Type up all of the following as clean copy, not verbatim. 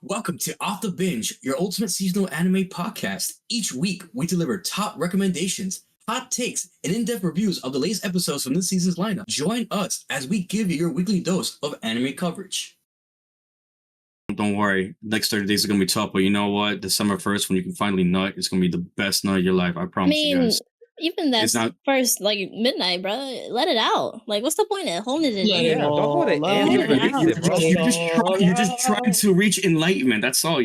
Welcome to Off the Binge, your ultimate seasonal anime podcast. Each week, we deliver top recommendations, hot takes, and in-depth reviews of the latest episodes from this season's lineup. Join us as we give you your weekly dose of anime coverage. Don't worry, next 30 days are going to be tough, but you know what? December 1st, when you can finally nut, it's going to be the best nut of your life. I promise you guys. Even that first, midnight, bro. Let it out. Like, what's the point of holding it in? Don't hold it in. You release it, bro. You're just trying to reach enlightenment. That's all.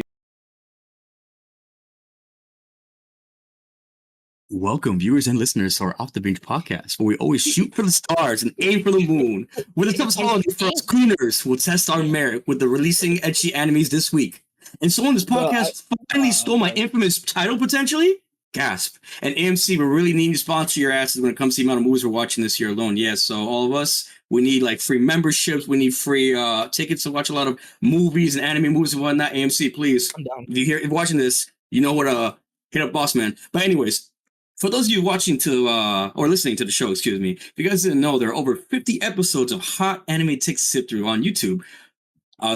Welcome, viewers and listeners, to our Off the Binge podcast, where we always shoot for the stars and aim for the moon. With the toughest holiday for us Cooners, we'll test our merit with the releasing ecchi animes this week. And so on, this podcast finally stole my infamous title, potentially. Gasp. And AMC, we're really needing to sponsor your asses when it comes to the amount of movies we're watching this year alone. Yes, so all of us, we need like free memberships. We need free tickets to watch a lot of movies and anime movies and whatnot. AMC, please. If you're watching this, you know what, hit up Boss Man. But anyways, for those of you watching or listening to the show, excuse me, if you guys didn't know, there are over 50 episodes of hot anime takes to sit through on YouTube.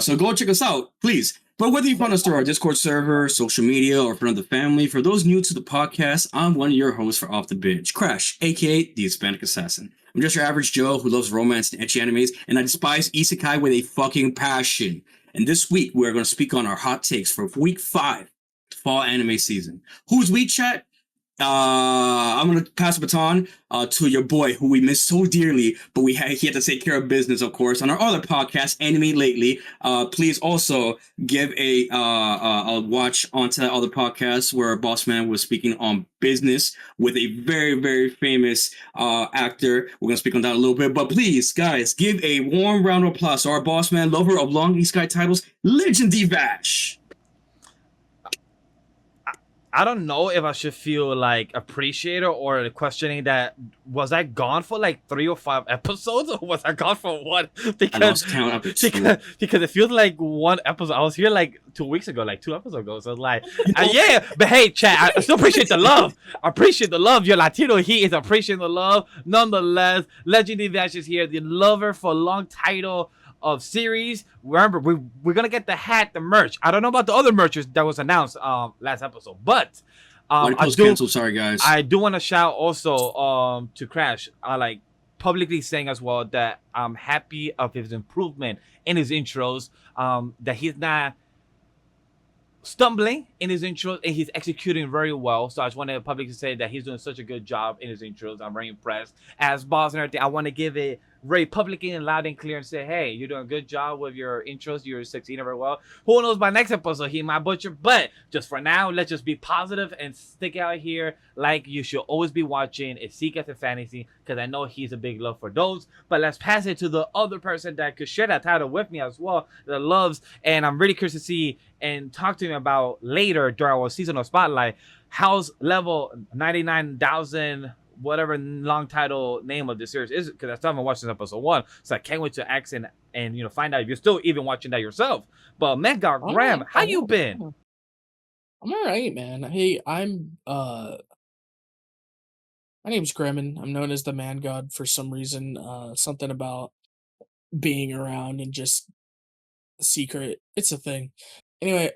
So go check us out, please. But whether you found us through our Discord server, social media, or friend of the family, for those new to the podcast, I'm one of your hosts for Off the Binge, Crash, aka the Hispanic Assassin. I'm just your average Joe who loves romance and ecchi animes, and I despise Isekai with a fucking passion. And this week, we're going to speak on our hot takes for week 5, fall anime season. Who's we, chat? I'm gonna pass the baton to your boy who we miss so dearly, but he had to take care of business, of course, on our other podcast, Anime Lately. Please also give a watch onto that other podcast where Boss Man was speaking on business with a very, very famous actor. We're gonna speak on that a little bit, but please, guys, give a warm round of applause to our Boss Man, lover of long Isekai titles, Legend D Vash. I don't know if I should feel like appreciated or questioning that. Was I gone for like 3 or 5 episodes, or was I gone for one? Because it feels like one episode. I was here like 2 weeks ago, like 2 episodes ago. So it's like, yeah. But hey, chat, I still appreciate the love. I appreciate the love. Your Latino, he is appreciating the love. Nonetheless, Legend D Vash is here, the lover for a long title of series. Remember, we're gonna get the hat, the merch. I don't know about the other merches that was announced last episode, but canceled. Sorry, guys. I do want to shout also to Crash, like publicly saying as well that I'm happy of his improvement in his intros. That he's not stumbling in his intros and he's executing very well. So I just want to publicly say that he's doing such a good job in his intros. I'm very impressed. As boss and everything, I want to give it very publicly and loud and clear and say, hey, you're doing a good job with your intros. You're succeeding very well. Who knows, by next episode he might butcher, but just for now, let's just be positive and stick out here like you should always be watching Isekai and Fantasy, because I know he's a big love for those. But let's pass it to the other person that could share that title with me as well, that loves, and I'm really curious to see and talk to him about later during our seasonal spotlight, how's level 99,000 whatever long title name of the series is, because I still haven't watched this episode 1, so I can't wait to ask and find out if you're still even watching that yourself. But Mega Grem, how you been? I'm all right, man. Hey, I'm my name's Grem. I'm known as the Man God for some reason. Something about being around and just secret. It's a thing. Anyway,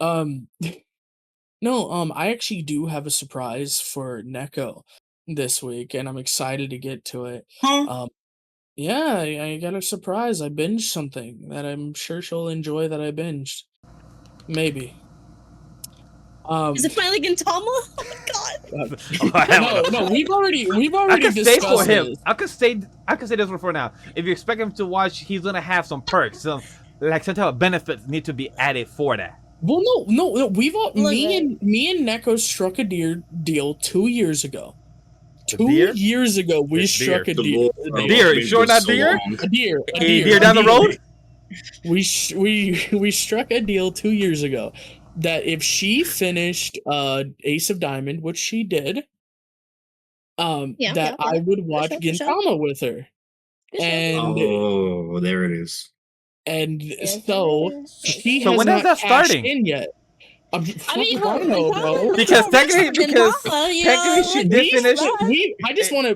no, I actually do have a surprise for Neko this week, and I'm excited to get to it. Yeah, I got a surprise. I binged something that I'm sure she'll enjoy that I binged. Maybe. Is it finally Gintama? Oh my god. No, we've already I can say for him. this. I could say this one for now. If you expect him to watch, he's gonna have some perks, some type of benefits need to be added for that. Well, no. We've all me and Neko struck a deal 2 years ago. 2 years ago, we struck a deal. A deer? You sure not deer? A deer. A deer down the road? We struck a deal 2 years ago that if she finished Ace of Diamond, which she did, I would watch Gintama with her. And there it is. And so she has when not is that starting in yet. I mean, bro. Because technically she did finish.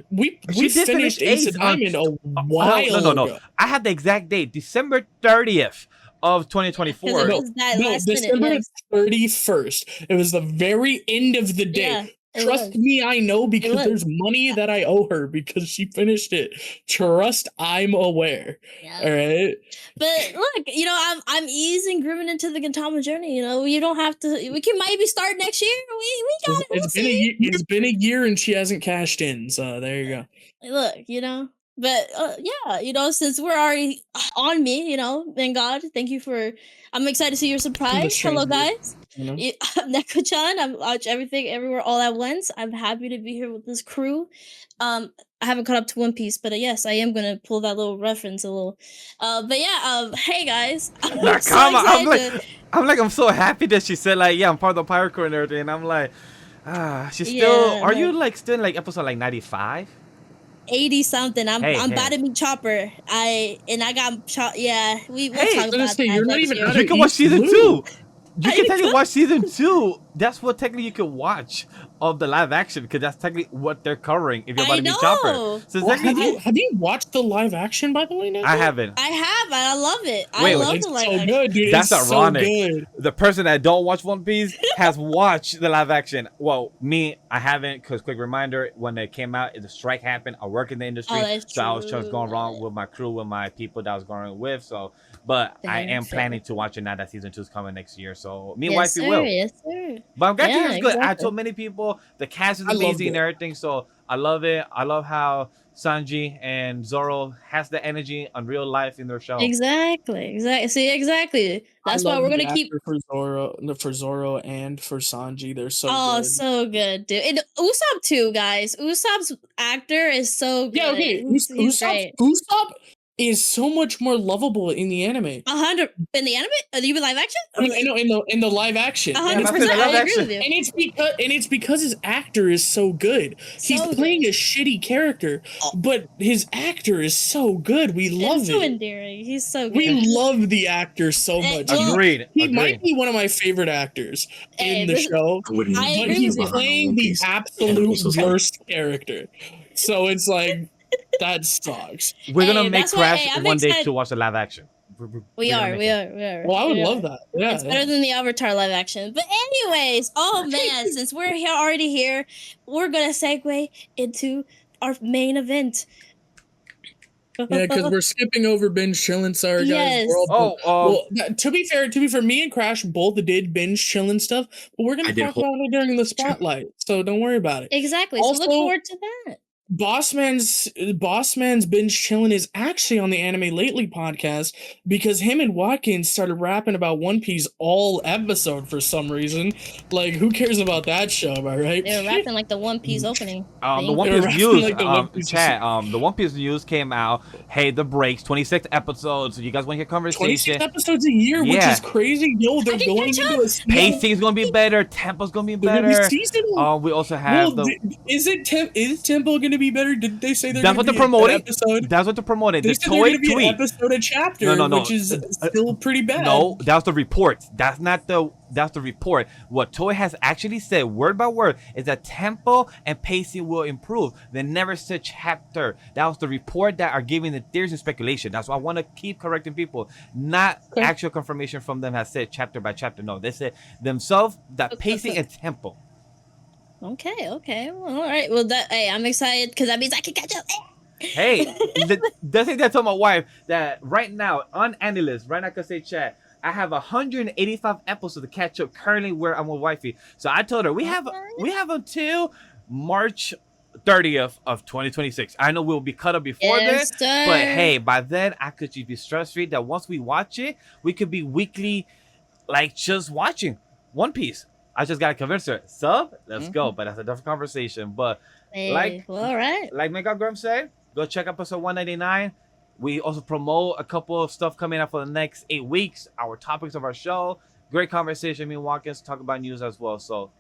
We finished Ace of Diamond a while ago. No. I have the exact date, December 30th of Because it 2024. was that No, last minute. December Yes. 31st. It was the very end of the day. Yeah, it Trust was. me, I know because was. there's money that I owe her because she finished it. Trust, I'm aware. Yeah. All right. But look, you know, I'm easing Grimmon into the Gintama journey. You know, you don't have to. We can maybe start next year. We got it. We'll see. It's been a year and she hasn't cashed in. So there you go. Look, you know. But yeah, you know, since we're already on me, you know, thank God, thank you for. I'm excited to see your surprise. Hello, strangers, guys. You know? Neko-chan, I'm watch everything everywhere all at once. I'm happy to be here with this crew. I haven't caught up to One Piece, but yes, I am gonna pull that little reference a little. But yeah, hey guys, Nah, I'm so come on. excited. I'm so happy that she said like, yeah, I'm part of the pirate crew and everything. And I'm like, she's still. Yeah, Are you no. like still in like episode like 95? 80 something. I'm Hey, about to meet Chopper. I got yeah. We'll Hey, talk about that. you're not next even year. out You of can watch East season Blue. 2. You can technically watch season 2. That's what technically you can watch of the live action because that's technically what they're covering if you're about I to meet Chopper. know. So Well, technically, have you watched the live action, by the way, Nico? I haven't. I have. I love it. Wait, I love It's the live so action. good, dude. That's it's ironic. So good. The person that don't watch One Piece has watched the live action. Well, me, I haven't because quick reminder, when it came out, the strike happened. I work in the industry, that's so I was true. just going wrong with my crew, with my people that I was going with. So, but I Fair, am fair. planning to watch it now that season 2 is coming next year. So me and Yes, wifey sir. will. Yes, sir. But I'm glad to hear Yeah, it's good. I exactly. told many people the cast is I loved amazing it. and everything, so I love it. I love how Sanji and Zoro has the energy on real life in their show. Exactly. See, exactly. That's I why love we're the gonna keep. actor for Zoro and for Sanji. They're so Oh, good. so good, dude. And Usopp too, guys. Usopp's actor is so good. Yeah, okay. He's great. Usopp is so much more lovable in the anime. 100 in the anime. You mean live action? I mean, no, in the live action. 100%. I love I agree action. with you. And it's because his actor is so good. He's So playing good. a shitty character, Oh. but his actor is so good. We love It's so it. endearing. He's so good. We love the actor so much. well, Agreed. He Agreed. might be one of my favorite actors in the show, I wouldn't I but agree he's with you. playing the absolute worst character. So it's like that sucks. We're gonna Hey, make that's why- Crash hey, I'm one day excited. to watch the live action. We are. Well, I would we love are. that. Yeah, It's better than the Avatar live action. But anyways, oh man, since we're here already here, we're gonna segue into our main event. Yeah, because we're skipping over binge chillin'. Sorry, guys. Yes. We're all Oh, to be fair, me and Crash both did binge chillin' stuff, but we're I gonna did talk about it during the spotlight, so don't worry about it. Exactly. Also, so look forward to that. Bossman's binge chillin' is actually on the Anime Lately podcast because him and Watkins started rapping about One Piece all episode for some reason. Like, who cares about that show? Am I right? They were rapping like the One Piece opening. the thing. One They were Piece rapping news, like the One Piece chat. The One Piece news came out. Hey, the breaks, 26 episodes. You guys want to hear 26 conversation? episodes a year, which Yeah. is crazy. Yo, they're I can going catch into up. a season. Pacing's gonna be better. Tempo's gonna be They're gonna be better. seasonal. We also have Is Tempo gonna be better? Did they say they're That's gonna what be they're promoting. an episode? That's what they're promoting. They The said they're gonna Toei be an tweet. episode a chapter, No. which is still pretty bad. No, that's the report. That's the report. What Toei has actually said, word by word, is that tempo and pacing will improve. They never said chapter. That was the report that are giving the theories and speculation. That's why I want to keep correcting people. Not actual confirmation from them has said chapter by chapter. No, they said themselves that pacing and tempo. Okay. Well, all right. Well, I'm excited because that means I can catch up. Hey, the thing that I told my wife that right now on Anilist, right now I can say chat, I have 185 episodes to catch up currently where I'm with wifey. So I told her we have until March 30th of 2026. I know we'll be cut up before Yes, then, sir. but hey, by then I could just be stress free that once we watch it, we could be weekly, like just watching One Piece. I just gotta convince her. Sub, let's go. But that's a different conversation. But Hey, well, all right. like Mega Grem said, go check episode 199. We also promote a couple of stuff coming up for the next 8 weeks. Our topics of our show. Great conversation. Me and Watkins talk about news as well. So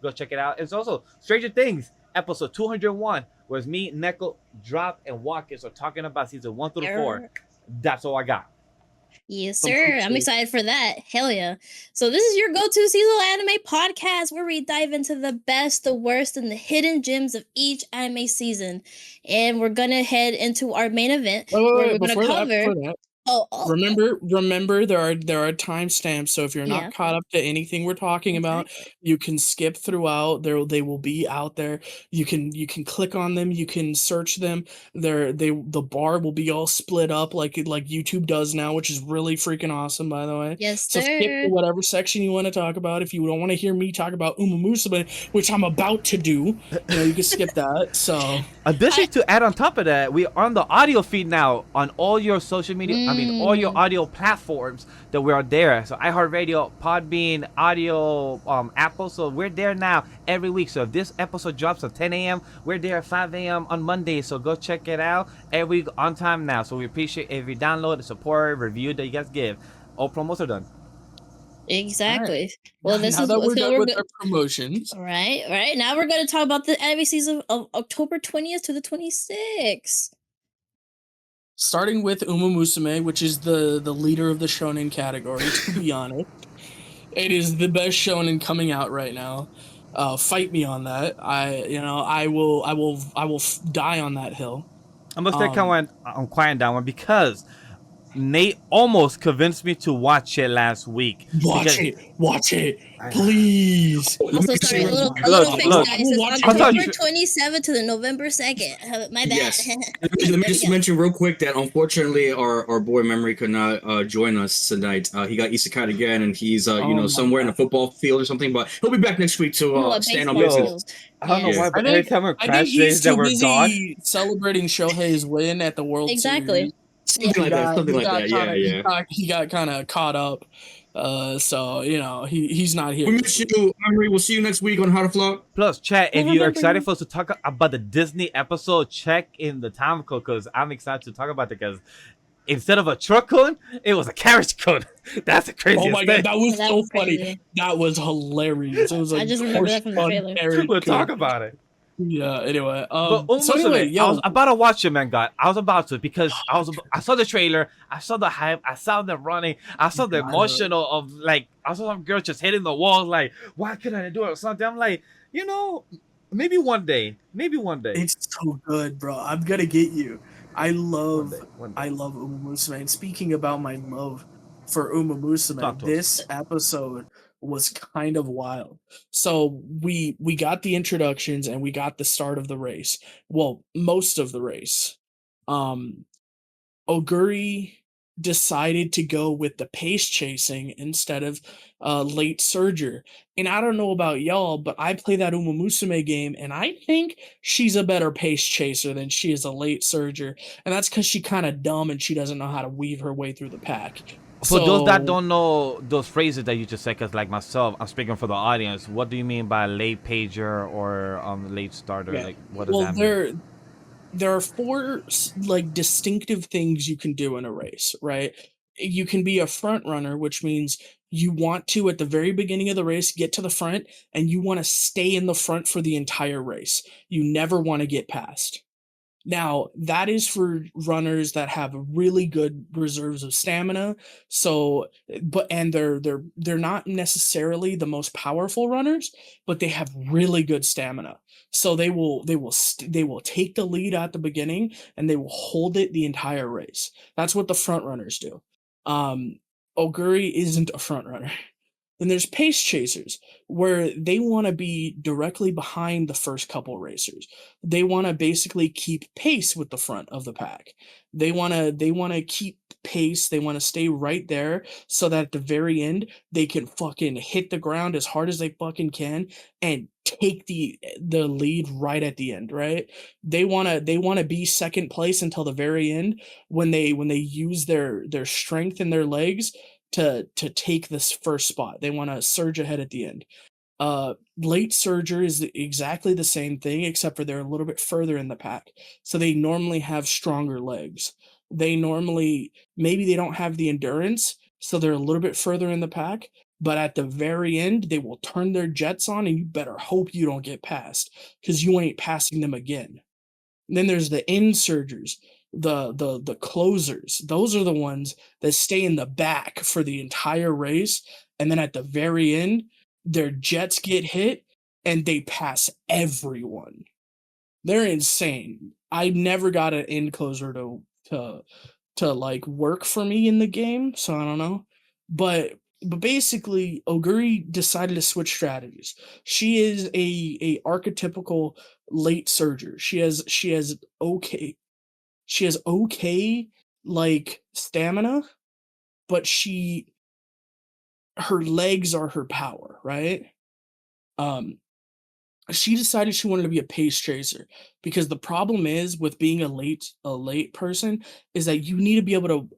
go check it out. It's also Stranger Things, episode 201, where it's me, Neko, Drop, and Watkins are talking about season 1 through 4. That's all I got. Yes, sir. I'm excited for that. Hell yeah. So this is your go-to seasonal anime podcast where we dive into the best, the worst, and the hidden gems of each anime season. And we're gonna head into our main event where we're gonna cover. Remember, there are timestamps. So if you're Yeah. not caught up to anything we're talking about, Exactly. you can skip throughout. They will be out there. You can click on them. You can search them. The bar will be all split up like YouTube does now, which is really freaking awesome, by the way. Yes, So skip sir. to whatever section you want to talk about. If you don't want to hear me talk about Umamusume, which I'm about to do, you can skip that. So Additionally, to add on top of that, we're on the audio feed now on all your social media. I mean, all your audio platforms that we are there. So iHeartRadio, Podbean, Audio, Apple. So we're there now every week. So if this episode drops at 10 a.m., we're there at 5 a.m. on Monday. So go check it out every week on time now. So we appreciate every download, support, review that you guys give. All promos are done. Exactly. Well, this now is that we're so done we're with good. our promotions, Right. Now we're going to talk about the anime season of October 20th to the 26th. starting with Umamusume, which is the leader of the shonen category. To be honest, it is the best shonen coming out right now. Fight me on that. I will die on that hill. I'm gonna stay quiet on that one because Nate almost convinced me to watch it last week. Watch it, please. Also, sorry, a little fix, look, guys. It's October 27th to the November 2nd. My bad. Yes. Let me just mention real quick that unfortunately our boy Memory could not join us tonight. He got isekai again, and he's somewhere in a football field or something. But he'll be back next week to stand on business. I don't know why, but I every time we're think crash he's days that too we're gone. busy celebrating Shohei's win at the World Exactly. Series. Something like that. Yeah. He got kind of caught up. So he's not here. We miss you, Memory. We'll see you next week on How to Flop. Plus, chat, if We'll you're remember excited you. for us to talk about the Disney episode, check in the time code because I'm excited to talk about it because instead of a truck cone, it was a carriage cone. That's the craziest Oh my thing. god, that was That so was funny. crazy. That was hilarious. It was like I just remember that from the trailer. We'll talk about it. Yeah. Anyway, But so anyway, I was about to watch it, man. God, I was about to because I saw the trailer, I saw the hype, I saw them running, I saw the emotional of like I saw some girl just hitting the wall, like why couldn't I do it or something? I'm like, maybe one day. It's so good, bro. I'm gonna get you. I love One day. Umamusume. And speaking about my love for Umamusume, this episode was kind of wild. So we got the introductions and we got the start of the race. Well, most of the race. Oguri decided to go with the pace chasing instead of late surger. And I don't know about y'all, but I play that Umamusume game and I think she's a better pace chaser than she is a late surger. And that's because she kind of dumb and she doesn't know how to weave her way through the pack. For those that don't know those phrases that you just said, because like myself, I'm speaking for the audience. What do you mean by late pager or late starter? Yeah. Like, what does that mean? There are four like distinctive things you can do in a race, right? You can be a front runner, which means you want to at the very beginning of the race get to the front and you want to stay in the front for the entire race. You never want to get past. Now, that is for runners that have really good reserves of stamina. So, and they're not necessarily the most powerful runners, but they have really good stamina. So they will take the lead at the beginning and they will hold it the entire race. That's what the front runners do. Oguri isn't a front runner. Then there's pace chasers, where they want to be directly behind the first couple racers. They want to basically keep pace with the front of the pack. They want to keep pace. They want to stay right there so that at the very end they can fucking hit the ground as hard as they fucking can and take the lead right at the end, right? They want to be second place until the very end when they use their strength in their legs to take this first spot. They want to surge ahead at the end. Late surger is exactly the same thing, except for they're a little bit further in the pack. So they normally have stronger legs. Maybe they don't have the endurance, so they're a little bit further in the pack. But at the very end, they will turn their jets on, and you better hope you don't get past, because you ain't passing them again. And then there's the insurgers, the closers. Those are the ones that stay in the back for the entire race, and then at the very end, their jets get hit and they pass everyone. They're insane. I never got an end closer to like work for me in the game, so I don't know. But basically Oguri decided to switch strategies. She is a archetypical late surger. She has okay like stamina, but her legs are her power, right? Um she decided she wanted to be a pace chaser because the problem is with being a late person is that you need to be able to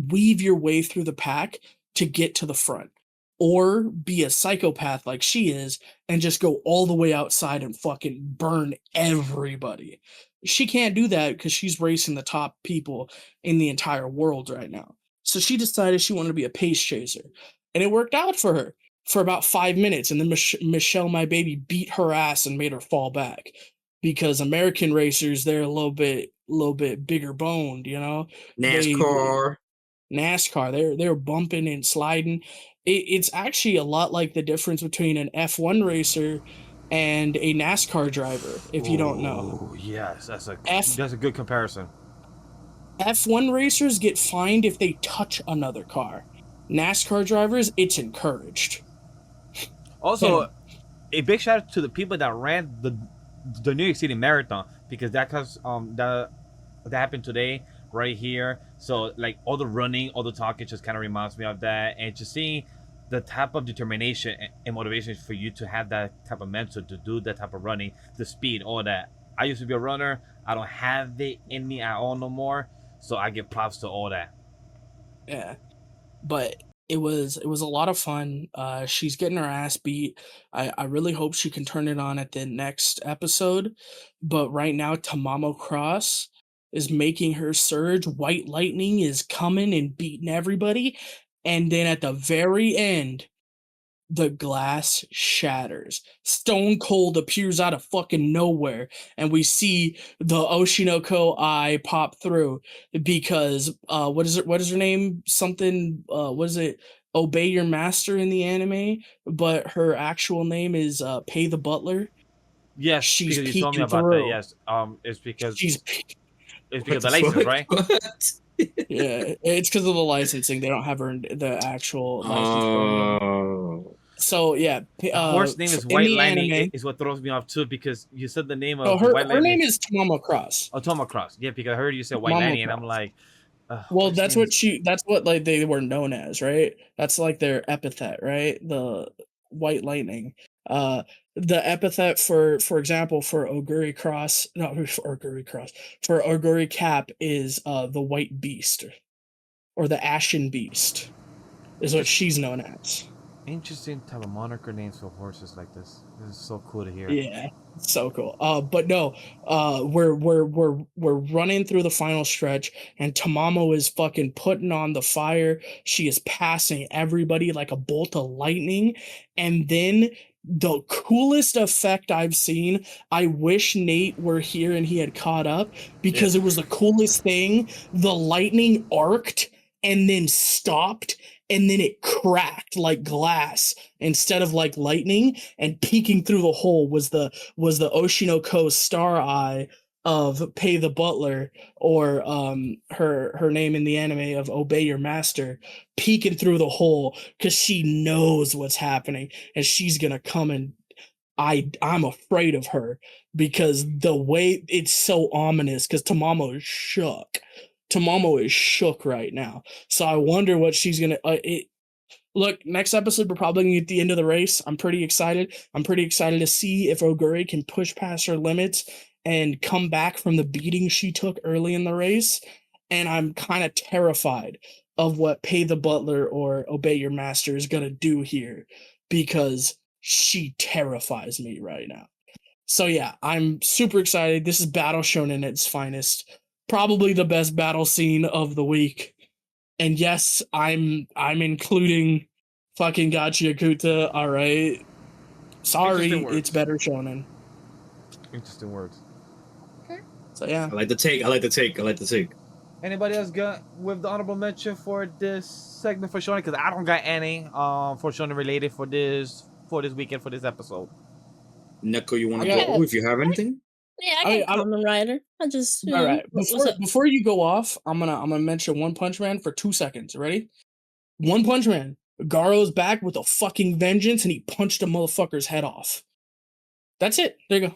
weave your way through the pack to get to the front, or be a psychopath like she is and just go all the way outside and fucking burn everybody. She can't do that because she's racing the top people in the entire world right now. So she decided she wanted to be a pace chaser, and it worked out for her for about 5 minutes. And then Michelle, my baby, beat her ass and made her fall back because American racers, they're a little bit bigger boned, you know. NASCAR. They're bumping and sliding. It's actually a lot like the difference between an F1 racer and a NASCAR driver, if you don't know. Oh, yes, that's a F good comparison. F1 racers get fined if they touch another car. NASCAR drivers, it's encouraged. Also, a big shout out to the people that ran the New York City Marathon, because that happened today right here. So like all the running, all the talking just kind of reminds me of that, and just seeing the type of determination and motivation for you to have that type of mental to do that type of running, the speed, all that. I used to be a runner. I don't have it in me at all no more. So I give props to all that. Yeah, but it was a lot of fun. She's getting her ass beat. I really hope she can turn it on at the next episode. But right now, Tamamo Cross is making her surge. White Lightning is coming and beating everybody. And then at the very end, the glass shatters. Stone Cold appears out of fucking nowhere, and we see the Oshinoko eye pop through because what is her name? Something what is it? Obey Your Master in the anime, but her actual name is Pay the Butler. Yes, She's because you told me peeking about through. that. Yes, it's because She's it's because of the license, right? What? yeah, it's because of the licensing. They don't have her the actual license. Oh. So yeah, The horse name is in White the Lightning anime. is what throws me off too, because you said the name So of White her Lightning. name is Tamamo Cross. Oh, Toma Cross. Yeah, because I heard you say White Tamamo Lightning, and Cross. I'm like, Well, that's what like they were known as, right? That's like their epithet, right? The White Lightning. The epithet for example, for Oguri Cross, not for Oguri Cross, for Oguri Cap is the White Beast, or the Ashen Beast, is what she's known as. Interesting type of moniker names for horses like this. This is so cool to hear. Yeah, so cool. But no, we're running through the final stretch, and Tamamo is fucking putting on the fire. She is passing everybody like a bolt of lightning, and then the coolest effect I've seen. I wish Nate were here and he had caught up, because it was the coolest thing. The lightning arced and then stopped, and then it cracked like glass instead of like lightning, and peeking through the hole was the Oshinoko star eye of Pay the Butler, or her name in the anime of Obey Your Master, peeking through the hole because she knows what's happening, and she's gonna come, and I'm afraid of her because the way it's so ominous, because Tamamo is shook. Tamamo is shook right now. So I wonder what she's gonna. Look, next episode we're probably gonna get the end of the race. I'm pretty excited. I'm pretty excited to see if Oguri can push past her limits and come back from the beating she took early in the race. And I'm kind of terrified of what Pay the Butler or Obey Your Master is gonna do here, because she terrifies me right now. So yeah, I'm super excited. This is Battle Shonen at its finest. Probably the best battle scene of the week. And yes, I'm including fucking Gachiakuta, all right? Sorry, it's better shonen. Interesting words. Okay. So yeah. I like the take. Anybody else got with the honorable mention for this segment for shonen? Because I don't got any for shonen related for this weekend, for this episode. Neko, you want to go if you have anything? Yeah, I I mean, get Kamen Rider. I just, all right. what's up? Before you go off, I'm gonna mention One Punch Man for 2 seconds. Ready? One Punch Man. Garo's back with a fucking vengeance, and he punched a motherfucker's head off. That's it. There you go.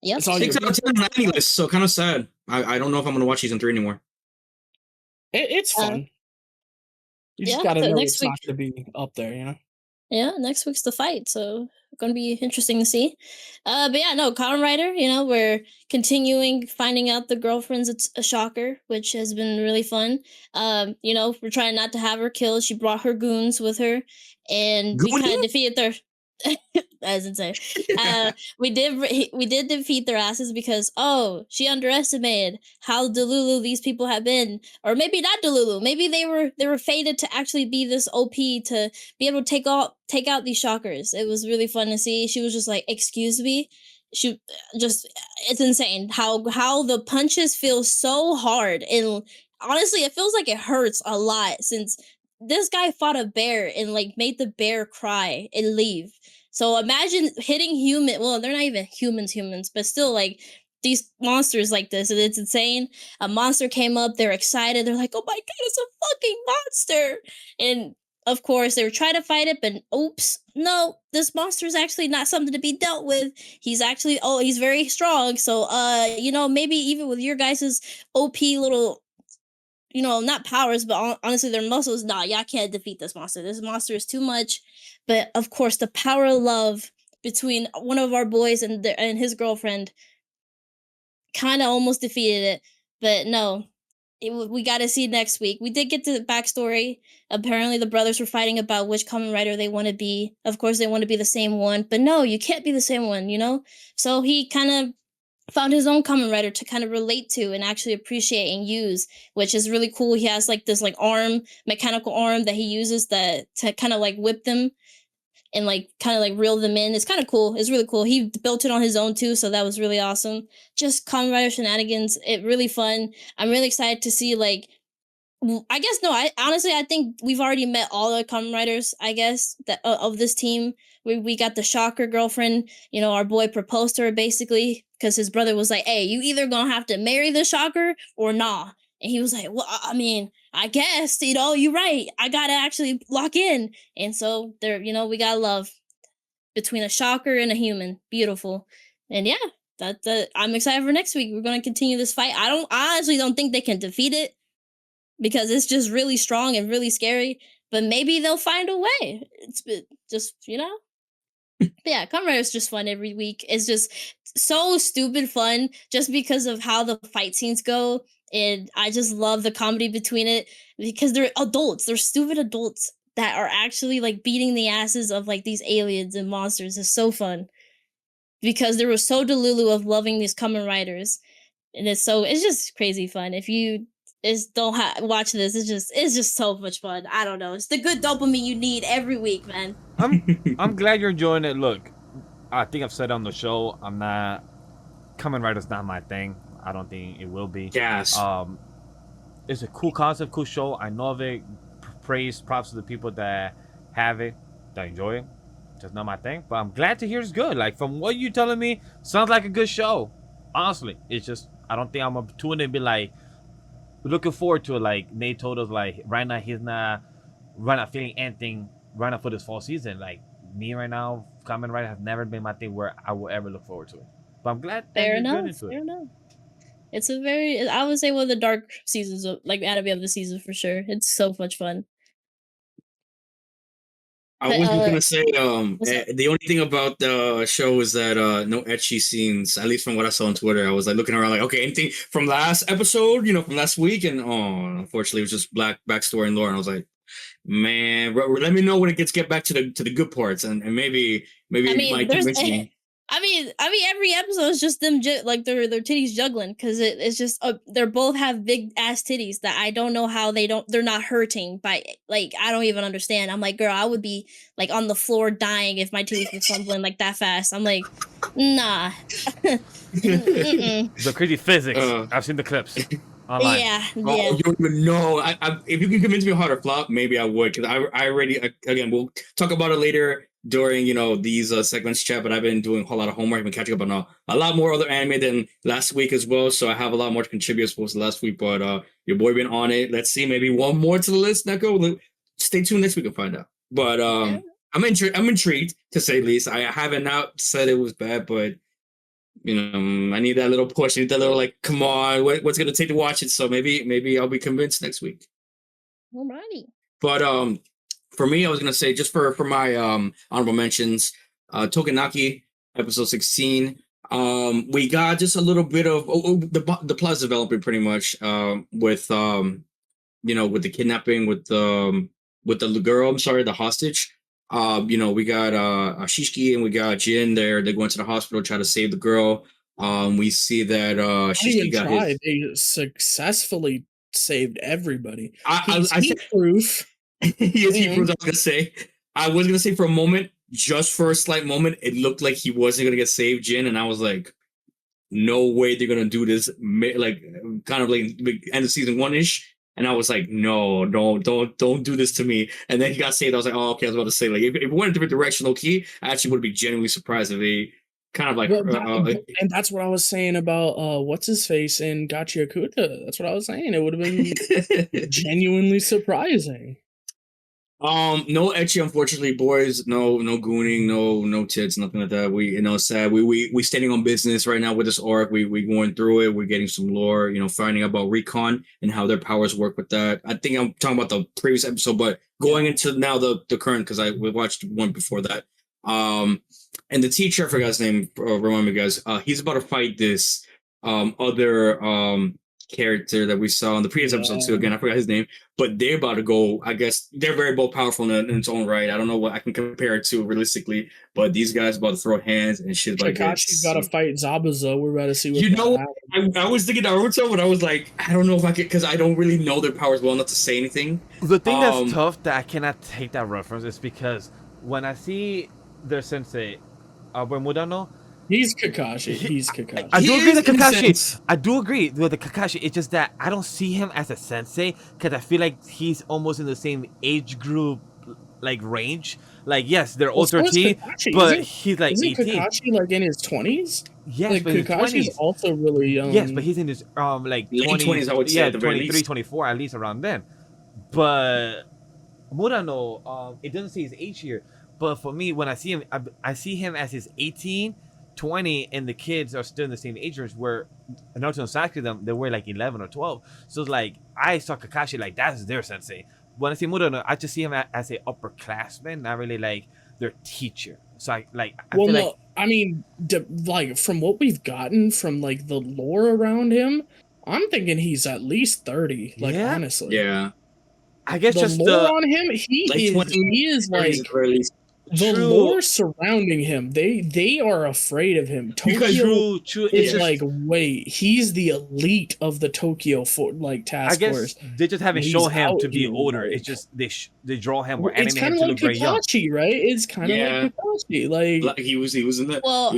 Yep. It's all 6 you. out of 10 on the anime list, so kind of sad. I don't know if I'm gonna watch season 3 anymore. It's fun. You just yeah, gotta the know next it's week- not gonna be up there, you know. Yeah, next week's the fight, so gonna be interesting to see. But yeah, no, Kamen Rider, we're continuing finding out the girlfriend's a shocker, which has been really fun. We're trying not to have her killed. She brought her goons with her, and we kind of Goonie? defeated their. That's insane. We did defeat their asses because she underestimated how delulu these people have been, or maybe not delulu. Maybe they were fated to actually be this OP to be able to take out these shockers. It was really fun to see. She was just like, "Excuse me." She just it's insane how the punches feel so hard, and honestly, it feels like it hurts a lot since this guy fought a bear and like made the bear cry and leave. So imagine hitting human. Well, they're not even humans, but still like these monsters like this, and it's insane. A monster came up. They're excited. They're like, "Oh my god, it's a fucking monster!" And of course, they were trying to fight it, but oops, no, this monster is actually not something to be dealt with. He's actually he's very strong. So maybe even with your guys's OP little not powers, but honestly, their muscles. Nah, y'all can't defeat this monster. This monster is too much. But of course, the power of love between one of our boys and his girlfriend kind of almost defeated it. But no, we got to see next week. We did get to the backstory. Apparently, the brothers were fighting about which Kamen Rider they want to be. Of course, they want to be the same one. But no, you can't be the same one, So he kind of found his own Kamen Rider to kind of relate to and actually appreciate and use, which is really cool. He has like this like mechanical arm that he uses to kind of like whip them and like kind of like reel them in. It's kind of cool. It's really cool. He built it on his own too, so that was really awesome. Just Kamen Rider shenanigans. It really fun. I'm really excited to see like I guess no. I think we've already met all the Kamen Riders. I guess that of this team. We got the shocker girlfriend. Our boy proposed to her basically because his brother was like, "Hey, you either gonna have to marry the shocker or nah." And he was like, "Well, I mean, I guess you're right. I gotta actually lock in." And so there, we got love between a shocker and a human. Beautiful. And yeah, I'm excited for next week. We're gonna continue this fight. I honestly don't think they can defeat it, because it's just really strong and really scary. But maybe they'll find a way. It's just, But yeah, Kamen Rider is just fun every week. It's just so stupid fun just because of how the fight scenes go. And I just love the comedy between it because they're adults. They're stupid adults that are actually like beating the asses of like these aliens and monsters. It's so fun because they were so delulu of loving these Kamen Riders. And it's just crazy fun. If you don't watch this, it's just so much fun. I don't know. It's the good dopamine you need every week, man. I'm glad you're enjoying it. Look, I think I've said on the show, Kamen Rider's not my thing. I don't think it will be. Yes. It's a cool concept, cool show. I know of it. Props to the people that have it, that enjoy it. Just not my thing. But I'm glad to hear it's good. Like from what you're telling me, sounds like a good show. Honestly, it's just I don't think I'm gonna tune in and be like looking forward to it. Like Nate told us, like right now he's not feeling anything right now for this fall season. Like me right now, Kamen Rider has never been my thing where I will ever look forward to it. But I'm glad that Fair you're good enough. into Fair it. enough. It's I would say one of the dark seasons of like anime of the season for sure. It's so much fun. I was just gonna say, what's up? the only thing about the show is that no ecchi scenes. At least from what I saw on Twitter, I was like looking around, like, okay, anything from last episode, from last week, and unfortunately, it was just black backstory and lore. And I was like, man, let me know when it get back to the good parts, and maybe it might convince me. I mean, every episode is just them like their titties juggling because it's just they both have big ass titties that I don't know how they're not hurting by like I don't even understand. I'm like, girl, I would be like on the floor dying if my titties were fumbling like that fast. I'm like, nah. The crazy physics. Uh. I've seen the clips. online. Yeah, Oh, yeah. you don't even know. If you can convince me how to flop, maybe I would. Because I already, again, we'll talk about it later during, these segments chat. But I've been doing a whole lot of homework. I've been catching up on a lot more other anime than last week as well. So I have a lot more to contribute as opposed to last week. But your boy been on it. Let's see, maybe one more to the list. Neko, stay tuned next week and find out. But I'm intrigued to say the least. I haven't not said it was bad, but I need that little push. I need that little like, come on, what's gonna take to watch it? So maybe I'll be convinced next week. Alrighty. But for me, I was gonna say just for my honorable mentions, Tougen Anki, episode 16. We got just a little bit of the plot's developing pretty much with with the kidnapping with the girl. I'm sorry, the hostage. We got Shishiki and we got Jin there. They're going to the hospital, try to save the girl. We see that Shishiki got his. They successfully saved everybody. I Heat proof. He is heat proof. I was gonna say for a moment, just for a slight moment, it looked like he wasn't gonna get saved, Jin, and I was like, no way they're gonna do this, like kind of like end of season 1-ish. And I was like, no, don't do this to me. And then he got saved. I was like, oh, okay. I was about to say, like, if it went a different direction, low key, I actually would be genuinely surprised if they kind of like. And that's what I was saying about what's his face in Gachiakuta. That's what I was saying. It would have been genuinely surprising. No ecchi, unfortunately, boys. No gooning, no tits, nothing like that. We sad. We standing on business right now with this arc. We going through it. We're getting some lore. Finding out about recon and how their powers work with that. I think I'm talking about the previous episode, but going into now the current because we watched one before that. And the teacher, I forgot his name. Remind me, guys. He's about to fight this other character that we saw in the previous episode too. Again, I forgot his name, but they're about to go. I guess they're very both powerful in its own right. I don't know what I can compare it to realistically, but these guys about to throw hands and shit like this. Kakashi's got to fight Zabuza. We're about to see what I was thinking Naruto, but I was like, I don't know if I could because I don't really know their powers well enough to say anything. The thing that's tough that I cannot take that reference is because when I see their sensei, Mudano. He's Kakashi. He's Kakashi. I do agree with Kakashi. I do agree with the Kakashi. It's just that I don't see him as a sensei because I feel like he's almost in the same age group, like range. Like yes, they're all 13, but he's like 18. Kakashi like in his 20s? Yes, like but Kakashi's also really young. Yes, but he's in his like 20s. I would say 23, 24, at least around then. But Murano, it doesn't say his age here. But for me, when I see him, I see him as his 18. 20 and the kids are still in the same age range where Naruto and Sasuke they were like 11 or 12. So it's like I saw Kakashi like that's their sensei. When I see Murano, I just see him as a upperclassman, not really like their teacher. So I mean, like from what we've gotten from like the lore around him, I'm thinking he's at least 30. Like honestly, yeah. I guess the just lore on him, he is like. The lore surrounding him, they are afraid of him. Tokyo is like, wait, he's the elite of the Tokyo task force. They just haven't shown him to be older. It's just they draw him or animate him to look very young. Right? It's kind of like Kakashi. Like he was in the. Well,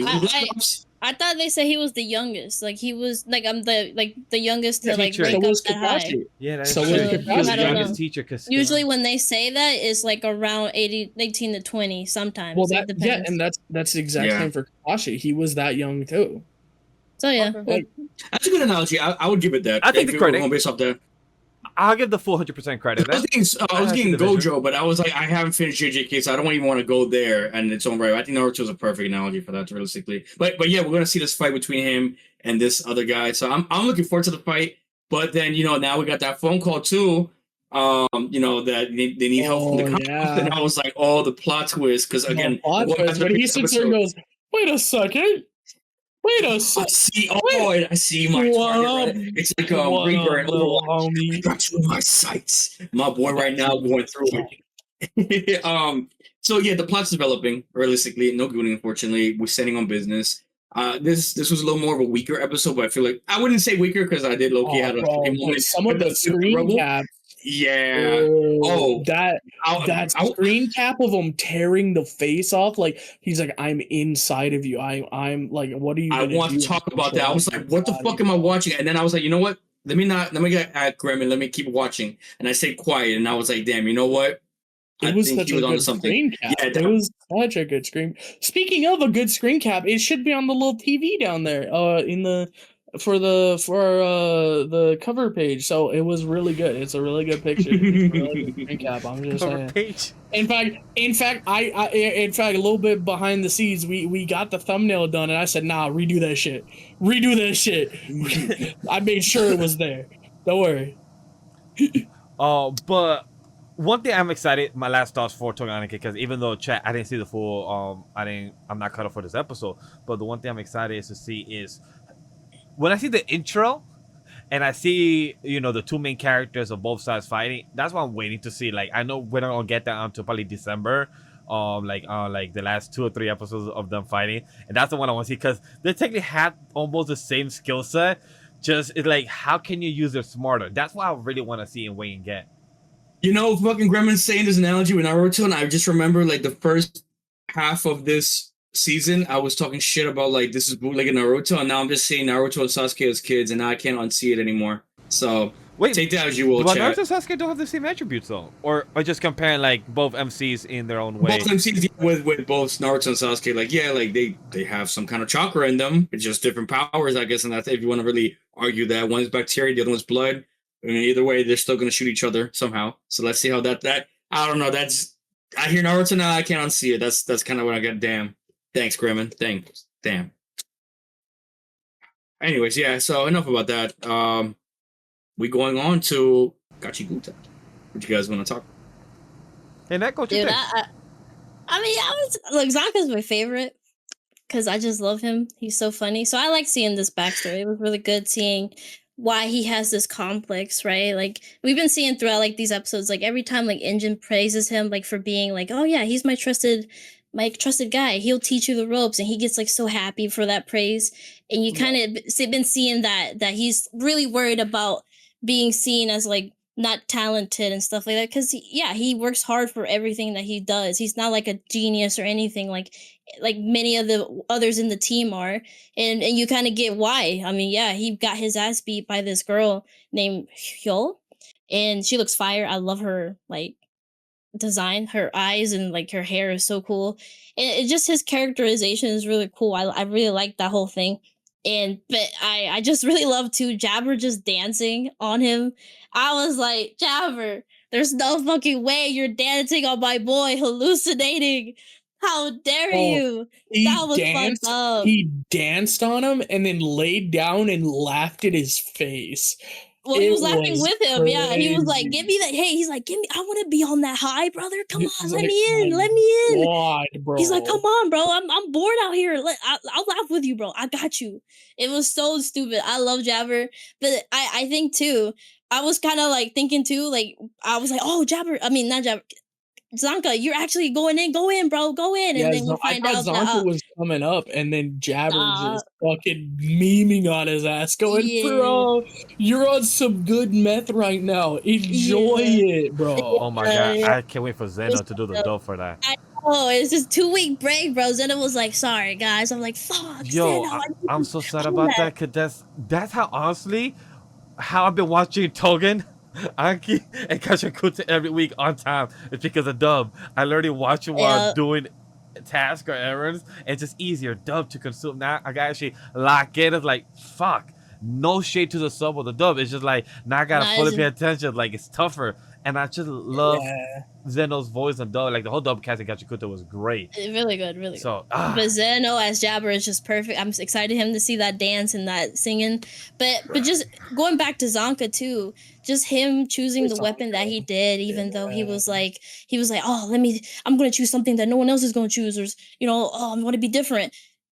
I thought they said he was the youngest. Like he was like I'm the youngest to like rank up that high. Yeah, that's so true. He was the youngest teacher. Usually when they say that, it's like around 18 to 20 sometimes. Well, and that's the exact same for Kakashi. He was that young too. So yeah, that's a good analogy. I would give it that. I think the credit based off there. I'll give the full 100% credit. I was getting Gojo, but I was like, I haven't finished JJK, so I don't even want to go there and its own right. I think Naruto is a perfect analogy for that, realistically. But yeah, we're gonna see this fight between him and this other guy. So I'm looking forward to the fight. But then now we got that phone call too. That they need help from the cops, and I was like, oh, the plot twist. Because again, when he sits there and goes, wait a second. I see my target. Right? It's like Reaper and Overwatch. I got you in my sights. My boy right now going through it. So yeah, the plot's developing realistically. No gooning, unfortunately. We're sending on business. This was a little more of a weaker episode, but I feel like I wouldn't say weaker because I did low-key had a moment. Some of the screen caps. Yeah. That screen cap of him tearing the face off, like he's like, I'm inside of you. I'm like, what are you? I want to talk about that. I was like, what the fuck am I watching? And then I was like, you know what? let me get at Grem and let me keep watching. And I stayed quiet, and I was like, damn, you know what? It was such a good screen cap. Yeah, it was such a good screen. Speaking of a good screen cap, it should be on the little TV down there. In the for the cover page. So it was really good. It's a really good picture. It's a really good screen cap. I'm just Cover saying. page. In fact, a little bit behind the scenes, we got the thumbnail done, and I said, "Nah, redo that shit. I made sure it was there. Don't worry." But one thing I'm excited, my last thoughts for Tougen Anki, because even though chat, I didn't see the full, I'm not caught up for this episode. But the one thing I'm excited is to see is when I see the intro, and I see the two main characters of both sides fighting. That's what I'm waiting to see. Like I know we're not gonna get that until probably December, like the last 2 or 3 episodes of them fighting, and that's the one I want to see because they technically have almost the same skill set. Just it's like how can you use it smarter? That's what I really want to see in Wayne Get. Fucking Gremlin's saying this analogy with Naruto, and I just remember like the first half of this season, I was talking shit about like this is bootlegging Naruto, and now I'm just seeing Naruto and Sasuke as kids, and now I can't unsee it anymore. So Wait, take that as you will. But Chat. Naruto and Sasuke don't have the same attributes though, or just comparing like both MCs in their own way. Both MCs with both Naruto and Sasuke, like they have some kind of chakra in them. It's just different powers, I guess, and that's if you want to really argue that one's bacteria, the other one's blood. I mean, either way, they're still gonna shoot each other somehow. So let's see how that I don't know. I hear Naruto now. I can't unsee it. That's kind of what I got. Damn. Thanks, Gremlin. Thanks. Damn. Anyways, yeah. So enough about that. We going on to Gachiakuta. What you guys want to talk? Hey, Neko, what you Dude, think? Zonka's my favorite because I just love him. He's so funny. So I like seeing this backstory. It was really good seeing why he has this complex, right? Like we've been seeing throughout like these episodes, like every time like Engine praises him like for being like, oh yeah, he's my trusted guy. He'll teach you the ropes, and he gets like so happy for that praise. And you kind of been seeing that he's really worried about being seen as like not talented and stuff like that, because he works hard for everything that he does. He's not like a genius or anything like many of the others in the team are, and you kind of get why. I mean, yeah, he got his ass beat by this girl named Hyo, and she looks fire. I love her like design, her eyes and like her hair is so cool, and it just his characterization is really cool. I really like that whole thing. But I just really love too Jabber just dancing on him. I was like, Jabber, there's no fucking way you're dancing on my boy, hallucinating. How dare you? That was fucked up. He danced on him and then laid down and laughed at his face. Well, he was laughing with him. Crazy. Yeah, he was like, "Give me that." Hey, he's like, "Give me. I want to be on that high, brother. Come on, let me in. Let me in." God, bro. He's like, "Come on, bro. I'm bored out here. I'll laugh with you, bro. I got you." It was so stupid. I love Jabber, but I think too. I was kind of like thinking too. Like I was like, "Oh, Jabber. I mean, not Jabber. Zonka, you're actually going in. Go in, bro. Go in." And then we find out Zonka that was coming up, and then Jabber just fucking memeing on his ass, going, "Bro, you're on some good meth right now. Enjoy it, bro." Oh my god, I can't wait for Zeno to do the dope for that. Oh, it's just 2-week break, bro. Zeno was like, "Sorry, guys." I'm like, "Fuck, yo, Zeno, I'm so sad about that, cause that's how honestly how I've been watching Tougen Anki and Gachiakuta every week on time. It's because of dub. I literally watch it while doing tasks or errands, and it's just easier dub to consume. Now I gotta actually lock in. It's like fuck, no shade to the sub or the dub. It's just like now I gotta fully pay attention. Like it's tougher, and I just love Zeno's voice and dub. Like the whole dub cast in Gachiakuta was great. Really good, really good. So, but Zeno as Jabber is just perfect. I'm excited him to see that dance and that singing. But just going back to Zonka too, just him choosing the weapon that he did, even though he was like, oh, I'm gonna choose something that no one else is gonna choose, or I'm gonna be different.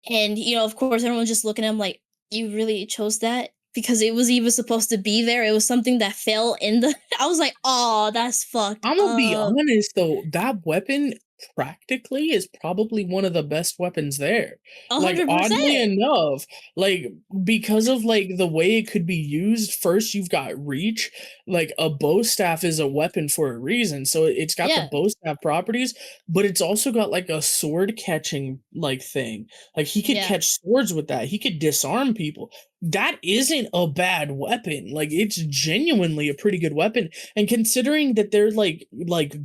And of course, everyone's just looking at him like, you really chose that? Because it was even supposed to be there. It was something that fell in the. I was like, oh, that's fucked. I'm gonna be honest though, that weapon practically is probably one of the best weapons there. 100%. Like oddly enough, like because of like the way it could be used. First, you've got reach. Like a bow staff is a weapon for a reason, so it's got the bow staff properties, but it's also got like a sword catching like thing. Like he could catch swords with that. He could disarm people. that isn't a bad weapon. Like, it's genuinely a pretty good weapon. And considering that they're like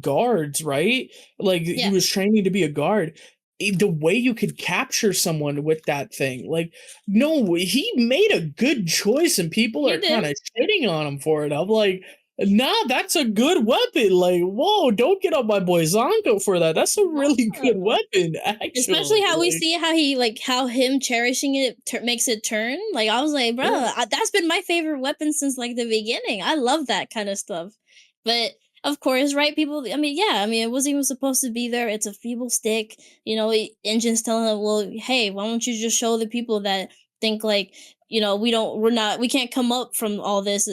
guards, right? Like he Yeah. was training to be a guard. The way you could capture someone with that thing, like, no, he made a good choice, and people He are did. kind of shitting on him for it. I'm like, nah, that's a good weapon. Like, whoa, don't get on my boy Zonko for that. That's a really good weapon, actually. Especially how we Like, see how him cherishing it makes it turn. Like, I was like, bro, Yeah. that's been my favorite weapon since like the beginning. I love that kind of stuff. But of course, right? People. I mean, yeah. I mean, it wasn't even supposed to be there. It's a feeble stick. You know, Engine's telling him, well, hey, why don't you just show the people that think like, we can't come up from all this.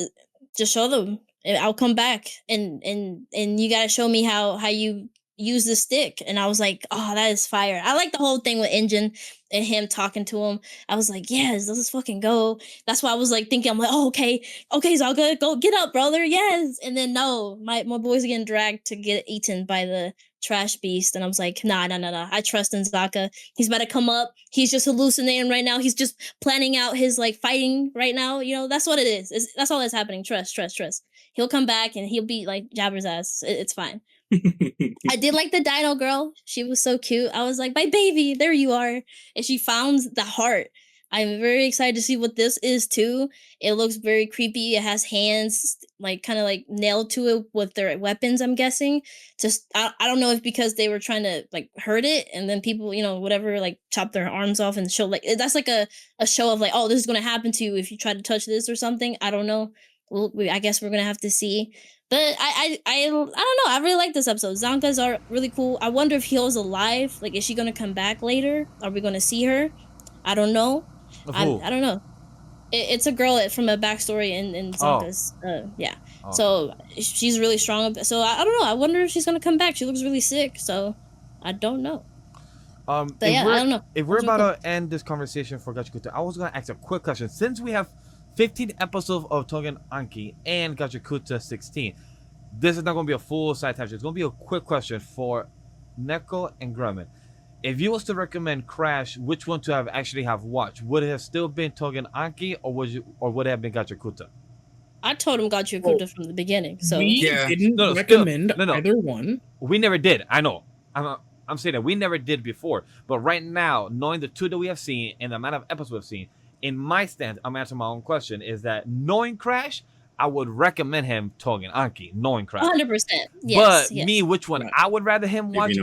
Just show them. And I'll come back and you gotta show me how you use the stick. And I was like, oh, that is fire. I like the whole thing with Engine and him talking to him. I was like, yes, let's fucking go. That's why I was like thinking, I'm like, oh, okay, Zalga, go get up, brother. Yes. And then no, my boy's getting dragged to get eaten by the trash beast. And I was like, nah. I trust in Zaka. He's about to come up. He's just hallucinating right now. He's just planning out his like fighting right now. That's what it is. That's all that's happening. Trust. He'll come back and he'll beat like Jabber's ass. It's fine. I did like the dino girl. She was so cute. I was like, my baby, there you are. And she found the heart. I'm very excited to see what this is too. It looks very creepy. It has hands like kind of like nailed to it with their weapons, I'm guessing. Just I don't know if because they were trying to like hurt it and then people, whatever, like chop their arms off and show like that's like a show of like, oh, this is gonna happen to you if you try to touch this or something. I don't know. I guess we're gonna have to see. But I don't know. I really like this episode. Zankas are really cool. I wonder if Hyo's alive. Like, is she gonna come back later? Are we gonna see her? I don't know. I don't know. It's a girl from a backstory in Zankas. Yeah. Oh. So she's really strong. So I don't know. I wonder if she's gonna come back. She looks really sick. So I don't know. But yeah, I don't know. If we're about to end this conversation for Gachiakuta, I was gonna ask a quick question. Since we have 15 episodes of Tougen Anki and Gachiakuta 16. This is not going to be a full side tangent. It's going to be a quick question for Neko and Grem. If you was to recommend Crash, which one to have watched? Would it have still been Tougen Anki or would it have been Gachiakuta? I told him Gachiakuta from the beginning. So we Yeah. didn't recommend No. either one. We never did. I know. I'm saying that we never did before. But right now, knowing the two that we have seen and the amount of episodes we've seen, in my stance, I'm answering my own question, is that knowing Crash, I would recommend him Tougen Anki, knowing Crash. 100%. Yes, But me, which one I would rather him watch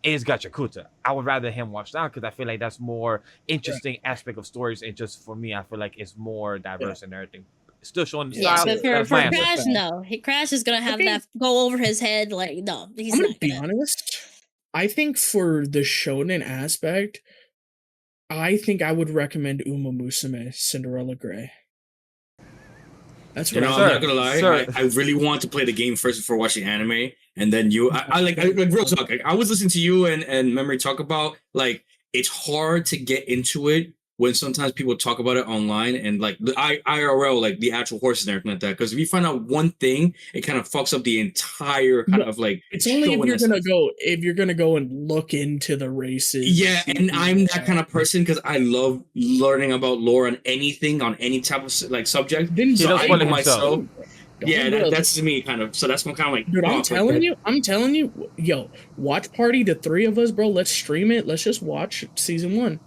is Gachiakuta. I would rather him watch that because I feel like that's more interesting aspect of stories. And just for me, I feel like it's more diverse and everything. Still showing the Yeah, style. but for Crash, no. Crash is going to have that go over his head. Like, no, he's I'm not going to be honest. I think for the shonen aspect, I think I would recommend Umamusume, Cinderella Grey. That's what I'm not gonna lie. I really want to play the game first before watching anime, and then I like real talk. Like, I was listening to you and Memory talk about like it's hard to get into it when sometimes people talk about it online and like the IRL, like the actual horses and everything like that. Because if you find out one thing, it kind of fucks up the entire kind of like. It's only if you're gonna go and look into the races. Yeah, and I'm that kind of person because I love learning about lore on anything, on any type of like subject. So I know myself. Yeah, that's me kind of. So that's what kind of like. Dude, I'm telling you, yo, watch party, the three of us, bro. Let's stream it. Let's just watch season 1.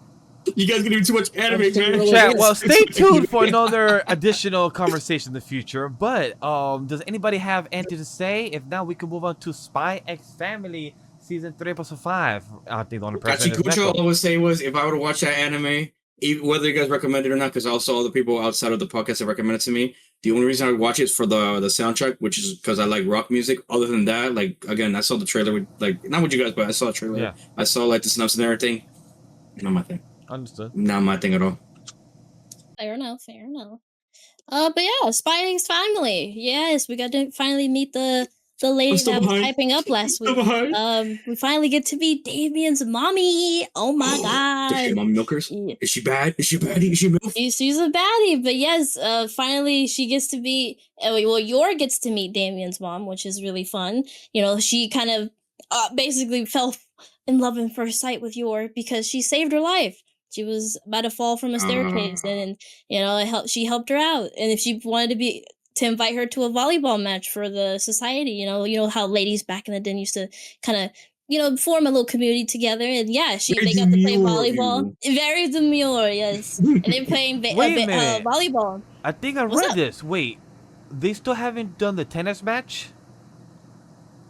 You guys gonna do too much anime, man. Chat, well, stay tuned for another additional conversation in the future. But does anybody have anything to say? If not, we can move on to Spy X Family season 3, episode 5. I think the only person is Neko. All I would say was if I were to watch that anime, whether you guys recommend it or not, because also all the people outside of the podcast have recommended it to me. The only reason I would watch it is for the soundtrack, which is because I like rock music. Other than that, like again, I saw the trailer with like not with you guys, but I saw the trailer. Yeah. I saw like the synopsis and everything. Not my thing. Understood. Not my thing at all. Fair enough. But yeah, Spy X Family. Yes, we got to finally meet the lady that was typing up last week. We finally get to meet Damien's mommy. Oh my god. Does she mom milkers? Yeah. Is she bad? Is she baddie? Is she milk? She's a baddie, but yes, finally she gets to be Yor gets to meet Damien's mom, which is really fun. She kind of basically fell in love in first sight with Yor because she saved her life. She was about to fall from a staircase, and you know, she helped her out. And if she wanted to invite her to a volleyball match for the society, you know how ladies back in the day used to kind of, you know, form a little community together. And yeah, Very they got to play demure of volleyball. you. Very demure, yes. And they're playing Wait a minute. volleyball. I think I What's read up? this. Wait, they still haven't done the tennis match?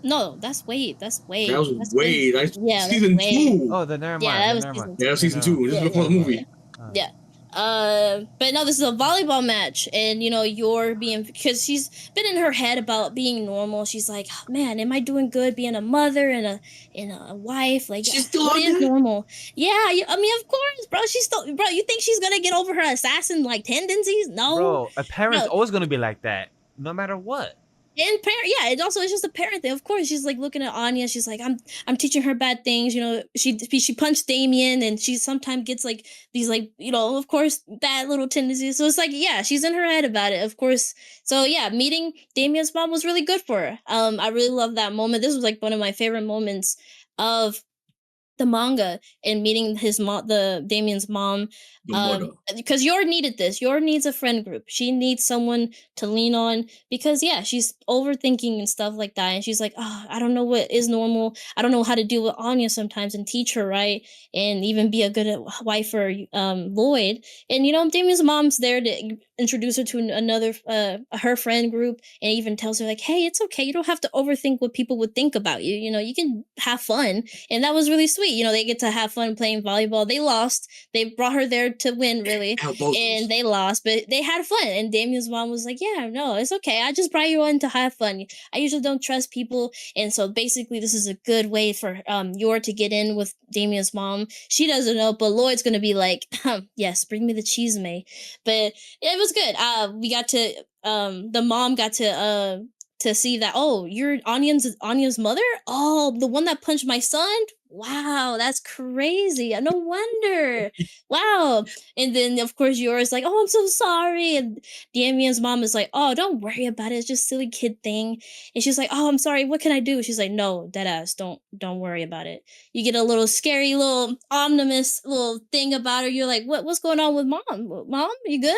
No, that's Wade. That's Wade. That was That's Wade. That's Yeah, that's season Wade. 2. Oh, then never mind. Yeah, that then was never season mind. Yeah, that was season Then 2. This Yeah, is before yeah, the yeah, movie. yeah. But no, this is a volleyball match, and you know, you're being, because she's been in her head about being normal. She's like, "Oh, man, am I doing good being a mother and a wife? Like, She's still what on is that? normal?" Yeah, I mean, of course, bro. She's still, bro. You think she's gonna get over her assassin like tendencies? No, Bro, a parent's no. always gonna be like that, no matter what. And parent, yeah, it's just a parent thing. Of course, she's like looking at Anya. She's like, I'm teaching her bad things. You know, she punched Damien, and she sometimes gets like these, like, you know, of course, bad little tendencies. So it's like, yeah, she's in her head about it, of course. So yeah, meeting Damien's mom was really good for her. I really love that moment. This was like one of my favorite moments of the manga, and meeting his mom, the Damien's mom, The mother. because Yor needed this. Yor needs a friend group. She needs someone to lean on, because yeah, she's overthinking and stuff like that, and she's like, oh, I don't know what is normal. I don't know how to deal with Anya sometimes and teach her right, and even be a good wife for Lloyd. And you know, Damien's mom's there to introduce her to another her friend group, and even tells her like, hey, it's okay. You don't have to overthink what people would think about you. You know, you can have fun. And that was really sweet. You know, they get to have fun playing volleyball. They lost. They brought her there to win, really. And they lost, but they had fun. And Damien's mom was like, yeah, no, it's okay. I just brought you on to have fun. I usually don't trust people. And so basically, this is a good way for Yor to get in with Damien's mom. She doesn't know, but Lloyd's going to be like, yes, bring me the cheese, May. But it was good. We got to, the mom got to see that, oh, you're Anya's mother? Oh, the one that punched my son? Wow, that's crazy. No wonder. Wow. And then of course yours like, oh, I'm so sorry. And Damien's mom is like, oh, don't worry about it. It's just silly kid thing. And she's like, oh, I'm sorry. What can I do? She's like, no, deadass, don't worry about it. You get a little scary little ominous little thing about her. You're like, what's going on with mom? Mom, you good?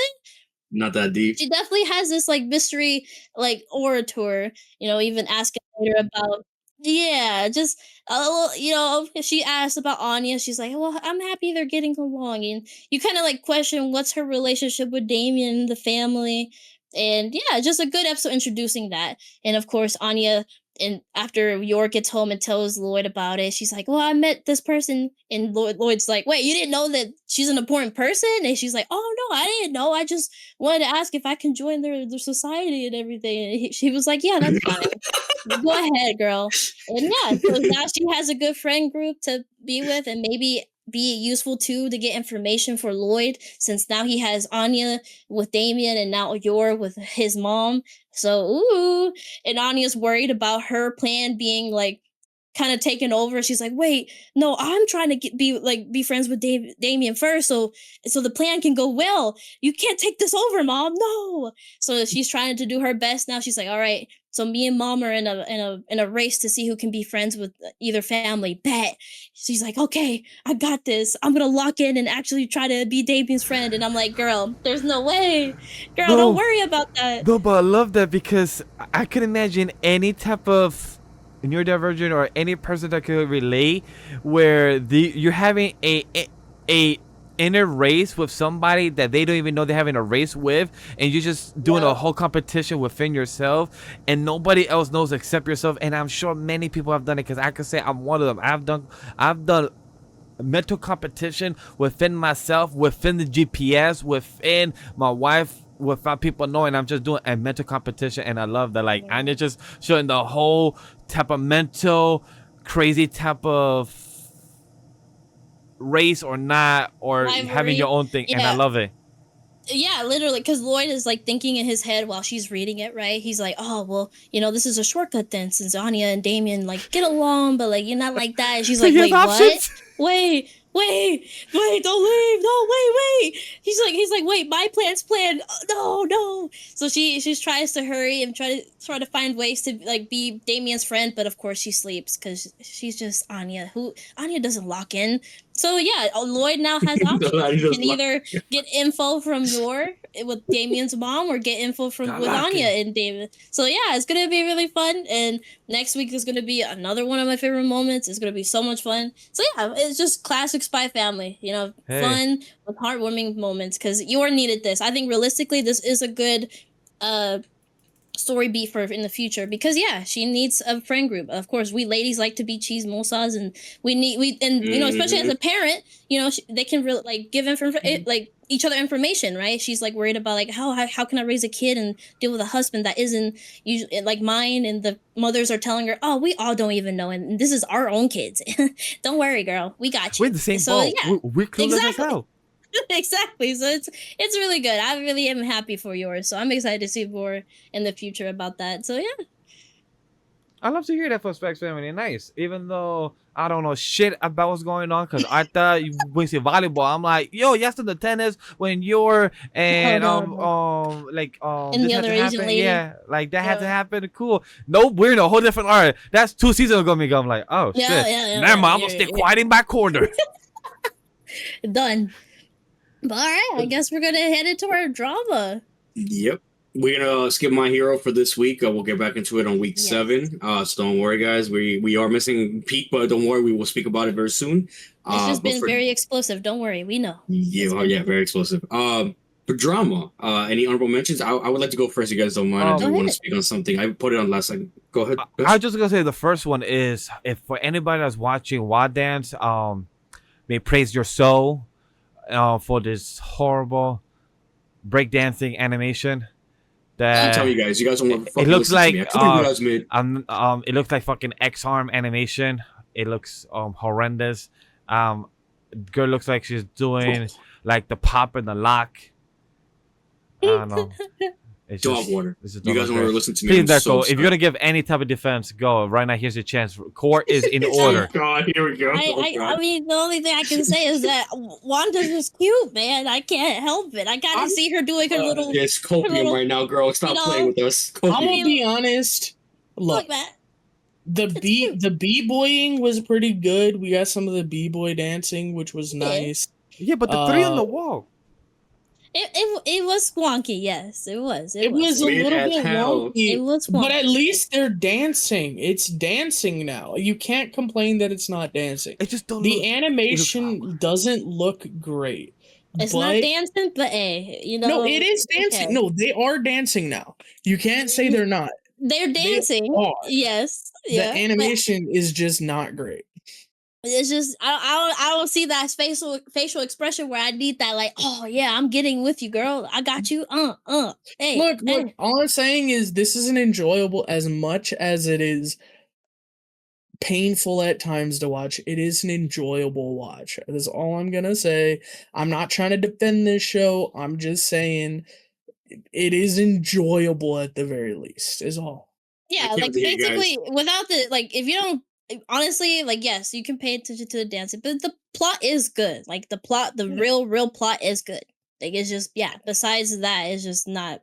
Not that deep. She definitely has this like mystery, like orator, you know, even asking later about, yeah, just a little, you know, if she asks about Anya, she's like, well, I'm happy they're getting along. And you kind of like question what's her relationship with Damien, the family. And yeah, just a good episode introducing that. And of course, Anya, and after York gets home and tells Lloyd about it, she's like, well, I met this person. And Lloyd's like, wait, you didn't know that she's an important person? And she's like, oh, no, I didn't know. I just wanted to ask if I can join their society and everything. And she was like, yeah, that's fine. Go ahead, girl. And yeah, so now she has a good friend group to be with, and maybe be useful too to get information for Lloyd, since now he has Anya with Damien and now Yor with his mom. So ooh, and Anya's worried about her plan being like kind of taken over. She's like, wait, no, I'm trying to be friends with Damien first, so the plan can go well. You can't take this over, mom. No. So she's trying to do her best now. She's like, all right, so me and mom are in a race to see who can be friends with either family. Bet. She's like, okay, I got this. I'm gonna lock in and actually try to be Damien's friend. And I'm like, girl, there's no way. Girl, No. don't worry about that. No, but I love that because I could imagine any type of neurodivergent or any person that could relate, where you're having a inner race with somebody that they don't even know they're having a race with, and you're just doing a whole competition within yourself, and nobody else knows except yourself. And I'm sure many people have done it, because I could say I'm one of them. I've done mental competition within myself, within the GPS, within my wife, without people knowing. I'm just doing a mental competition, and I love that. Like, and it's just showing the whole type of mental crazy type of race or not, or Rivalry. having your own thing. And I love it. Yeah, literally, because Lloyd is like thinking in his head while she's reading it, right? He's like, oh, well, you know, this is a shortcut then, since Anya and Damien like get along, but like you're not like that. And she's like, wait, what? Wait, don't leave. No, wait. He's like, wait, my plan's planned. No. So she tries to hurry and try to find ways to like be Damien's friend, but of course she sleeps because she's just Anya. Anya doesn't lock in. So yeah, Lloyd now has options. Milady You does can not- either get info from with Damien's mom or get info from with Galaki. Anya and David. So yeah, it's gonna be really fun. And next week is gonna be another one of my favorite moments. It's gonna be so much fun. So yeah, it's just classic Spy Family. You know, Hey. fun with heartwarming moments because Yor needed this. I think realistically, this is a good story beat for in the future because yeah, she needs a friend group. Of course, we ladies like to be cheese mosas, and you know, especially as a parent, you know, they can really like give like each other information, right? She's like worried about like how can I raise a kid and deal with a husband that isn't usually like mine, and the mothers are telling her, oh, we all don't even know, and this is our own kids. Don't worry, girl, we got you. We're in the same So, boat. yeah, We're clueless as exactly. hell. Exactly. So it's really good. I really am happy for yours. So I'm excited to see more in the future about that. So yeah. I love to hear that for Specs Family. Nice. Even though I don't know shit about what's going on, because I thought we see volleyball. I'm like, yo, yes to the tennis when you're and no. And this the had other to Asian happen. lady? Yeah, like that had to Yeah. happen. Cool. Nope, we're in a whole different art. That's 2 seasons ago. Me go. I'm like, oh Yeah, shit. yeah. Never mind. I'm gonna stay quiet in my corner. Done. But all right, I guess we're gonna head into our drama. Yep. We're gonna skip My Hero for this week. We'll get back into it on week Yes. 7. So don't worry, guys. We are missing Pete, but don't worry, we will speak about it very soon. It's just but been very explosive. Don't worry, we know. Yeah, It's oh, been- yeah, very explosive. For drama, any honorable mentions? I would like to go first. You guys don't mind? I Go do want to ahead. speak on something. I put it on last second. Go ahead. I was just gonna say the first one is if for anybody that's watching WANDANCE, may praise your soul for this horrible breakdancing animation. I'm telling That you guys don't want to fucking looks listen to me. I like, told you guys, mid. it looks like fucking X-arm animation. It looks horrendous. Girl looks like she's doing like the pop and the lock. I don't know. It's Dog just- water. this is You guys dog want to water. listen to me? Please, I'm so Deco, if sorry. you're gonna give any type of defense, go right now. Here's your chance. Court is in order. Oh God, here we go. I mean, the only thing I can say is that Wanda's just cute, man. I can't help it. I got to see her doing her little. It's copium little- right now, girl. Stop you know, playing with us. I'm Copium. gonna be honest. Look, Look, man. the b-boying was pretty good. We got some of the b-boy dancing, which was Yeah. nice. Yeah, but the three on the Uh, wall. It was wonky. Yes, it was. It was a Mid little as bit hell. It wonky, was but at wonky. least they're dancing. It's dancing now. You can't complain that it's not dancing. It just don't The look. animation doesn't look great. It's but not dancing, but you know. no, it is dancing. okay. No, they are dancing now. You can't say they're not. They're dancing. are. Yes. The Yeah. but animation is just not great. It's just I don't see that facial expression where I need that like, oh yeah, I'm getting with you, girl. I got you. Hey. Look, hey. all I'm saying is this isn't enjoyable as much as it is painful at times to watch. It is an enjoyable watch. That's all I'm gonna say. I'm not trying to defend this show. I'm just saying it is enjoyable at the very least, is all. Yeah, can't like believe you guys- basically without the like if you don't honestly like yes, you can pay attention to the dancing, but the plot is good. Like the plot, the real plot is good. Like it's just besides that, it's just not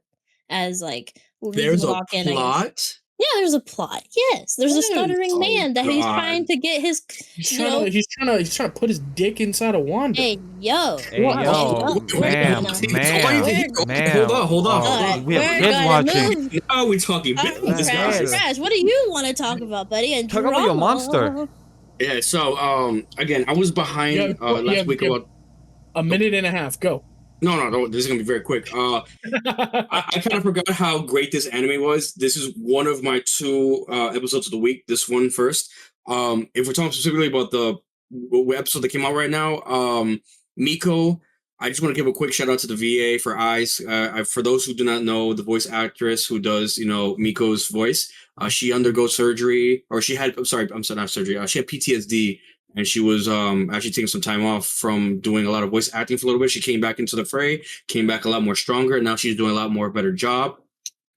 as like There's a walk in, I guess. plot. Yeah, there's a plot. Yes, there's a Yes. stuttering Oh, man that he's God. trying to get his. He's You trying know, to he's trying to put his dick inside of Wanda. hey yo, Hey, What? yo, We're ma'am, gonna- ma'am. Hold on. Alright, We have we're kids gonna watching. move. Now we're talking Alright, business, Crash, guys. Crash, what do you want to talk about, buddy? And Talk about your drama. monster. Yeah. So again, I was behind Yeah, last week yeah. about. A minute and a half. Go. No. This is gonna be very quick. I kind of forgot how great this anime was. This is one of my 2 episodes of the week. This one first. If we're talking specifically about the episode that came out right now, Miko. I just want to give a quick shout out to the VA for Eyes. For those who do not know, the voice actress who does Miko's voice, she undergoes surgery, or she had. I'm sorry, not surgery. She had PTSD. And she was actually taking some time off from doing a lot of voice acting for a little bit. She came back into the fray, came back a lot more stronger. And now she's doing a lot more better job.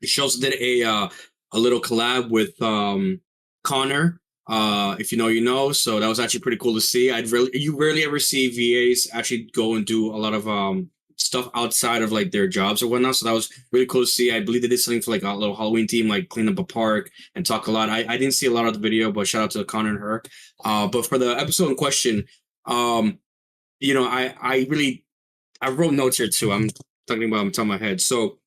She also did a little collab with Connor. If you know, you know. So that was actually pretty cool to see. You rarely ever see VAs actually go and do a lot of stuff outside of like their jobs or whatnot. So that was really cool to see. I believe they did something for like a little Halloween team, like clean up a park and talk a lot. I didn't see a lot of the video, but shout out to Connor and her. But for the episode in question, I wrote notes here too. I'm talking about on top of my head. So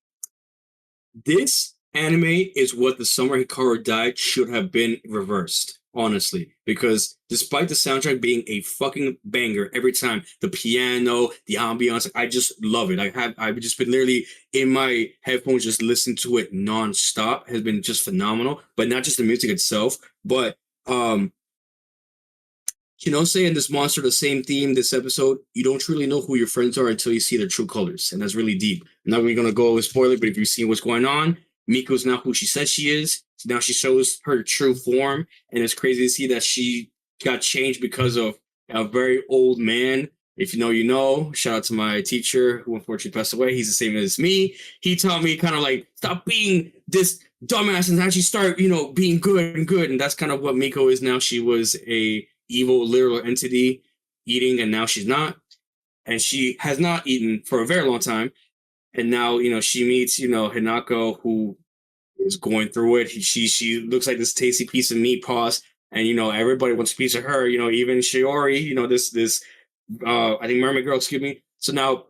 this anime is what the Summer Hikaru Died should have been reversed, honestly. Because despite the soundtrack being a fucking banger every time, the piano, the ambiance, I just love it. I've just been literally in my headphones just listening to it nonstop. Has been just phenomenal. But not just the music itself, but Chinose and this monster, the same theme this episode. You don't truly know who your friends are until you see their true colors, and that's really deep. I'm not really gonna go with spoiler, but if you've seen what's going on, Miko's not who she says she is. Now she shows her true form, and it's crazy to see that she got changed because of a very old man. If you know, you know. Shout out to my teacher who unfortunately passed away. He's the same as me. He taught me kind of like stop being this dumbass and actually start, being good and good. And that's kind of what Miko is now. She was a evil literal entity eating, and now she's not, and she has not eaten for a very long time, and now she meets Hinako, who is going through it. She looks like this tasty piece of meat paws, and everybody wants a piece of her, even Shiori, this I think mermaid girl, excuse me. So now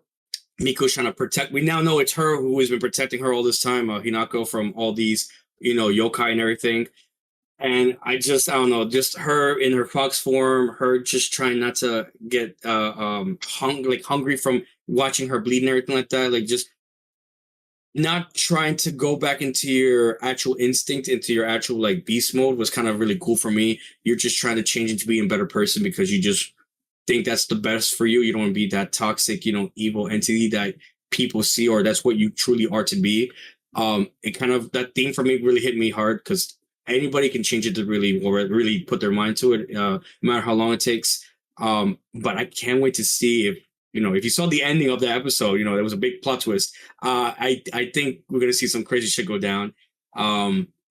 Miko's trying to protect. We now know it's her who has been protecting her all this time, Hinako, from all these yokai and everything. And I don't know, just her in her fox form, her just trying not to get hungry from watching her bleed and everything like that, like just not trying to go back into your actual instinct, into your actual like beast mode was kind of really cool for me. You're just trying to change into being a better person because you just think that's the best for you. You don't want to be that toxic, evil entity that people see, or that's what you truly are to be. It kind of, that theme for me really hit me hard because anybody can change it to really put their mind to it, no matter how long it takes. But I can't wait to see if you saw the ending of the episode, there was a big plot twist. I think we're gonna see some crazy shit go down.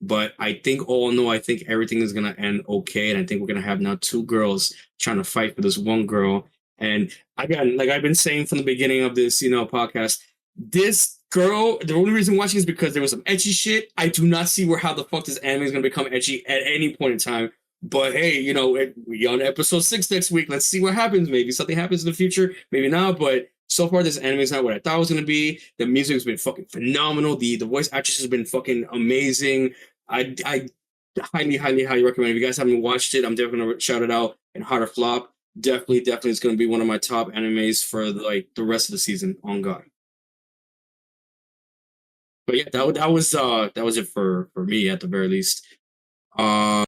But I think all in all, I think everything is gonna end okay, and I think we're gonna have now two girls trying to fight for this one girl. And again, like I've been saying from the beginning of this, podcast, this girl, the only reason watching is because there was some ecchi shit. I do not see how the fuck this anime is gonna become ecchi at any point in time. But hey, we on episode 6 next week. Let's see what happens. Maybe something happens in the future. Maybe not. But so far, this anime is not what I thought it was gonna be. The music has been fucking phenomenal. The voice actress has been fucking amazing. I highly, highly, highly recommend. If you guys haven't watched it, I'm definitely gonna shout it out and hot or flop. Definitely, it's gonna be one of my top animes for the rest of the season. On God. But yeah, that was it for me at the very least. Do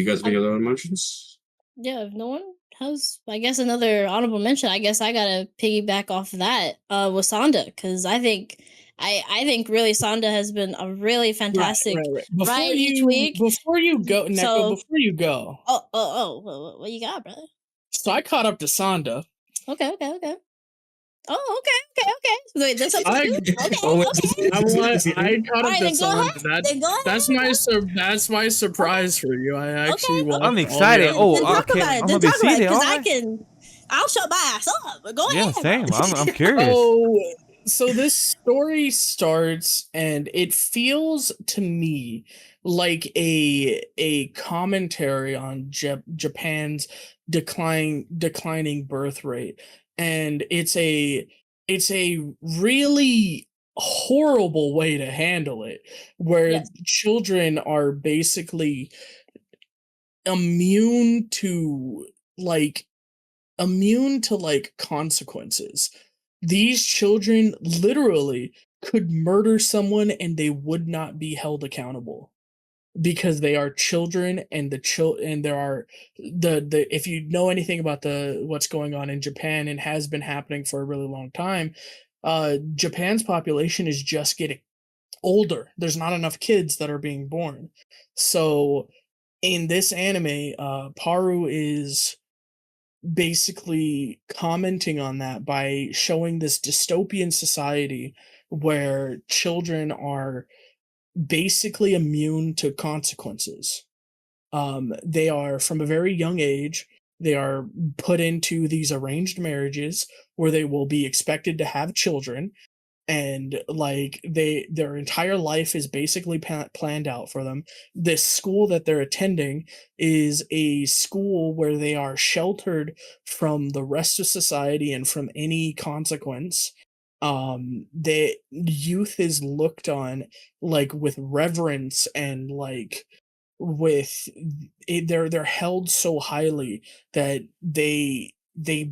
you guys have any other mentions? Yeah, if no one has, I guess, another honorable mention, I guess I gotta piggyback off of that with SANDA, because I think really SANDA has been a really fantastic right. each week. Before you go, Neko, before you go. What you got, brother? So I caught up to SANDA. Okay. Oh, okay. Wait, that's something I caught up to SANDA. That's my surprise for you. I actually watched. I'm excited. I'm gonna be seated because I'll shut my ass up. Go ahead. Yeah, same. I'm curious. So this story starts, and it feels to me like a commentary on Japan's declining birth rate. And it's a really horrible way to handle it, where children are basically immune to consequences. These children literally could murder someone and they would not be held accountable, because they are children, and and there are the if you know anything about what's going on in Japan, and has been happening for a really long time, Japan's population is just getting older. There's not enough kids that are being born. So in this anime, Paru is basically commenting on that by showing this dystopian society where children are basically immune to consequences. They are, from a very young age, they are put into these arranged marriages where they will be expected to have children, and like their entire life is basically planned out for them. This school that they're attending is a school where they are sheltered from the rest of society and from any consequence. The youth is looked on like with reverence and like with they're held so highly that they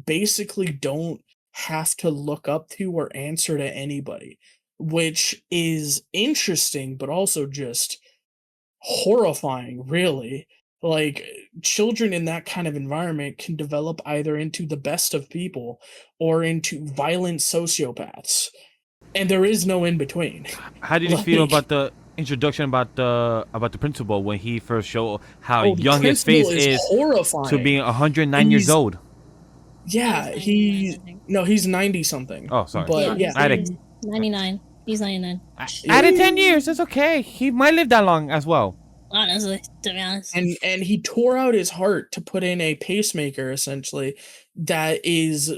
basically don't have to look up to or answer to anybody, which is interesting but also just horrifying, really. Like, children in that kind of environment can develop either into the best of people or into violent sociopaths, and there is no in between. How did you feel Like, about the introduction about the principal when he first showed how oh, the young his principal face is horrifying. to being 109 years He's- old? Yeah, He's 99, he I think. no, he's 90 something. Oh, sorry. But Yeah, yeah, he's 99. He's 99. Added 10 years. That's okay. He might live that long as well. Honestly, to be honest. and he tore out his heart to put in a pacemaker, essentially, that is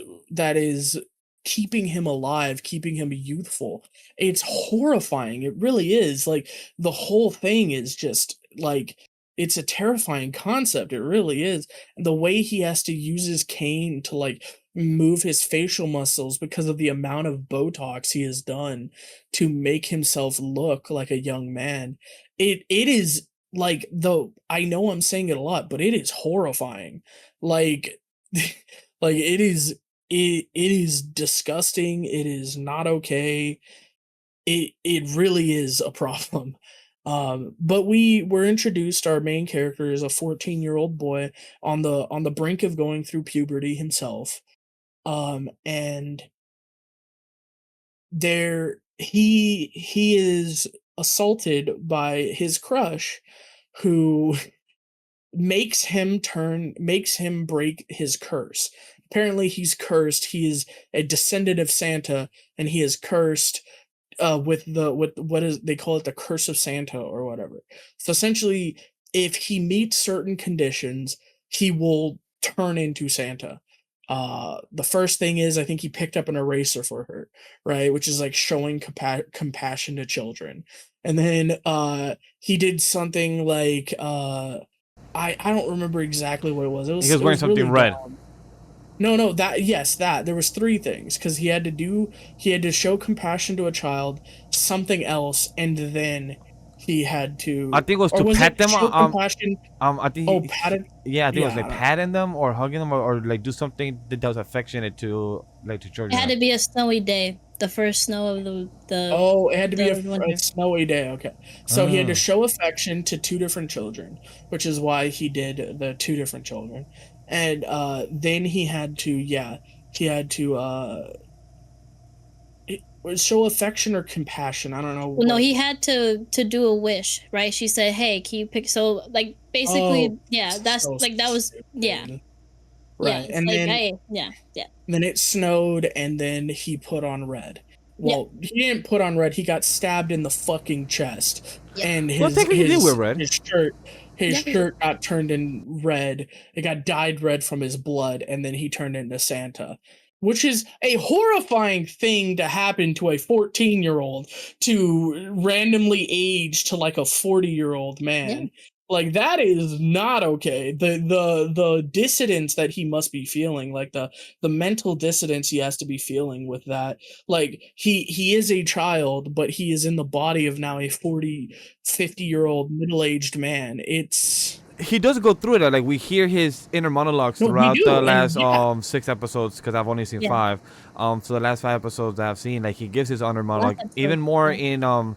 keeping him alive, keeping him youthful. It's horrifying. It really is. Like, the whole thing is just like, it's a terrifying concept. It really is. And the way he has to use his cane to like move his facial muscles because of the amount of Botox he has done to make himself look like a young man. It is like, though I know I'm saying it a lot, but it is horrifying. Like like it is disgusting. It is not okay. It really is a problem. But we were introduced, our main character is a 14-year-old boy on the brink of going through puberty himself. And there he is assaulted by his crush, who makes him break his curse. Apparently he's cursed. He is a descendant of Santa, and he is cursed with what is, they call it, the curse of Santa or whatever. So essentially, if he meets certain conditions, he will turn into Santa. The first thing is, I think he picked up an eraser for her, right, which is like showing compassion to children. And then he did something like I don't remember exactly what it was. It was, He was wearing something really red. dumb. No, that there was three things, because he had to show compassion to a child, something else, and then he had to. I think it was or to was pat it them. show compassion? I think. Oh, patted. Yeah, I think it was Yeah, like I don't- patting them or hugging them or like do something that was affectionate to It children. had to be a snowy day. The first snow of the Oh, it had to be the winter. a snowy day. Okay, so he had to Oh. show affection to two different children, which is why he did the two different children, and then he had to show affection or compassion. I don't know. Well, no, what- he had to do a wish, right? She said, "Hey, can you pick?" So, like, basically, Oh, yeah, that's so like that was, yeah, stupid. yeah, Right, it's and like, then hey, yeah. then it snowed, and then he put on red. Well, he didn't put on red. He got stabbed in the fucking chest, Yeah. and Well, technically he did wear red. his shirt Yeah. shirt got turned in red. It got dyed red from his blood, and then he turned into Santa, which is a horrifying thing to happen to a 14-year-old, to randomly age to like a 40-year-old man. Yeah. Like, that is not okay. The dissidence that he must be feeling, like the mental dissonance he has to be feeling with that. Like, he is a child, but he is in the body of now a 50-year-old middle-aged man. It's He does go through it. Like, we hear his inner monologues No, we throughout do, the and last yeah. 6 episodes, because I've only seen Yeah. 5. So the last 5 episodes that I've seen, like, he gives his inner monologue. episode, Even more yeah. in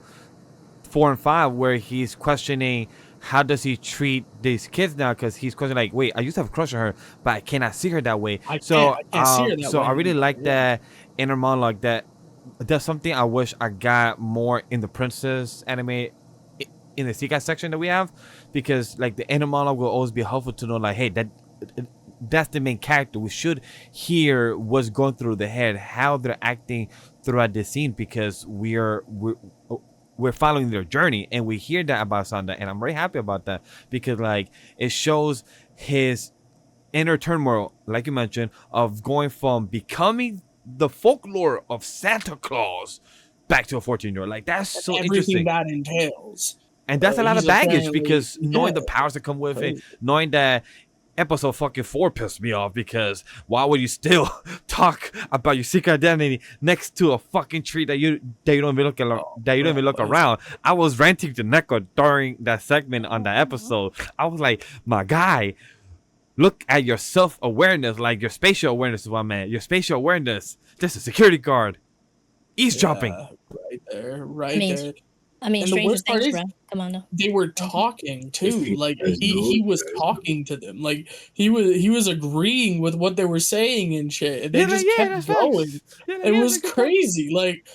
4 and 5, where he's questioning how does he treat these kids now, because he's questioning, like, wait, I used to have a crush on her, but I cannot see her that way. I So can't see her that so way I really anymore, like yeah. that inner monologue. That's something I wish I got more in the Princess anime, in the Isekai section that we have, because like the inner monologue will always be helpful to know, like, hey, that's the main character. We should hear what's going through the head, how they're acting throughout the scene, because we're following their journey, and we hear that about Sanda, and I'm very happy about that, because like it shows his inner turmoil, like you mentioned, of going from becoming the folklore of Santa Claus back to a 14-year-old. Like that's so Everything interesting. that entails. And that's a lot He's of baggage apparently- because knowing the yeah, powers that come with it, crazy. knowing that episode fucking 4 pissed me off because why would you still talk about your secret identity next to a fucking tree that you don't even look around? I was ranting to Neko during that segment on that episode. I was like, my guy, look at your self-awareness, like your spatial awareness is what I meant. Your spatial awareness. This is a security guard. Eavesdropping. Yeah, right there, right I mean, there. I mean, And the Stranger worst part Things, is- bro. Come on now. They were talking too. he Like does he know was that. talking to them. Like he was agreeing with what they were saying and shit. And they just kept that's going. facts. Yeah, It yeah, was that's crazy. Like,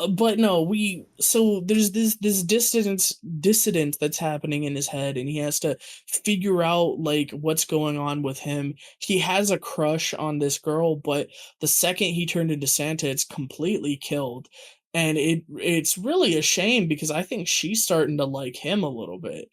but no, so there's this dissident that's happening in his head, and he has to figure out like what's going on with him. He has a crush on this girl, but the second he turned into Santa, it's completely killed. And it's really a shame because I think she's starting to like him a little bit.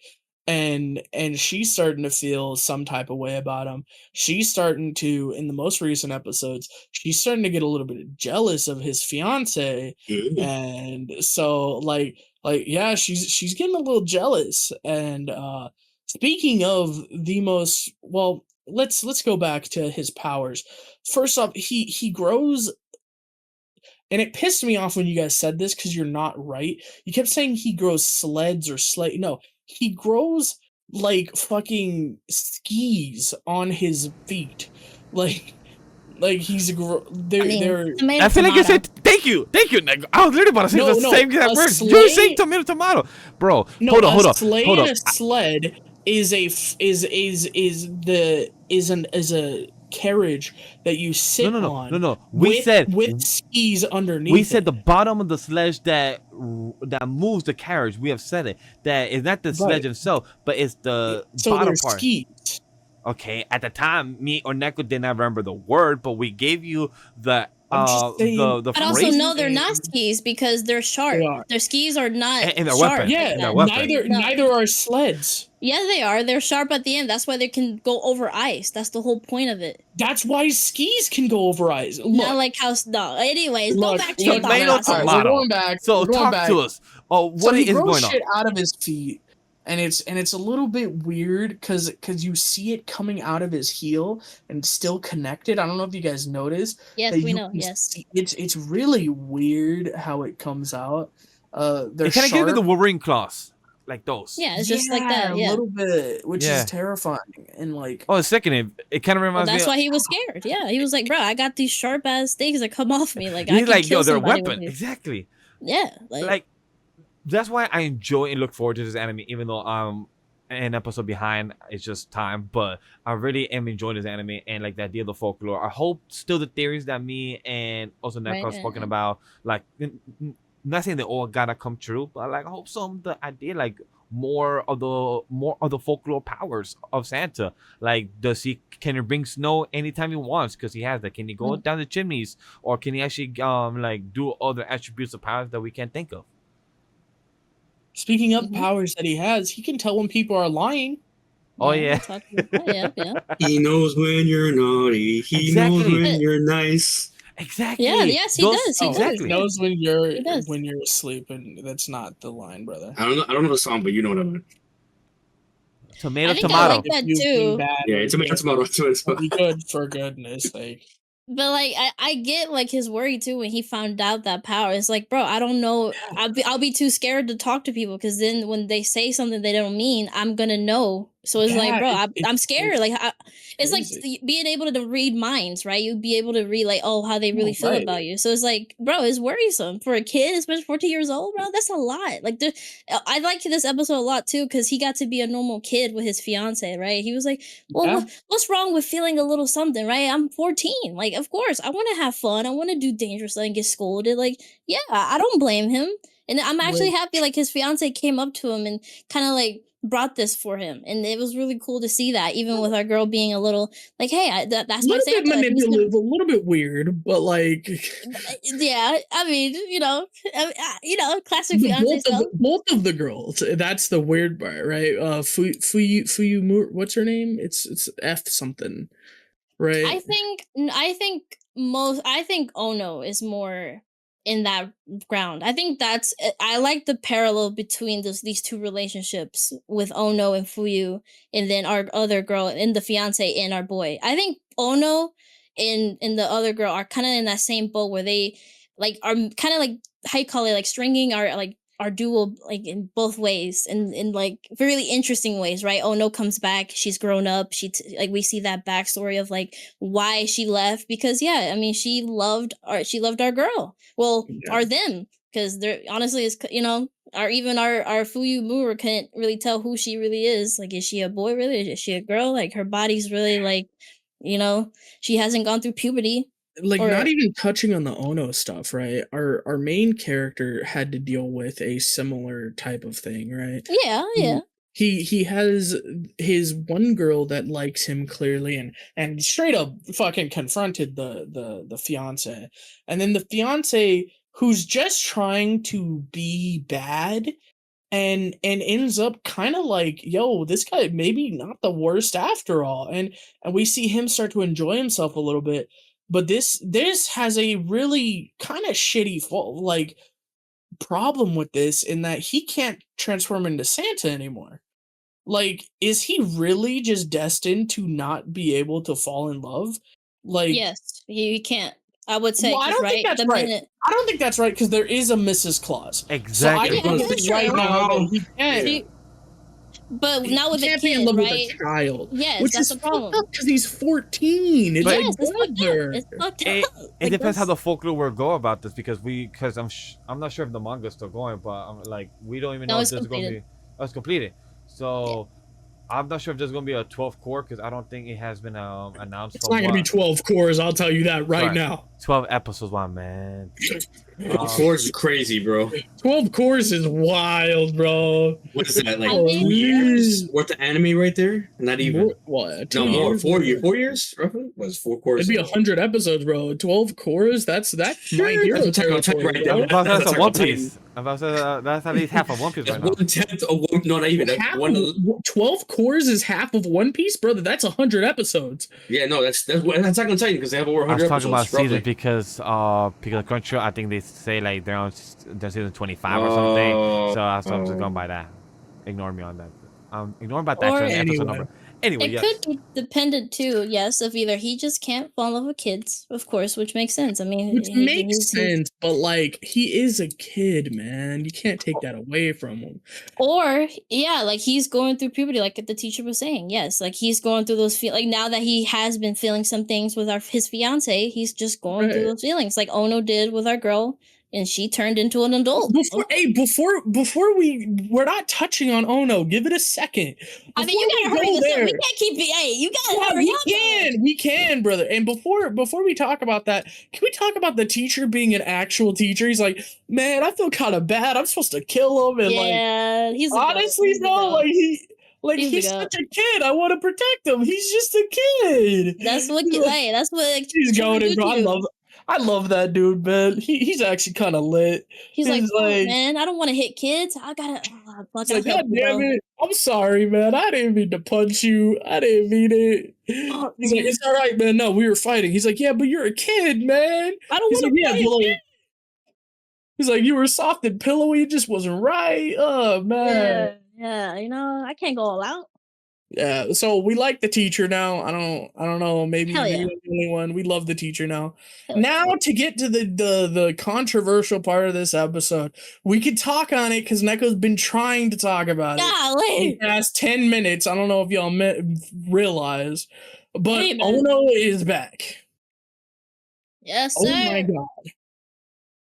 And she's starting to feel some type of way about him. She's starting to, in the most recent episodes, she's starting to get a little bit jealous of his fiance. And so like yeah, she's getting a little jealous. And speaking of the most, well, let's go back to his powers. First off, he grows, and it pissed me off when you guys said this because you're not right. You kept saying he grows sleds or sled. No, he grows like fucking skis on his feet. Like he's they're tomato, I feel like you tomato. said thank you, Neko. I was literally about to say No, the no, same exact a words. You were sleigh- saying tomato, bro. no, hold on. a sleigh hold and on. a sled is a carriage that you sit on. No. We said with skis underneath. we said it. the bottom of the sledge that moves the carriage. We have said it. That is not the sledge Right. itself, but it's the So bottom there's part. skis. Okay, at the time, me or Neko did not remember the word, but we gave you the I'm just saying- the But also, phrase. no, they're not skis because they're sharp. They are. Their skis are not And they're sharp. weapons. Yeah, And they're weapons. neither are sleds. Yeah, they are. They're sharp at the end. That's why they can go over ice. That's the whole point of it. That's why skis can go over ice. Look, Not like how. No. Anyways, go look, back to look, the tomato, topic. all right, tomato. we're going back. So we're going talk back. to us. Oh, So what he is grows going on? shit out of his feet, and it's a little bit weird because you see it coming out of his heel and still connected. I don't know if you guys noticed. Yes, that we you know. can Yes. see- it's really weird how it comes out. They're It kind of gave me the sharp. Wolverine claws, like those. Yeah, it's just like that. a Yeah. little bit, which Yeah. is terrifying and like. Oh, it's sickening. It kind of Well, reminds that's me. why he was scared. Yeah, he was like, "Bro, I got these sharp ass things that come off me. Like I He's can like, kill yo, they're a somebody with weapon. these." Exactly. Yeah, Like that's why I enjoy and look forward to this anime, even though I'm an episode behind. It's just time, but I really am enjoying this anime and like the idea of the folklore. I hope still the theories that me and also Neko have Right, spoken right. about, like not saying they all gotta come true, but like I hope some the idea like more of the folklore powers of Santa. Like can he bring snow anytime he wants because he has that? Can he go down the chimneys, or can he actually like do other attributes of powers that we can't think of? Speaking of Mhm. powers that he has, he can tell when people are lying. Oh we'll yeah. talk about that. Yeah. He knows when you're naughty. He knows Exactly. when you're nice. Exactly. Yeah, yes, he does, he Oh, does. Exactly. He knows when you're He does. asleep, and that's not the line, brother. I don't know the song, but you know what I mean. Tomato, I think I tomato. like that If you being too. bad Yeah, or it's good, tomato. be good for goodness sake. But like I get like his worry too when he found out that power. It's like, bro, I don't know. I'll be too scared to talk to people because then when they say something they don't mean, I'm gonna know. So it's like, Yeah, bro, it's- I'm scared. Like it's like crazy. being able to read minds, right? You'd be able to read like, oh, how they really feel right. about you. So it's like, bro, it's worrisome for a kid, especially 14 years old, bro. That's a lot. Like, I like this episode a lot too because he got to be a normal kid with his fiance, right? He was like, well, Yeah. what's wrong with feeling a little something, right? I'm 14. Like, of course, I want to have fun. I want to do dangerous stuff and get scolded. Like, yeah, I don't blame him. And I'm actually happy like his fiance came up to him and kind of like brought this for him. And it was really cool to see that, even with our girl being a little like, hey, that's A my little bit Santa. He's gonna- manipulative, a little bit weird, but like yeah, I mean, classic fiance stuff. both of the girls. That's the weird part, right? Fuyu, what's her name? It's F something, right? I think Ono is more in that ground. I think I like the parallel between these two relationships with Ono and Fuyu, and then our other girl and the fiance and our boy. I think Ono and the other girl are kind of in that same boat where they like are kind of like, how you call it, like stringing our duo like in both ways, and in like really interesting ways, right? Ono comes back, she's grown up, like we see that backstory of like why she left, because yeah, I mean she loved our girl, well, our them, because they're honestly is, you know, our Fuyu Mura can't really tell who she really is. Like, is she a boy really? Is she a girl? Like her body's really like, you know, she hasn't gone through puberty. Like, Or- not even touching on the Ono stuff, right? Our main character had to deal with a similar type of thing, right? Yeah. He has his one girl that likes him clearly, and straight up fucking confronted the fiance, and then the fiance who's just trying to be bad, and ends up kind of like, yo, this guy maybe not the worst after all, and we see him start to enjoy himself a little bit. But this has a really kind of shitty like problem with this, in that he can't transform into Santa anymore. Like, is he really just destined to not be able to fall in love? Like, yes, he can't. I would say, well, I don't think that's right. I don't think that's right, because there is a Mrs. Claus. Exactly. So I don't think right now that he can't. But now with he a can't be in kid, love right? with a child. Yes, which that's is the problem. because he's 14. It's Yes, like it's fucked brother. up. It's fucked It up. Like, depends how that's- the folklore will go about this, because I'm not sure if the manga's still going, but we don't even No, know if it's this is going to be. completed. Oh, it's completed. So I'm not sure if there's going to be a 12th core, because I don't think it has been announced. It's not going to be 12 cores, I'll tell you that right now. 12 episodes, my man. Of course, crazy, bro. 12 cores is wild, bro. What is that, like I mean- 2 years worth of anime right there? Not even. What? No, more. 4 years. 4 years, roughly. Was 4 cores? It'd be 100 episodes, bro. 12 cores. That's my hero That's Attack on Titan territory, right bro. there. That's Attack a on One Titan. Piece. That's at least half of One Piece That's right now. 1/10 of one. No, not even. That's Half one. of, 12 cores is half of One Piece, brother. That's 100 episodes. Yeah, no, that's Attack on Titan, because they have over I was 100 talking about episodes. seasons because Crunchyroll, I think they say like they're on season 25 or something. So I'm just going by that. Ignore me on that. Ignore about that Or- episode Anyway. number. Anyway, It yes. could be dependent too, yes, of either he just can't fall in love with kids, of course, which makes sense. I mean, Which he- makes he's- sense, but like, he is a kid, man. You can't take that away from him. Or yeah, like he's going through puberty, like the teacher was saying. Yes, like he's going through those like now that he has been feeling some things with his fiance, he's just going through Right. those feelings, like Ono did with our girl, and she turned into an adult. Before we're not touching on Ono. Give it a second. I mean, you Before gotta we hurry go this up. there- We can't keep it. Hey, you gotta Yeah, hurry up. we can, brother. And before we talk about that, can we talk about the teacher being an actual teacher? He's like, man, I feel kind of bad. I'm supposed to kill him, and Yeah, he's a goat. honestly, He's a no, goat. he's such a kid. I want to protect him. He's just a kid. That's what. Hey, that's what. Like, He's children going, do bro. to you. I love that dude, man. He's actually kind of lit. He's like, he's "Fuck, like- man, I don't want to hit kids. I gotta. Oh, fuck, It's like, I'll help God you, damn bro." it. I'm sorry, man. I didn't mean to punch you. I didn't mean it. Oh, He's like, man. it's all right, man. No, we were fighting. He's like, yeah, but you're a kid, man. I don't He's want like, to yeah, fight. but like, he's like, you were soft and pillowy. It just wasn't right. Oh, man. Yeah, you know, I can't go all out. Yeah. So we like the teacher now. I don't know. Maybe Hell yeah. you're the only one. We love the teacher now. Hell Now to get to the controversial part of this episode, we could talk on it because Neko's been trying to talk about it. Golly. The past 10 minutes. I don't know if y'all realize, but Hey, man. Ono is back. Yes, Oh sir. my god.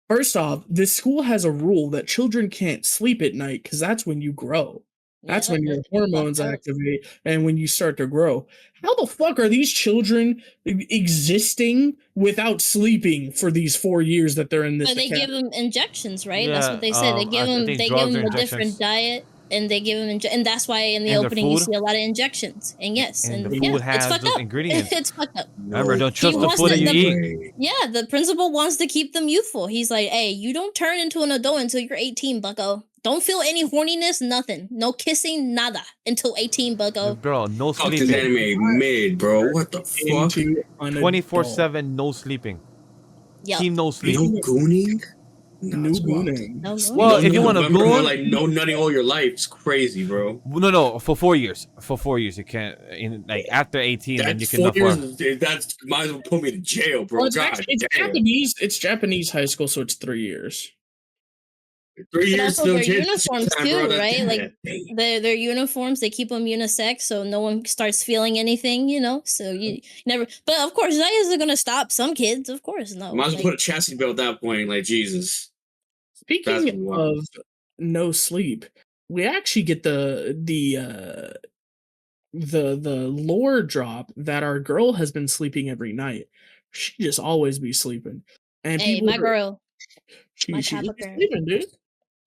First off, this school has a rule that children can't sleep at night because that's when you grow. That's Yeah, when your that's hormones fucked up. activate and when you start to grow. How the fuck are these children existing without sleeping for these 4 years that they're in this But they give academy? them injections, right? That's what they Yeah, say. They give I them. think They give drugs them or a different injections. diet, and they give them. And that's why in the And their opening you food? see a lot of injections. And yes, And and the yeah, food it's has fucked those up. ingredients. It's fucked up. Remember, don't trust the wants food that to- you the- eat. Yeah, the principal wants to keep them youthful. He's like, hey, you don't turn into an adult until you're 18, bucko. Don't feel any horniness, nothing. No kissing, nada until 18, bucko. Bro, no Fuck this sleeping. anime mid, bro. What the fuck? Into an adult. 24/7, no sleeping. Yeah. Team no sleep. No gooning? Nah, New it's wild. gooning. No gooning. Well, if you No want to November, goon, like no nutting all your life, it's crazy, bro. no, for 4 years. For 4 years, you can't. Like after 18, then you That's can 4 no for. years. That's might as well put me to jail, bro. Well, it's, God actually, it's damn. Japanese. It's Japanese high school, so it's 3 years. 3 But years also still their kids uniforms time, too, bro. That's right? Like damn. their uniforms, they keep them unisex, so no one starts feeling anything, you know. So you never. But of course, that isn't gonna stop some kids. Of course, no. Might as well Like, put a chastity belt at that point. Like Jesus. That's Speaking wild. of no sleep, we actually get the lore drop that our girl has been sleeping every night. She just always be sleeping, and hey, people my girl, my she type just of be girl. sleeping, dude.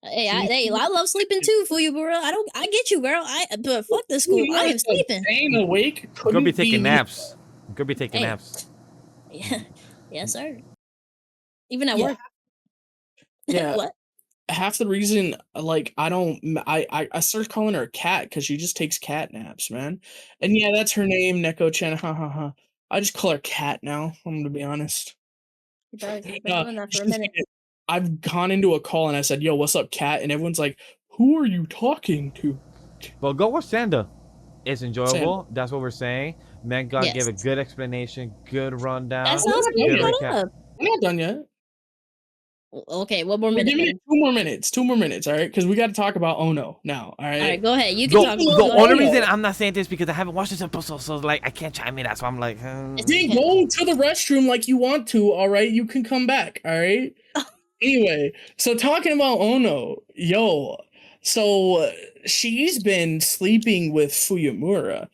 Hey, She- I love sleeping too for you, girl. I get you, girl. But fuck this Dude, school. you know, I am it's like sleeping. staying awake Girl couldn't be taking me. naps. Girl be taking Hey. naps. Yeah, yes, sir. Even at Yeah. work. Yeah, What? half the reason, like, I started calling her a cat because she just takes cat naps, man. And yeah, that's her name, Neko-chan. Ha ha ha. I just call her Cat now. I'm gonna be honest. He does. He's been doing that for a minute. I've gone into a call and I said, "Yo, what's up, Cat?" And everyone's like, "Who are you talking to?" But go watch Sanda. It's enjoyable. Sanda. That's what we're saying. Man, God gave a Yes. good explanation, good rundown. That sounds not good. done good yet. Shut recap. up. We're not done yet. Okay, one more Well, minute give me then. 2 more minutes. 2 more minutes, all right? Because we got to talk about Ono now, all right? All right, go ahead. You can The, talk. the Go only ahead. reason I'm not saying this because I haven't watched this episode, so like I can't chime in. That's why I'm like, It's Then okay. go to the restroom like you want to, all right? You can come back, all right? Anyway, so talking about Ono, yo, so she's been sleeping with Fuyamura.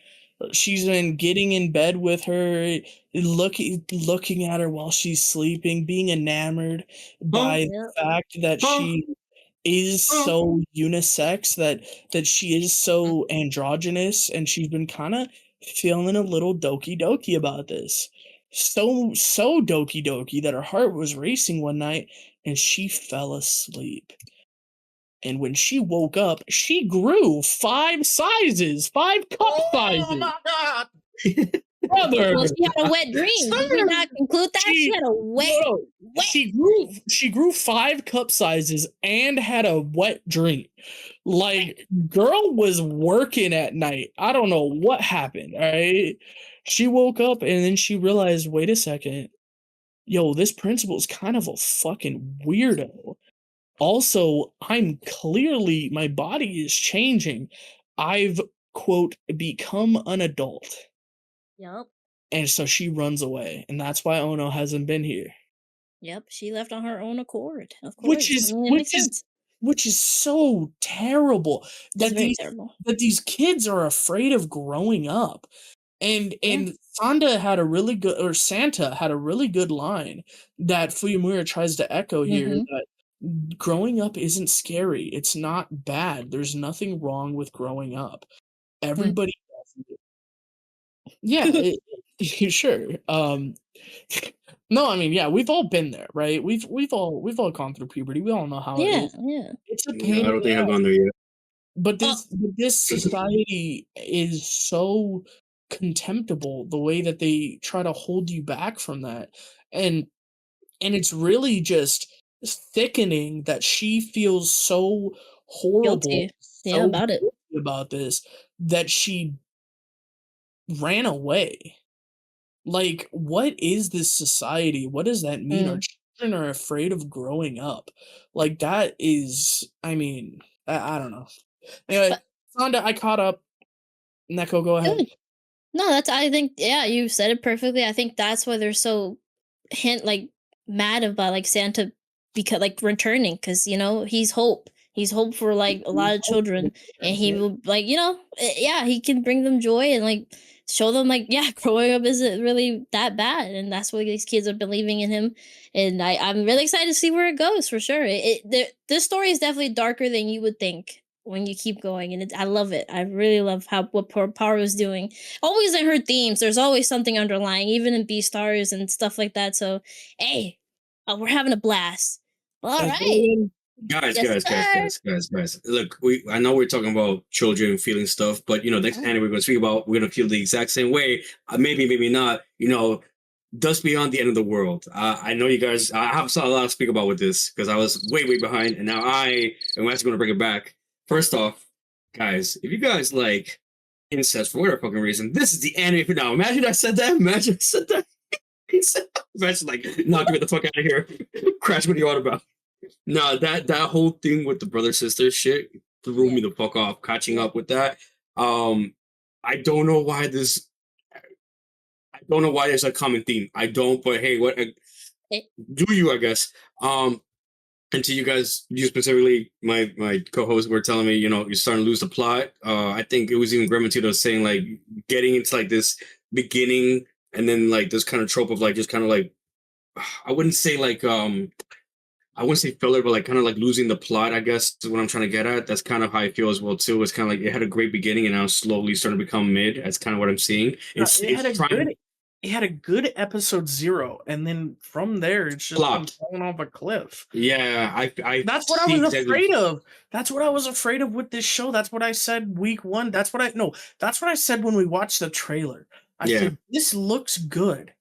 She's been getting in bed with her, looking at her while she's sleeping, being enamored by Yep. the fact that Huh? she is so unisex, that she is so androgynous, and she's been kind of feeling a little doki doki about this. So doki doki that her heart was racing one night and she fell asleep. And when she woke up, she grew 5 sizes, 5 cup sizes. God. Brother, Well, she had a wet dream. Did we not conclude that? She had a wet. no, she grew 5 cup sizes and had a wet dream. Like, girl was working at night. I don't know what happened, all right? She woke up and then she realized, wait a second. Yo, this principal is kind of a fucking weirdo. Also, my body is changing. I've, quote, become an adult. Yep. And so she runs away. And that's why Ono hasn't been here. Yep. She left on her own accord. Of course. Which is I mean, it makes which is sense. which is so terrible It's that very these terrible. that these kids are afraid of growing up. And Santa had a really good, or Santa had a really good line that Fuyamura tries to echo here, Mhm. that growing up isn't scary. It's not bad. There's nothing wrong with growing up. Everybody does it. Yeah, sure. No, I mean, yeah, we've all been there, right? We've all gone through puberty. We all know how it Yeah. is. Yeah. It's a No, pain I in don't the think I've ass. gone there yet. But this society is so contemptible, the way that they try to hold you back from that. And it's really just thickening that she feels so horrible, Guilty. Yeah, so about it. guilty about this, that she ran away. Like, what is this society? What does that mean? Our children are afraid of growing up. Like, that is, I mean, I don't know. Anyway, But- Fonda, I caught up. Neko, go ahead. Good. No, I think, yeah, you said it perfectly. I think that's why they're so mad about like Santa because like returning, because he's hope. He's hope for like a lot of children, and he will like yeah, he can bring them joy and like show them like, yeah, growing up isn't really that bad, and that's why these kids are believing in him. And I'm really excited to see where it goes for sure. This story is definitely darker than you would think when you keep going, and I love it. I really love what Power is doing. Always in her themes, there's always something underlying, even in Beastars and stuff like that. So, hey, we're having a blast. All right, Guys, Yes, guys. Look, I know we're talking about children feeling stuff, but next anime we're gonna speak about, we're gonna feel the exact same way. Maybe, maybe not. Dust Beyond the End of the World. I know you guys. I have a lot to speak about with this because I was way behind, and now I am actually going to bring it back. First off, guys, if you guys like incest for whatever fucking reason, this is the anime for now. Imagine I said that. Imagine I said that. Imagine like, knock me the fuck out of here. Crash what you on about. No, that whole thing with the brother sister shit threw me the fuck off. Catching up with that. I don't know why this. I don't know why there's a common theme. I don't, but hey, what do you? I guess. And to you guys, you specifically, my co-hosts were telling me, you're starting to lose the plot. I think it was even Grem that was saying like getting into like this beginning and then like this kind of trope of like just kind of like I wouldn't say like I wouldn't say filler, but like kind of like losing the plot, I guess is what I'm trying to get at. That's kind of how I feel as well too. It's kind of like it had a great beginning and now slowly starting to become mid. That's kind of what I'm seeing. It had a good episode 0, and then from there it's just been falling off a cliff. Yeah, I that's what I was afraid of. That's what I was afraid of with this show. That's what I said week 1. That's what I said when we watched the trailer. I said this looks good,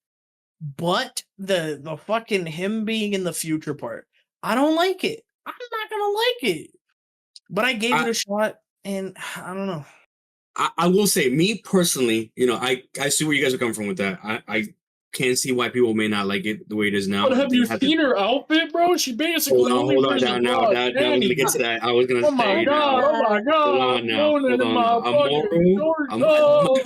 but the fucking him being in the future part, I don't like it. I'm not gonna like it. But I gave it a shot, and I don't know. I will say, me personally, I see where you guys are coming from with that. I can't see why people may not like it the way it is now. But have you seen her outfit, bro? She basically hold on down now. Now we're gonna get to that. I was gonna say my god! Hold on now. Hold on. My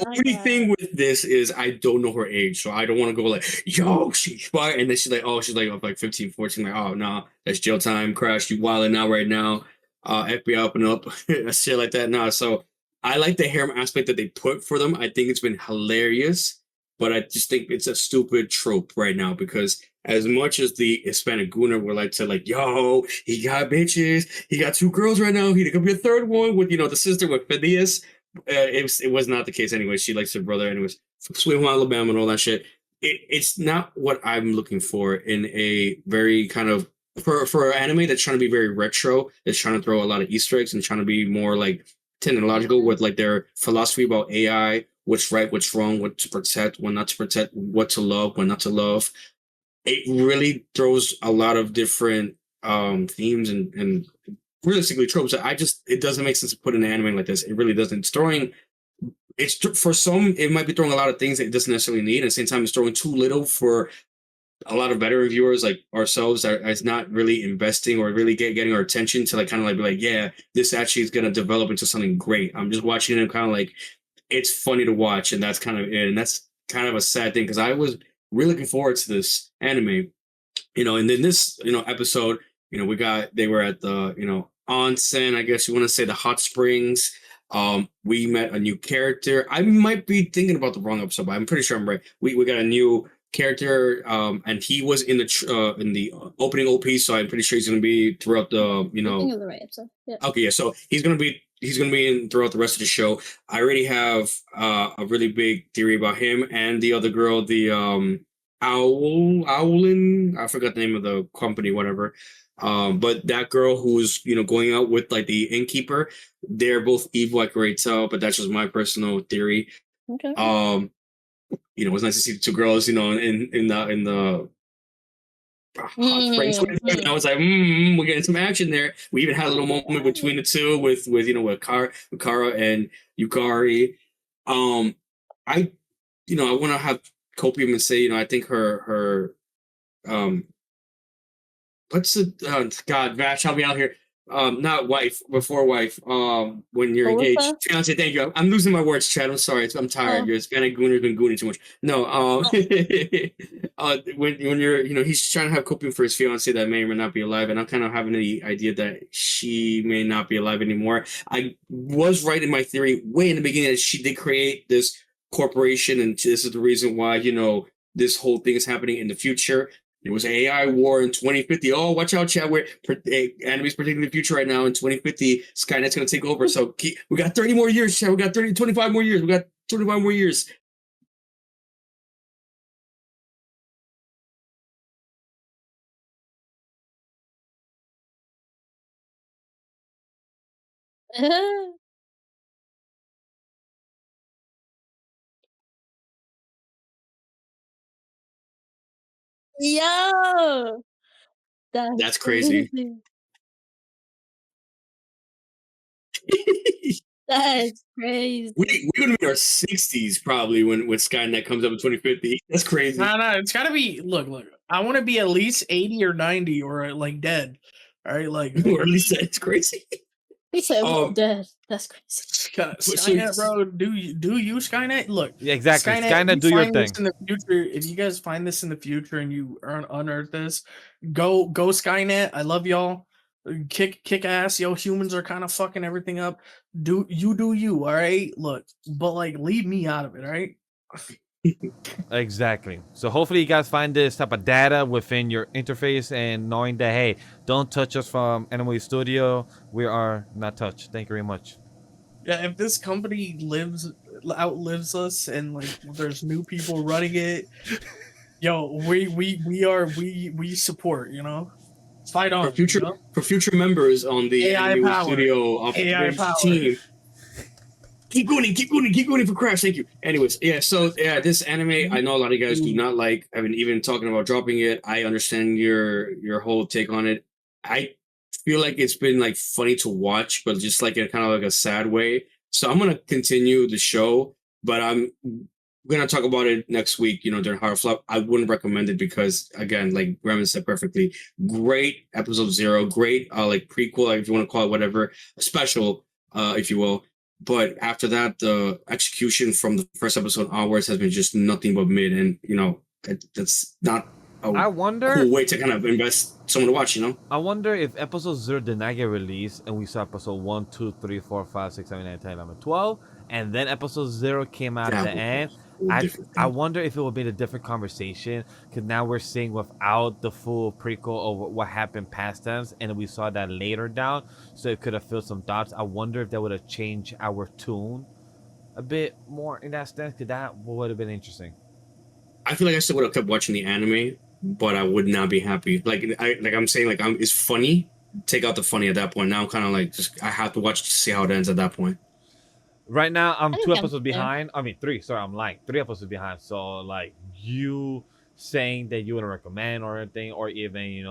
only thing with this is I don't know her age, so I don't want to go like, yo, she's fine. And then she's like 15, 14. Like, oh no, that's jail time. Crash, you wilding out right now. FBI up and up, shit like that. Nah, so I like the harem aspect that they put for them. I think it's been hilarious, but I just think it's a stupid trope right now because as much as the Hispanic Gooner would like to like, yo, he got bitches, he got 2 girls right now, he could be a third one with the sister with Phineas. It was not the case anyway. She likes her brother anyways. Sweet Home Alabama and all that shit. It's not what I'm looking for in a very kind of for an anime that's trying to be very retro, that's trying to throw a lot of Easter eggs and trying to be more like technological with like their philosophy about AI, what's right, what's wrong, what to protect, what not to protect, what to love, what not to love. It really throws a lot of different themes and realistically tropes. It doesn't make sense to put in an anime like this. It really doesn't. It's for some, it might be throwing a lot of things that it doesn't necessarily need. At the same time, it's throwing too little for a lot of veteran viewers like ourselves that is not really investing or really getting our attention to like kind of like be like, yeah, this actually is gonna develop into something great. I'm just watching it and kind of like it's funny to watch, and that's kind of it. And that's kind of a sad thing because I was really looking forward to this anime, and then this, episode, they were at the, onsen, I guess you want to say the hot springs. We met a new character. I might be thinking about the wrong episode, but I'm pretty sure I'm right. We got a new character, and he was in the opening OP, so I'm pretty sure he's gonna be throughout the the right episode. Yeah. Okay, yeah. So he's gonna be in throughout the rest of the show. I already have a really big theory about him and the other girl, the Owlin. I forgot the name of the company, whatever. But that girl who's going out with like the innkeeper, they're both evil. I can already tell, but that's just my personal theory. Okay. It was nice to see the 2 girls, in the hot springs. I was like, we're getting some action there. We even had a little moment between the 2 with Kara and Yukari. I want to have copium and say, I think her what's the God, Vash, help me out here. Not wife, before wife. When you're engaged, fiance. Thank you. I'm losing my words, Chad. I'm sorry. I'm tired. Your Hispanic gooner's been gooning too much. No. When you're, he's trying to have copium for his fiance that may or may not be alive, and I'm kind of having the idea that she may not be alive anymore. I was right in my theory way in the beginning that she did create this corporation, and this is the reason why this whole thing is happening in the future. There was an AI war in 2050. Oh, watch out, Chad. Anime's predicting the future right now. In 2050, Skynet's going to take over. So we got 30 more years, Chad. We got 25 more years. We got 25 more years. Yo, That's crazy. That's crazy. We're gonna be in our 60s probably when Skynet comes up in 2050. That's crazy. No, it's gotta be. Look. I want to be at least 80 or 90 or like dead. All right, like Or at least that's crazy. He said, Um, dead. That's crazy. Skynet, bro. Do you Skynet? Look, Yeah, exactly. Skynet, Skynet, if do you your find thing. this in the future, if you guys find this in the future and you unearth this, go Skynet. I love y'all. Kick ass. Yo, humans are kind of fucking everything up. Do you, all right? Look, but like leave me out of it, all right? Exactly. So hopefully you guys find this type of data within your interface and knowing that, hey, don't touch us from Anime Studio. We are not touched. Thank you very much. Yeah, if this company outlives us and like there's new people running it, yo, we support, you know? Fight on. for future members on the AI Anime power. Studio AI power. team. Keep going for Crash. Thank you. Anyways, this anime I know a lot of you guys do not like. I've been even talking about dropping it. I understand your whole take on it. I feel like it's been like funny to watch, but just like in kind of like a sad way. So I'm gonna continue the show, but I'm gonna talk about it next week. During Horror Flop. I wouldn't recommend it because again, like Grem said perfectly, great episode 0, great like prequel, like if you want to call it whatever, a special, if you will. But after that, the execution from the first episode onwards has been just nothing but mid, and that's not I wonder. Cool way to kind of invest someone to watch. I wonder if episode 0 did not get released, and we saw episode 1, 2, 3, 4, 5, 6, 7, 8, 10, 11, 12, and then episode 0 came out at the end. I wonder if it would be a different conversation, because now we're seeing without the full prequel of what happened past tense, and we saw that later down, so it could have filled some thoughts. I wonder if that would have changed our tune a bit more in that sense, because that would have been interesting. I feel like I still would have kept watching the anime, but I would not be happy. I'm saying, it's funny. Take out the funny at that point. Now I'm kind of like, I have to watch to see how it ends at that point. Right now, I'm 2 episodes behind. I mean, 3. Sorry, I'm lying. 3 episodes behind. So, like, you saying that you wouldn't recommend or anything, or even,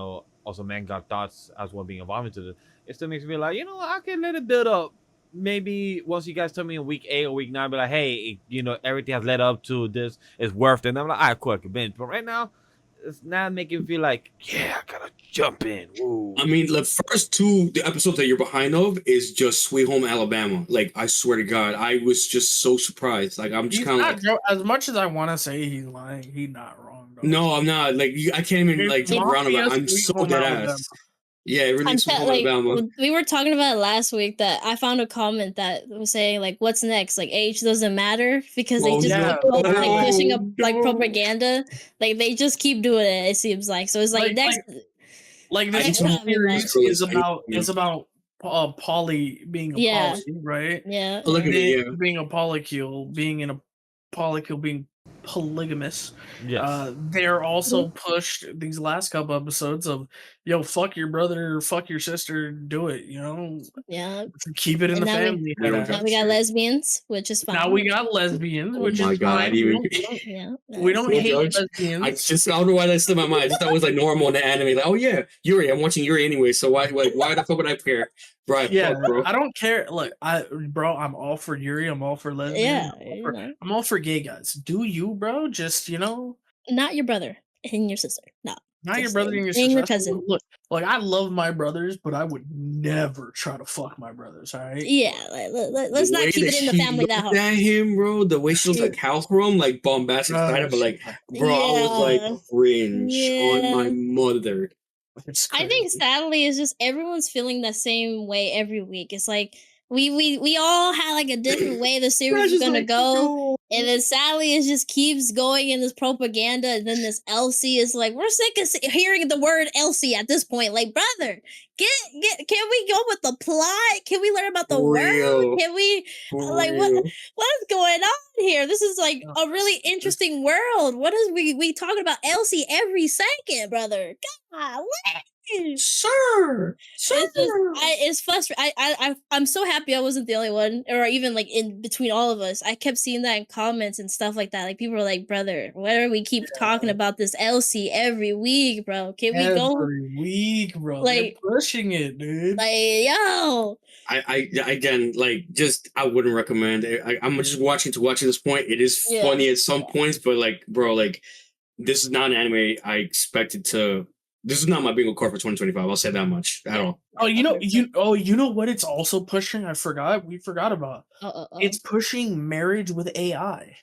also man got thoughts as well being involved into this, it still makes me like, I can let it build up. Maybe once you guys tell me in week 8 or week 9, be like, hey, everything has led up to this. It's worth it. And I'm like, all right, cool, I can binge. But right now, it's not making me feel like, yeah, I gotta jump in. Woo. I mean, the first 2 episodes that you're behind of is just Sweet Home Alabama. Like, I swear to God, I was just so surprised. Like, I'm just kind of like, as much as I want to say he's lying, he's not wrong. Though. No, I'm not. Like, I can't even joke around about it. I'm so dead ass. Yeah, it really Sweet Home Alabama. We were talking about it last week that I found a comment that was saying like, "What's next? Like, age doesn't matter," because they just keep like pushing up like propaganda. Like they just keep doing it. It seems like so. It's like next. Like this series is about poly being a poly, right? Yeah. Being a polycule, being in a polycule, being polygamous. Yes. They're also pushed these last couple episodes of fuck your brother, fuck your sister, do it, Yeah. Keep it in the family. Now we got lesbians, which is fine. Now we got lesbians, which is fine. We don't hate lesbians. I don't know why that's in my mind. I just thought it was like normal in the anime. Like, oh yeah, Yuri, I'm watching Yuri anyway, so why the fuck would I care? Right. Yeah, fuck, bro. I don't care. Look, I'm all for Yuri. I'm all for lesbians. Yeah, I'm all for gay guys. Do you, bro? Just not your brother and your sister. No, not your brother and your sister. Your cousin. Look, I love my brothers, but I would never try to fuck my brothers. All right. Yeah, let's not keep it in the family that hard. At him, bro. The way she looks like house room, like bombastic excited, but like, bro, I was like cringe on my mother. I think sadly it's just everyone's feeling the same way every week. It's like we all had like a different way the series is gonna go, and then sadly it just keeps going in this propaganda. And then this Elsie is like, we're sick of hearing the word Elsie at this point. Like, brother, can we go with the plot? Can we learn about the world? Can we what is going on here? This is like a really interesting world. What is we talking about Elsie every second, brother? God. Sure. It's frustrating. I'm so happy I wasn't the only one, or even like in between all of us. I kept seeing that in comments and stuff like that. Like people are like, brother, why do we keep talking about this Elsie every week, bro? Can we go? Every week, bro. Like- They're pushing it, dude. Like, yo. I again, like, just I wouldn't recommend it. I'm just watching to watch at this point. It is Yeah. funny at some points, but like, bro, like, this is not an anime I expected to. This is not my bingo card for 2025. I'll say that much at all. Oh, you know what it's also pushing? We forgot about. It's pushing marriage with AI.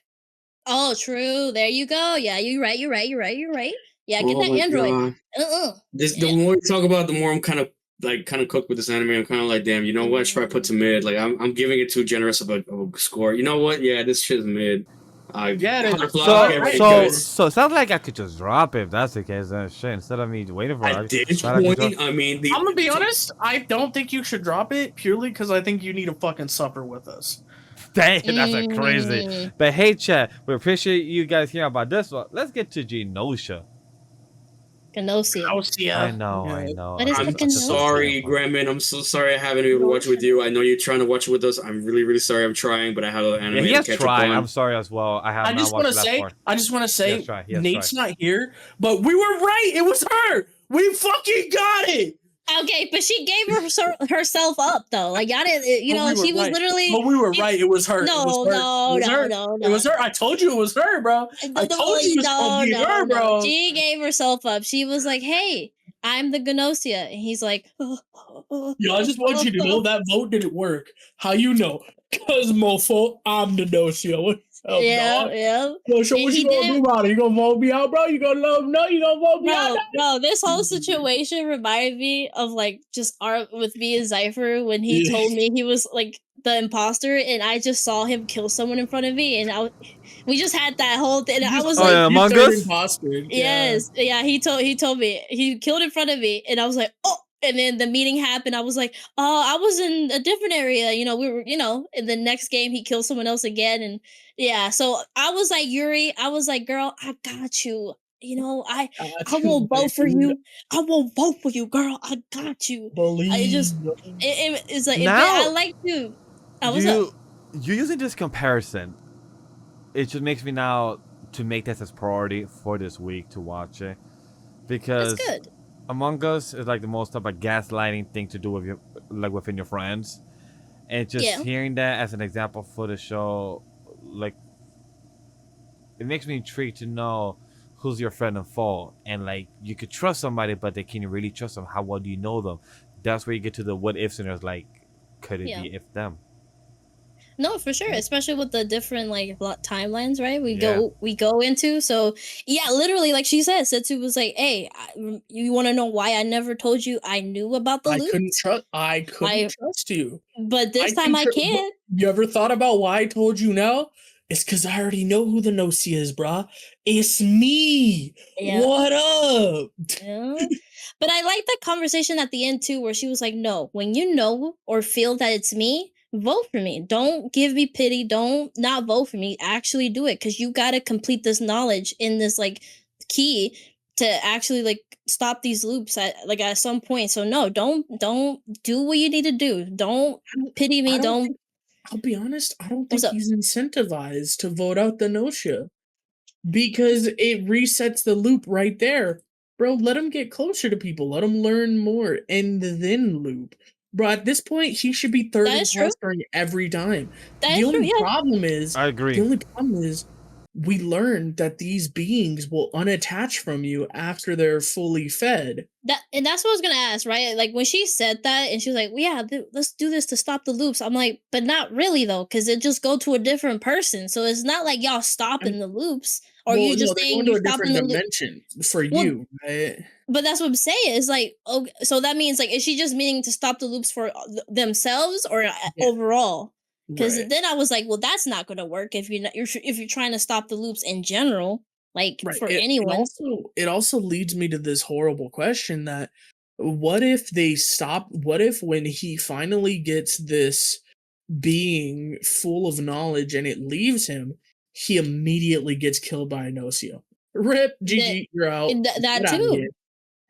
Oh, true. There you go. Yeah, you're right. Yeah, get Oh that my Android. God. The more we talk about, the more I'm kind of cooked with this anime. I'm kind of like, damn, you know what? Should I put to mid? Like, I'm giving it too generous of a score. You know what? Yeah, this shit is mid. So it sounds like I could just drop it if that's the case. Shit, instead of me waiting for At it. this point, I mean, I'm gonna be honest. I don't think you should drop it purely because I think you need a fucking supper with us. Dang, that's a crazy. But hey, chat, we appreciate you guys hearing about this one. Let's get to GNOSIA. GNOSIA. I know. What is I'm the GNOSIA? sorry, Gremlin. I'm so sorry I haven't been able to watch it with you. I know you're trying to watch it with us. I'm really, really sorry. I'm trying, but I have an anime Yeah, he has to catch tried. up on. I'm sorry as well. I just want to say, He has Nate's tried. not here, but we were right. It was her. We fucking got it. Okay, but she gave herself up though. Like y'all didn't, you know, she was literally. But we were right. It was her. No. It was her. I told you it was her, bro. I told you it was gonna be her, bro. She gave herself up. She was like, "Hey, I'm the GNOSIA," and he's like, "Yeah, I just want you to know that vote didn't work. How you know? Cause mofo, I'm the GNOSIA. What's up, dog? Yeah. Well, so what you gonna do about it? You gonna vote me out, bro? You gonna let them know? You gonna vote me out? No, this whole situation reminded me of like just art with me and Cypher when he told me he was like the imposter, and I just saw him kill someone in front of me, and we just had that whole thing. And I was like, Among Us? Yes, yeah. He told me he killed in front of me, and I was like, oh. And then the meeting happened. I was like, I was in a different area. You know, we were, in the next game, he killed someone else again. And yeah, so I was like, Yuri, I was like, girl, I got you. I won't vote for you. I won't vote for you, girl. I got you. It's like, now, I like to. You're using this comparison. It just makes me now to make this as priority for this week to watch it. Because that's good. Among Us is like the most of a gaslighting thing to do with your, like within your friends, and just hearing that as an example for the show, like it makes me intrigued to know who's your friend and foe, and like you could trust somebody, but they can you really trust them? How well do you know them? That's where you get to the what ifs, and there's like, could it be if them? No, for sure, especially with the different like timelines, right? We go into. So yeah, literally, like she said, Setsu was like, "Hey, you want to know why I never told you I knew about the loot? I couldn't trust you, but this time I can." You ever thought about why I told you now? It's because I already know who the GNOSIA is, brah. It's me. Yeah. What up? Yeah. But I like that conversation at the end too, where she was like, "No, when you know or feel that it's me, vote for me. Don't give me pity. Don't not vote for me. Actually do it, because you got to complete this knowledge in this like key to actually like stop these loops at some point. So no, don't do what you need to do. Don't pity me. I'll be honest. I don't think he's incentivized to vote out the GNOSIA because it resets the loop right there, bro. Let him get closer to people. Let him learn more, and then loop. Bro, at this point, he should be third in class every time. The only problem is, I agree. The only problem is, we learned that these beings will unattach from you after they're fully fed. And that's what I was gonna ask, right? Like when she said that, and she was like, well, "Yeah, let's do this to stop the loops." I'm like, but not really though, because it just go to a different person. So it's not like y'all stopping the loops, or you just saying you're stopping the dimension for you. Right? But that's what I'm saying. It's like, okay, so that means like, is she just meaning to stop the loops for themselves or overall? Because then I was like, well, that's not going to work if you're trying to stop the loops in general, like for anyone. It also leads me to this horrible question that what if they stop? What if when he finally gets this being full of knowledge and it leaves him, he immediately gets killed by a GNOSIA? Rip, GG, you're out.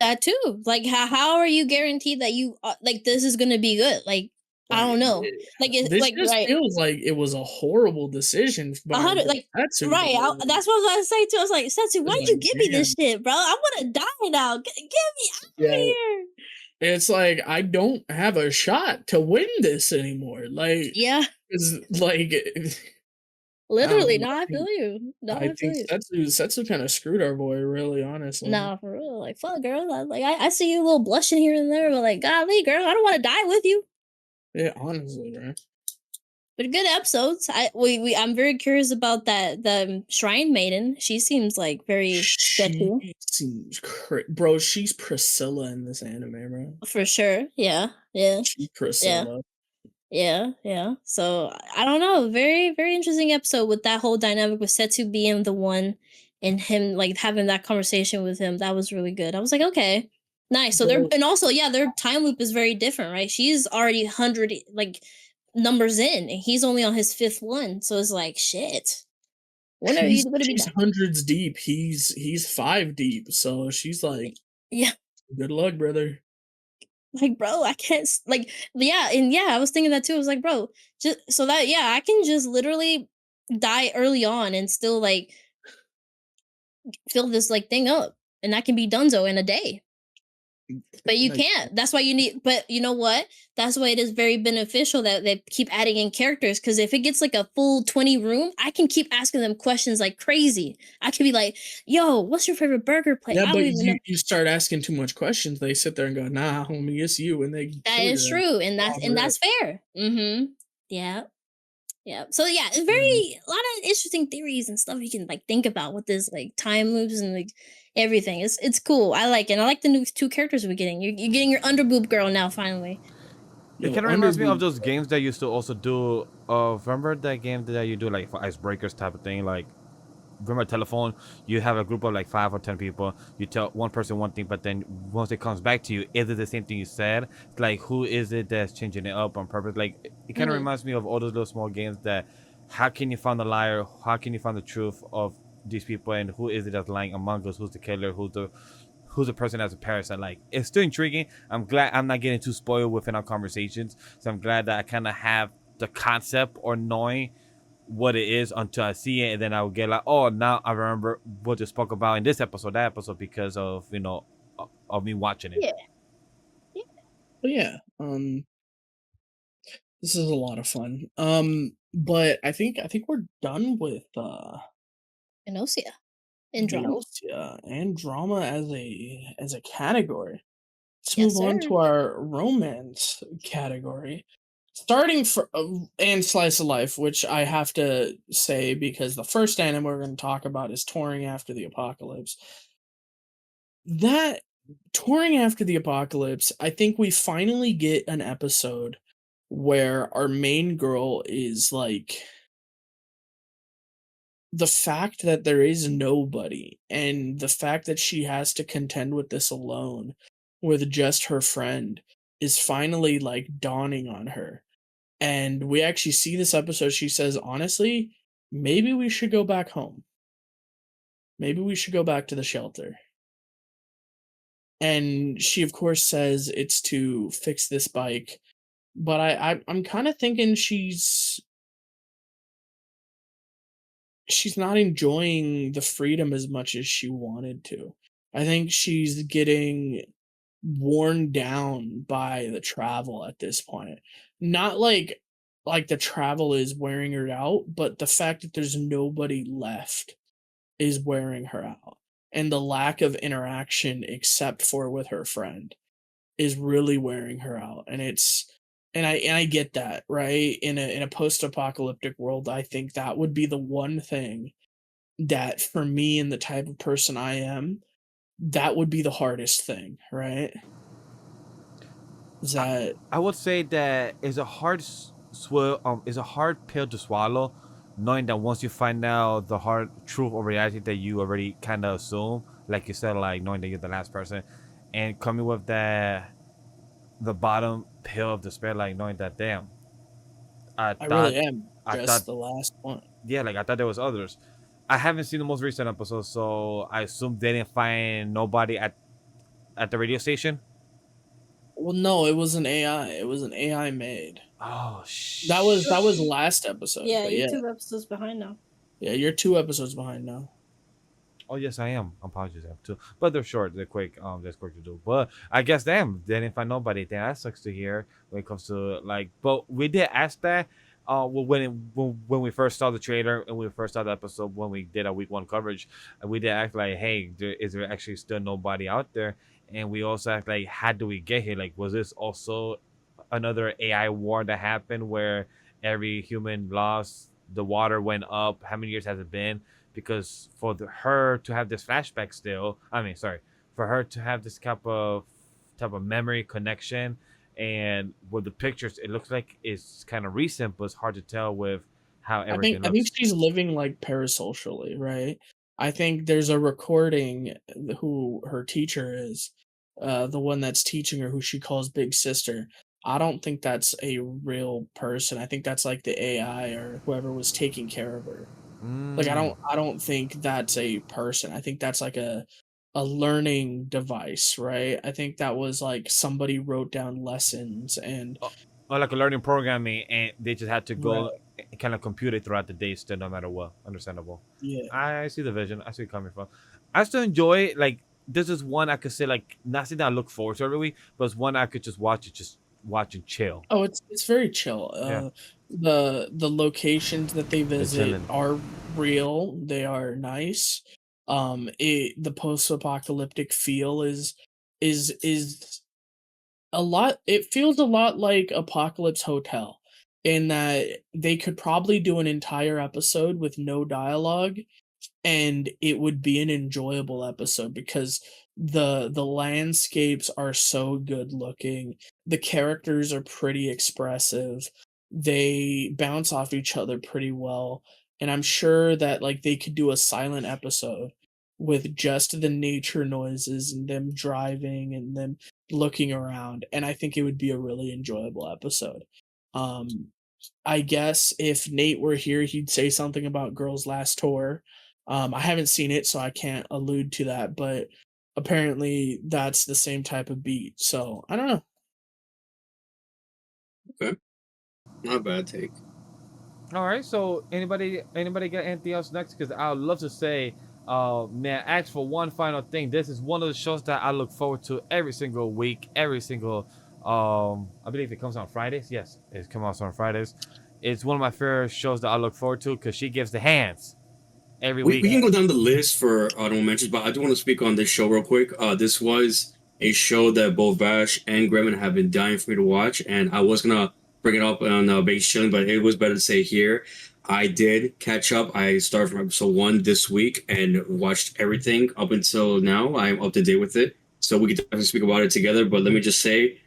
That too. Like, how are you guaranteed that you like this is gonna be good? Like, I don't know. Like it's This like just right. feels like it was a horrible decision by 100 like Zetsu. right. That's what I was gonna say too. I was like, Setsu, why'd It's you like, give me this damn. shit, bro? I want to die now. Get me out of Yeah. here. It's like I don't have a shot to win this anymore. Like, Yeah, it's like literally. know. No, I feel you. No, I I feel think you. Setsu kind of screwed our boy, really, honestly. Nah, for real. Like, fuck, girl. I see you a little blushing here and there, but like, golly, girl, I don't want to die with you. Yeah, honestly, right? But good episodes. I'm very curious about the Shrine Maiden. She seems like very sketchy. She seems bro. She's Priscilla in this anime, bro. For sure. Yeah. Yeah. She's Yeah. Priscilla. Yeah. So I don't know. Very, very interesting episode with that whole dynamic with Setsu being the one and him like having that conversation with him. That was really good. I was like, okay, nice. So Bro. and also, yeah, their time loop is very different, right? She's already 100 like numbers in, and he's only on his 5th one. So it's like, shit. When are you gonna be She's done? hundreds deep. He's 5 deep. So she's like, Yeah. good luck, brother. Like, bro, I can't like, yeah, and yeah, I was thinking that too. I was like, bro, just so that I can just literally die early on and still like fill this like thing up, and that can be donezo in a day. But you Like, can't. That's why you need. But you know what? That's why it is very beneficial that they keep adding in characters. Because if it gets like a full 20 room, I can keep asking them questions like crazy. I could be like, "Yo, what's your favorite burger place?" yeah, I but don't even know. you start asking too much questions. They sit there and go, "Nah, homie, it's you," and they That kill is your ass. true, and Oh, that's fair. Mm-hmm. Yeah. Yeah. So yeah, it's Mhm. very a lot of interesting theories and stuff you can like think about with this like time loops and like everything. It's cool. I like it. And I like the new 2 characters we're getting. You're getting your underboob girl now finally. It Yo, kind of reminds me of Underboob. those games that used to also do. Remember that game that you do like for icebreakers type of thing, like. Remember telephone, you have a group of like 5 or 10 people, you tell one person one thing, but then once it comes back to you, is it the same thing you said? It's like, who is it that's changing it up on purpose? Like, it kind of Mhm. reminds me of all those little small games that, how can you find the liar, how can you find the truth of these people, and who is it that's lying among us, who's the killer, who's the person that's a parasite. Like, it's still intriguing. I'm glad I'm not getting too spoiled within our conversations, so I'm glad that I kind of have the concept or knowing what it is until I see it, and then I will get like, oh, now I remember what they spoke about in this episode, that episode, because of of me watching it. Yeah. Yeah. But yeah, this is a lot of fun. But I think we're done with GNOSIA and drama. GNOSIA and drama as a category. Let's Yes, move on sir. to our romance category. Starting for and slice of life, which I have to say because the first anime we're going to talk about is Touring After the Apocalypse. That Touring After the Apocalypse, I think we finally get an episode where our main girl is like the fact that there is nobody and the fact that she has to contend with this alone with just her friend is finally like dawning on her. And we actually see this episode. She says, honestly, maybe we should go back home. Maybe we should go back to the shelter. And she, of course, says it's to fix this bike. But I'm kind of thinking she's not enjoying the freedom as much as she wanted to. I think she's getting worn down by the travel at this point. Not like the travel is wearing her out, but the fact that there's nobody left is wearing her out. And the lack of interaction except for with her friend is really wearing her out. And I get that, right? In a post-apocalyptic world, I think that would be the one thing that for me and the type of person I am, that would be the hardest thing, right? Is that I would say that it's a hard it's a hard pill to swallow, knowing that once you find out the hard truth or reality that you already kind of assume, like you said, like knowing that you're the last person, and coming with the bottom pill of despair, like knowing that, damn, I I thought really am I just thought the last one. yeah, like I thought there was others. I haven't seen the most recent episode, so I assume they didn't find nobody at the radio station. Well, no, it was an AI. It was an AI made. Oh shit. That was last episode. Yeah, but you're yeah, 2 episodes behind now. yeah, you're 2 episodes behind now. Oh yes, I am. Apologies, I have too. But they're short. They're quick. That's quick to do. But I guess damn. Then if I know nobody, then that sucks to hear when it comes to like. But we did ask that. When we first saw the trailer and we first saw the episode when we did our week 1 coverage, we did ask like, hey, is there actually still nobody out there? And we also asked like, how do we get here? Like, was this also another AI war that happened where every human lost, the water went up? How many years has it been? Because for her to have this flashback still, I mean, sorry, for her to have this type of memory connection, and with the pictures, it looks like it's kind of recent, but it's hard to tell with how everything I think looks. she's living like parasocially, right? I think there's a recording who her teacher is, the one that's teaching her, who she calls Big Sister. I don't think that's a real person. I think that's like the AI or whoever was taking care of her. Like Mm. I don't think that's a person. I think that's like a learning device, right? I think that was like somebody wrote down lessons and Or like a learning programming, and they just had to right, go and kind of compute it throughout the day, still, no matter what. Understandable. yeah. I see the vision. I see it coming from. I still enjoy it. Like, this is one I could say, like, not saying that I look forward to every week, but it's one I could just watch and chill. Oh, it's very chill. Yeah, The locations that they the visit chilling. are real. They are nice. The post-apocalyptic feel is a lot. It feels a lot like Apocalypse Hotel, in that they could probably do an entire episode with no dialogue and it would be an enjoyable episode because the landscapes are so good looking, the characters are pretty expressive, they bounce off each other pretty well, and I'm sure that like they could do a silent episode with just the nature noises and them driving and them looking around, and I think it would be a really enjoyable episode. um I guess if Nate were here, he'd say something about Girls Last Tour. I haven't seen it, so I can't allude to that, but apparently that's the same type of beat. So I don't know. Okay, not a bad take. All right. So anybody got anything else next? Because I would love to say, man, ask for one final thing. This is one of the shows that I look forward to every single week, every single. I believe it comes on Fridays. Yes, it comes out on Fridays. It's one of my favorite shows that I look forward to because she gives the hands every We week. can go down the list for honorable mentions, but I do want to speak on this show real quick. This was a show that both Vash and Gremlin have been dying for me to watch, and I was gonna bring it up on Base Chilling, but it was better to say here. I did catch up. I started from episode 1 this week and watched everything up until now. I'm up to date with it, so we could definitely speak about it together. But let me just say,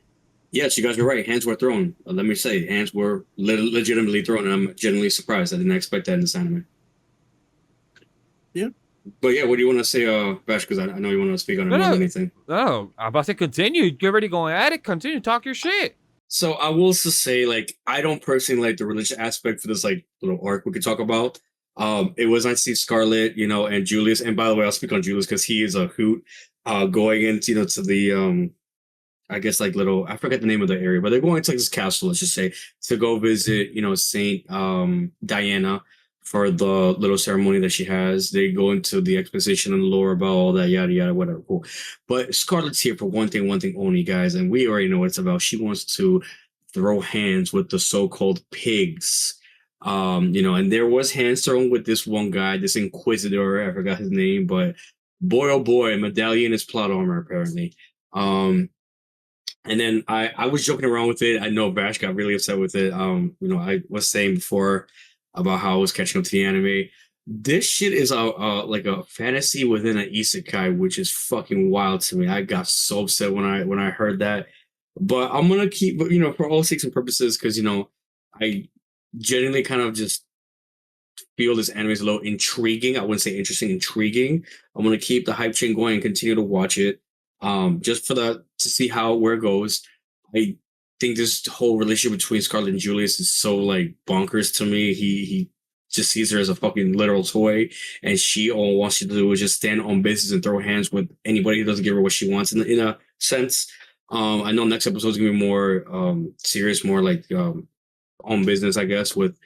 yes, you guys are right. Hands were thrown. Let me say, hands were legitimately thrown, and I'm genuinely surprised. I didn't expect that in this anime. Yeah. But yeah, what do you want to say, Bash? Because I know you want to speak on it No, more no. than anything. Oh, I'm about to continue. Get ready going at it. Continue. Talk your shit. So I will just say, like, I don't personally like the religious aspect for this like little arc we could talk about. It was nice to see Scarlet, and Julius. And by the way, I'll speak on Julius because he is a hoot. Going into to the I guess like little, I forget the name of the area, but they're going to like this castle, let's just say, to go visit, Saint Diana for the little ceremony that she has. They go into the exposition and lore about all that, yada yada, whatever. Cool. But Scarlett's here for one thing only, guys, and we already know what it's about. She wants to throw hands with the so-called pigs. And there was hands thrown with this one guy, this Inquisitor, I forgot his name, but boy oh boy, medallion is plot armor, apparently. And then I was joking around with it. I know Vash got really upset with it. I was saying before about how I was catching up to the anime. This shit is like a fantasy within an isekai, which is fucking wild to me. I got so upset when I heard that. But I'm gonna keep, for all sakes and purposes, because I genuinely kind of just feel this anime is a little intriguing. I wouldn't say interesting, intriguing. I'm gonna keep the hype chain going and continue to watch it. Just to see where it goes. I think this whole relationship between Scarlett and Julius is so like bonkers to me. He just sees her as a fucking literal toy, and she all wants you to do is just stand on business and throw hands with anybody who doesn't give her what she wants in a sense. I know next episode is gonna be more serious, more like on business, I guess, with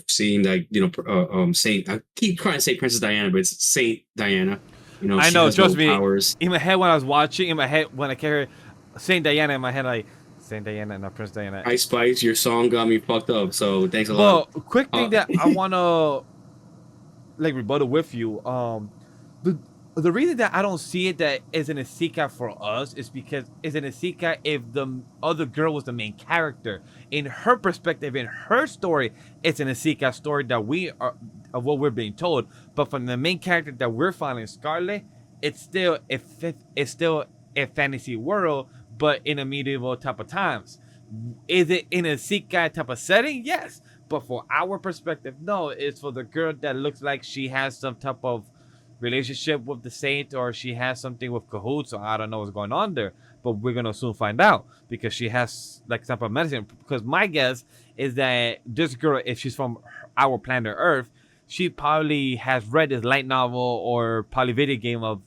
seeing that Saint. I keep trying to say Princess Diana, but it's Saint Diana. I She know, has trust no me. powers. In my head when I was watching, in my head when I heard Saint Diana in my head, like Saint Diana, not Prince Diana. Ice Spice, your song got me fucked up. So thanks a But lot. quick thing that I wanna like rebuttal with you. The reason that I don't see it that is an isekai for us is because it's an isekai if the other girl was the main character. In her perspective, in her story, it's an isekai story that we are of what we're being told. But from the main character that we're following, Scarlet, it's still a fantasy world, but in a medieval type of times. Is it in a isekai type of setting? Yes. But for our perspective, no. It's for the girl that looks like she has some type of relationship with the saint, or she has something with cahoots, or I don't know what's going on there. But we're gonna soon find out because she has like some type of medicine. Because my guess is that this girl, if she's from our planet Earth, she probably has read this light novel or probably video game of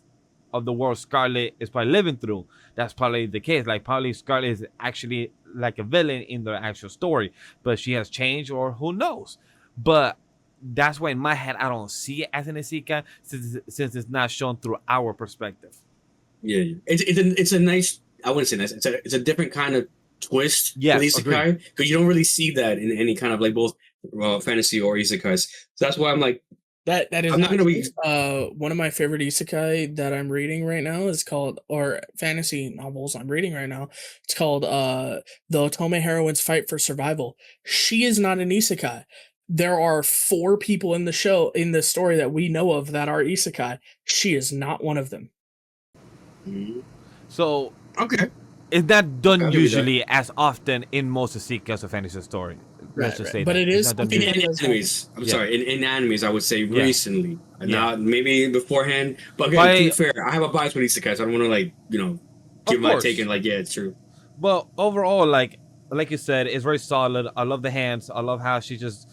the world Scarlet is probably living through. That's probably the case. Like probably Scarlet is actually like a villain in the actual story, but she has changed, or who knows. But that's why in my head I don't see it as an isekai since it's not shown through our perspective. Yeah. It's a nice. I wouldn't say nice. It's a different kind of twist. Yes, with isekai, because you don't really see that in any kind of like both fantasy or isekais. So that's why I'm like, That is I'm not not gonna be. one of my favorite isekai that I'm reading right now is called, or fantasy novels I'm reading right now. It's called The Otome Heroine's Fight for Survival. She is not an isekai. There are 4 people in the story that we know of that are isekai. She is not one of them. So Okay. it's not done I'll give you that. usually as often in most isekais of fantasy story. Let's just say But that. it It's is not done something usually. In that does happen. animes, I'm Yeah. sorry. In animes, I would say Yeah. recently, Yeah. not maybe beforehand. But again, to be fair, I have a bias with isekais. So I don't want to give my course. take and yeah, it's true. But overall, like you said, it's very solid. I love the hands. I love how she just.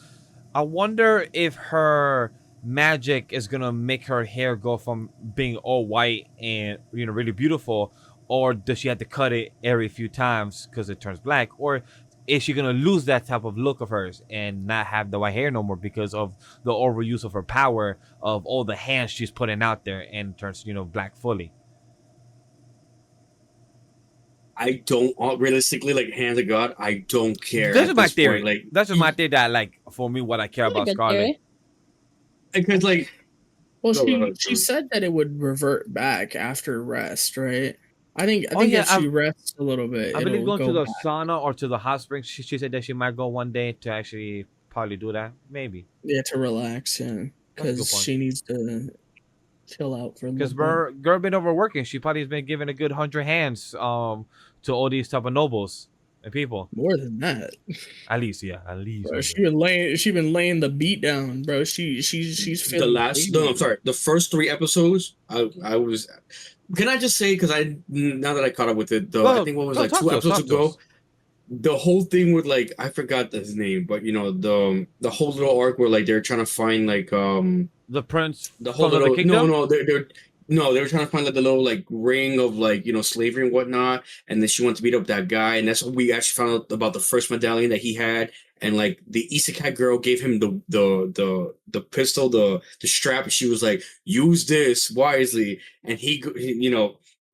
I wonder if her magic is gonna make her hair go from being all white and really beautiful, or does she have to cut it every few times because it turns black, or is she gonna lose that type of look of hers and not have the white hair no more because of the overuse of her power of all the hands she's putting out there and turns black fully? I don't realistically, like, hands of God, I don't care. This at is my this theory. point. Like, That's just my theory. That like for me, what I care That's a about good Scarlet. theory. because like, Well, Go ahead, she sorry. said that it would revert back after rest, right? I think yeah, if she rests a little bit, I believe it'll going to go the back. sauna or to the hot springs. She said that she might go one day to actually probably do that. Maybe Yeah, to relax, yeah, That's a good because point. she needs to chill out for a because little bit. girl been overworking. She probably has been giving a good 100 hands to all these type of nobles and people. More than that, At least, yeah, at least. bro, she been laying the beat down, bro. She's the feeling last, no, I'm sorry, the first 3 episodes, I was. Can I just say, because now that I caught up with it, I think what was like 2 episodes ago, the whole thing with like, I forgot his name, but the whole little arc where like they're trying to find like the prince the whole from the little kingdom. they were trying to find like the little like ring of like slavery and whatnot, and then she wanted to beat up that guy, and that's what we actually found out about the first medallion that he had, and like the isekai girl gave him the pistol, the strap, and she was like, use this wisely, and he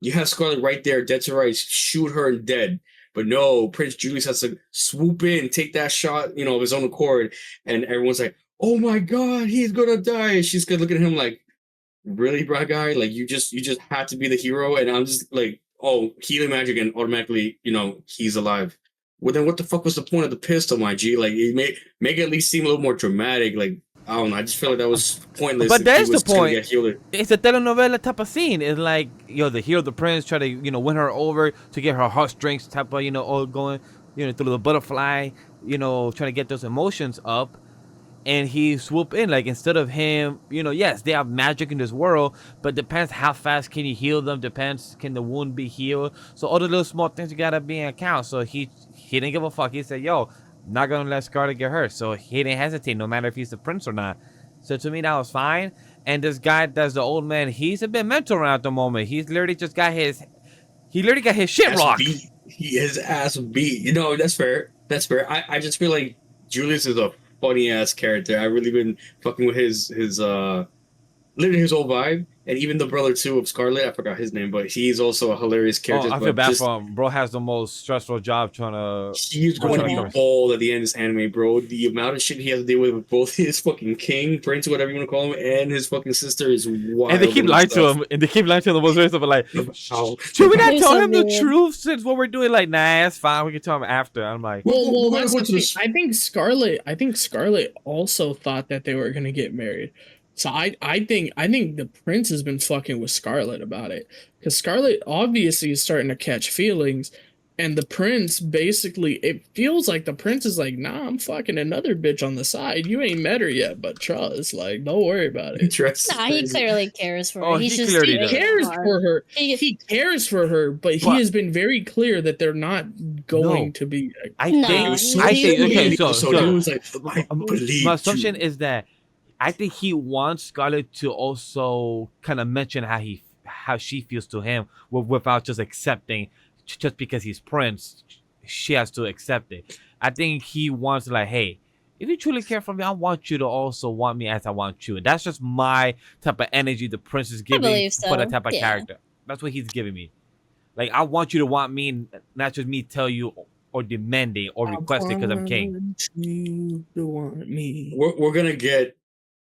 you have Scarlet right there, dead to rights, shoot her and dead. But no, Prince Julius has to swoop in, take that shot, of his own accord, and everyone's like, "Oh my God, he's gonna die!" And she's gonna look at him like, "Really, bro, guy? Like you just had to be the hero." And I'm just like, "Oh, healing magic, and automatically, he's alive." Well, then what the fuck was the point of the pistol, my G? Like, it make it at least seem a little more dramatic. Like, I don't know. I just feel like that was pointless. But if that's he the was gonna point. get healed. It's a telenovela type of scene. It's like the hero, the prince, try to win her over to get her heartstrings type of all going through the butterfly, trying to get those emotions up, and he swoop in like instead of him. Yes, they have magic in this world, but depends how fast can you heal them. Depends can the wound be healed. So all the little small things you gotta be in account. So he didn't give a fuck. He said, "Yo, not gonna let Scarlet get hurt." So he didn't hesitate, no matter if he's the prince or not. So to me, that was fine. And this guy that's the old man, he's a bit mental around at the moment. He's literally just got his He literally got his shit ass rocked. beat. His ass beat. You know, that's fair. That's fair. I just feel like Julius is a funny ass character. I really been fucking with his living his whole vibe, and even the brother too of Scarlet. I forgot his name, but he's also a hilarious Oh, character. I feel bad for him. Bro has the most stressful job trying to. He's going to yeah. be bald at the end of this anime, bro. The amount of shit he has to deal with both his fucking king, prince, whatever you want to call him, and his fucking sister is wild. And they keep lying to him. And they keep lying to him the most very stuff. Like, should we not There's tell him the something- truth since what we're doing? Like, nah, it's fine. We can tell him after. I'm like, Well, What- that's what's the thing. this- I think Scarlet also thought that they were gonna get married. So I think the prince has been fucking with Scarlet about it, because Scarlet obviously is starting to catch feelings, and the prince basically, it feels like the prince is like, nah, I'm fucking another bitch on the side. You ain't met her yet, but trust, like, don't worry about it. Nah, he clearly cares for her. Oh, He's he just clearly taking does. He it cares hard. for her. He- He cares for her, but he But- has been very clear that they're not going No. to be. I No, think, he- okay, so he was like, I my believe assumption you. is that I think he wants Scarlett to also kind of mention how she feels to him without just accepting, just because he's prince, she has to accept it. I think he wants like, hey, if you truly care for me, I want you to also want me as I want you. And that's just my type of energy the prince is giving believe for that so, type of yeah. character. That's what he's giving me. Like, I want you to want me, not just me tell you or demanding or requesting because I'm king. Want you to want me. We're gonna get.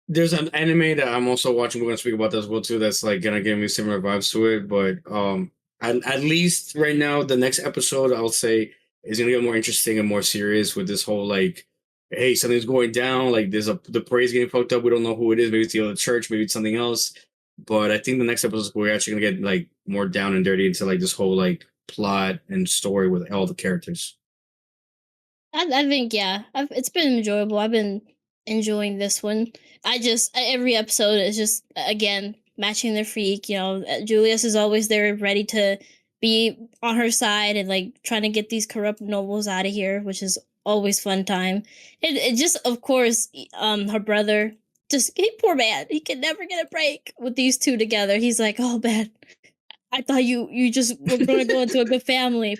There's an anime that I'm also watching. We're gonna speak about that as well too. That's like gonna give me similar vibes to it. But at least right now, the next episode I'll say is gonna get more interesting and more serious with this whole like, hey, something's going down. Like the parade's getting fucked up. We don't know who it is. Maybe it's the other church. Maybe it's something else. But I think the next episode we're actually gonna get like more down and dirty into like this whole like plot and story with all the characters. I think yeah, it's been enjoyable. I've been enjoying this one. Every episode is just again matching their freak. You know, Julius is always there, ready to be on her side and like trying to get these corrupt nobles out of here, which is always fun time. It just, of course, her brother, poor man, he can never get a break with these two together. He's like, oh man, I thought you just were gonna go into a good family,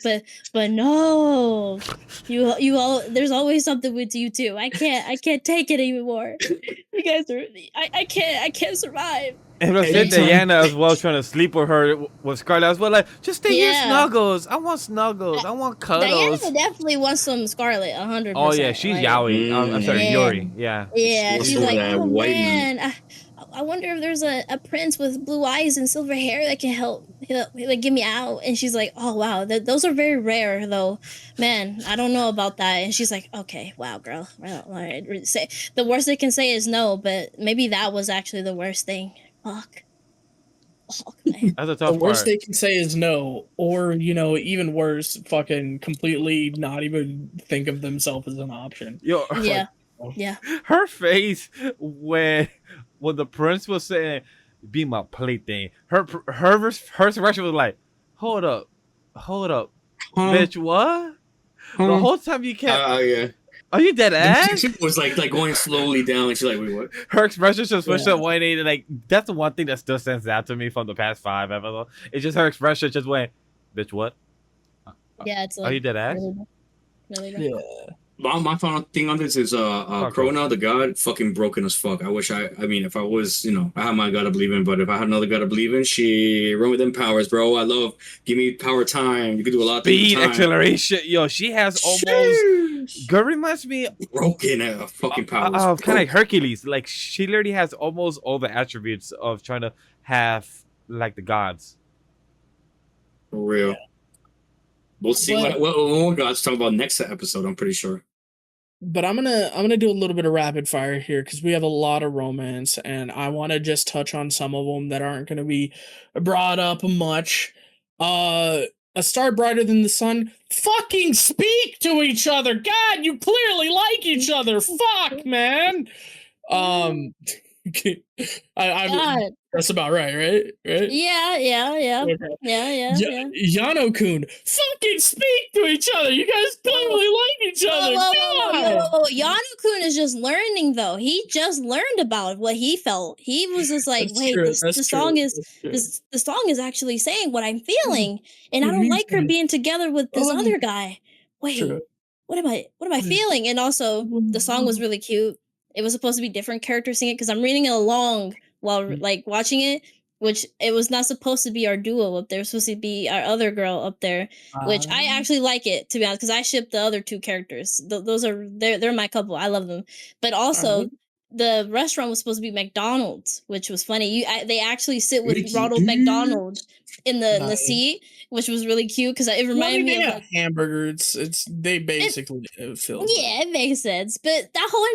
but no, you all, there's always something with you too. I can't take it anymore. You guys are, I can't survive. And I said Diana as well, trying to sleep with her with Scarlet as well. Like, just stay here, Yeah. snuggles. I want snuggles. I want cuddles. Diana definitely wants some Scarlet, 100%. Oh yeah, she's like, yaoi. I'm sorry, Yeah. Yuri. Yeah. Yeah, What's she's with like, that oh white man, I wonder if there's a prince with blue eyes and silver hair that can help like get me out. And she's like, oh wow, those are very rare though, man. I don't know about that. And she's like, okay, wow, girl. Well, all right, say the worst they can say is no, but maybe that was actually the worst thing. Fuck, man. That's a The tough worst part. they can say is no, or even worse, fucking completely not even think of themselves as an option. Yo, Yeah, yeah. her face when the prince was saying, "Be my plaything." Her expression was like, "Hold up, bitch, what?" The whole time you kept, Yeah. are you dead ass? She was like going slowly down, and she's like, "Wait, what?" Her expression just switched Yeah. to 180. Like, that's the one thing that still stands out to me from the past 5 episodes. It's just her expression just went, "Bitch, what? Yeah, it's Are you dead ass?" really Yeah. My final thing on this is Krona, the god, fucking broken as fuck. I wish I mean, if I was, I have my god to believe in, but if I had another god to believe in, she run with them powers, bro. I love, give me power time. You can do a lot of things Speed, with time. acceleration. Yo, she has almost. Girl reminds me broken fucking powers. kind of like Hercules. Like, she literally has almost all the attributes of trying to have like the gods. For real. Yeah. We'll see But- what more gods talk about next episode, I'm pretty sure. But I'm gonna do a little bit of rapid fire here because we have a lot of romance, and I want to just touch on some of them that aren't gonna be brought up much. A star brighter than the sun. Fucking speak to each other. God, you clearly like each other. Fuck, man. I'm God. that's about right, right? Yeah. Okay. Yeah. Yano-kun, fucking speak to each other. You guys clearly like each other. God! Yano-kun is just learning though. He just learned about what he felt. He was just like, That's wait, true, this that's the true, song is that's true. the song is actually saying what I'm feeling, and I It don't means like her that. being together with this Oh, other guy. Wait, true. what am I feeling? And also, the song was really cute. It was supposed to be different characters singing because I'm reading it along while like watching it, which it was not supposed to be our duo up there. It was supposed to be our other girl up there, which I actually like it, to be honest, because I ship the other two characters. Those are they're my couple. I love them. But also, Alright. the restaurant was supposed to be McDonald's, which was funny. They actually sit with Ricky Ronald dude. McDonald in the Nice. seat, which was really cute because it Well, I reminded mean, me they of have like. hamburger. It's they basically filled. Yeah, it makes sense. But that whole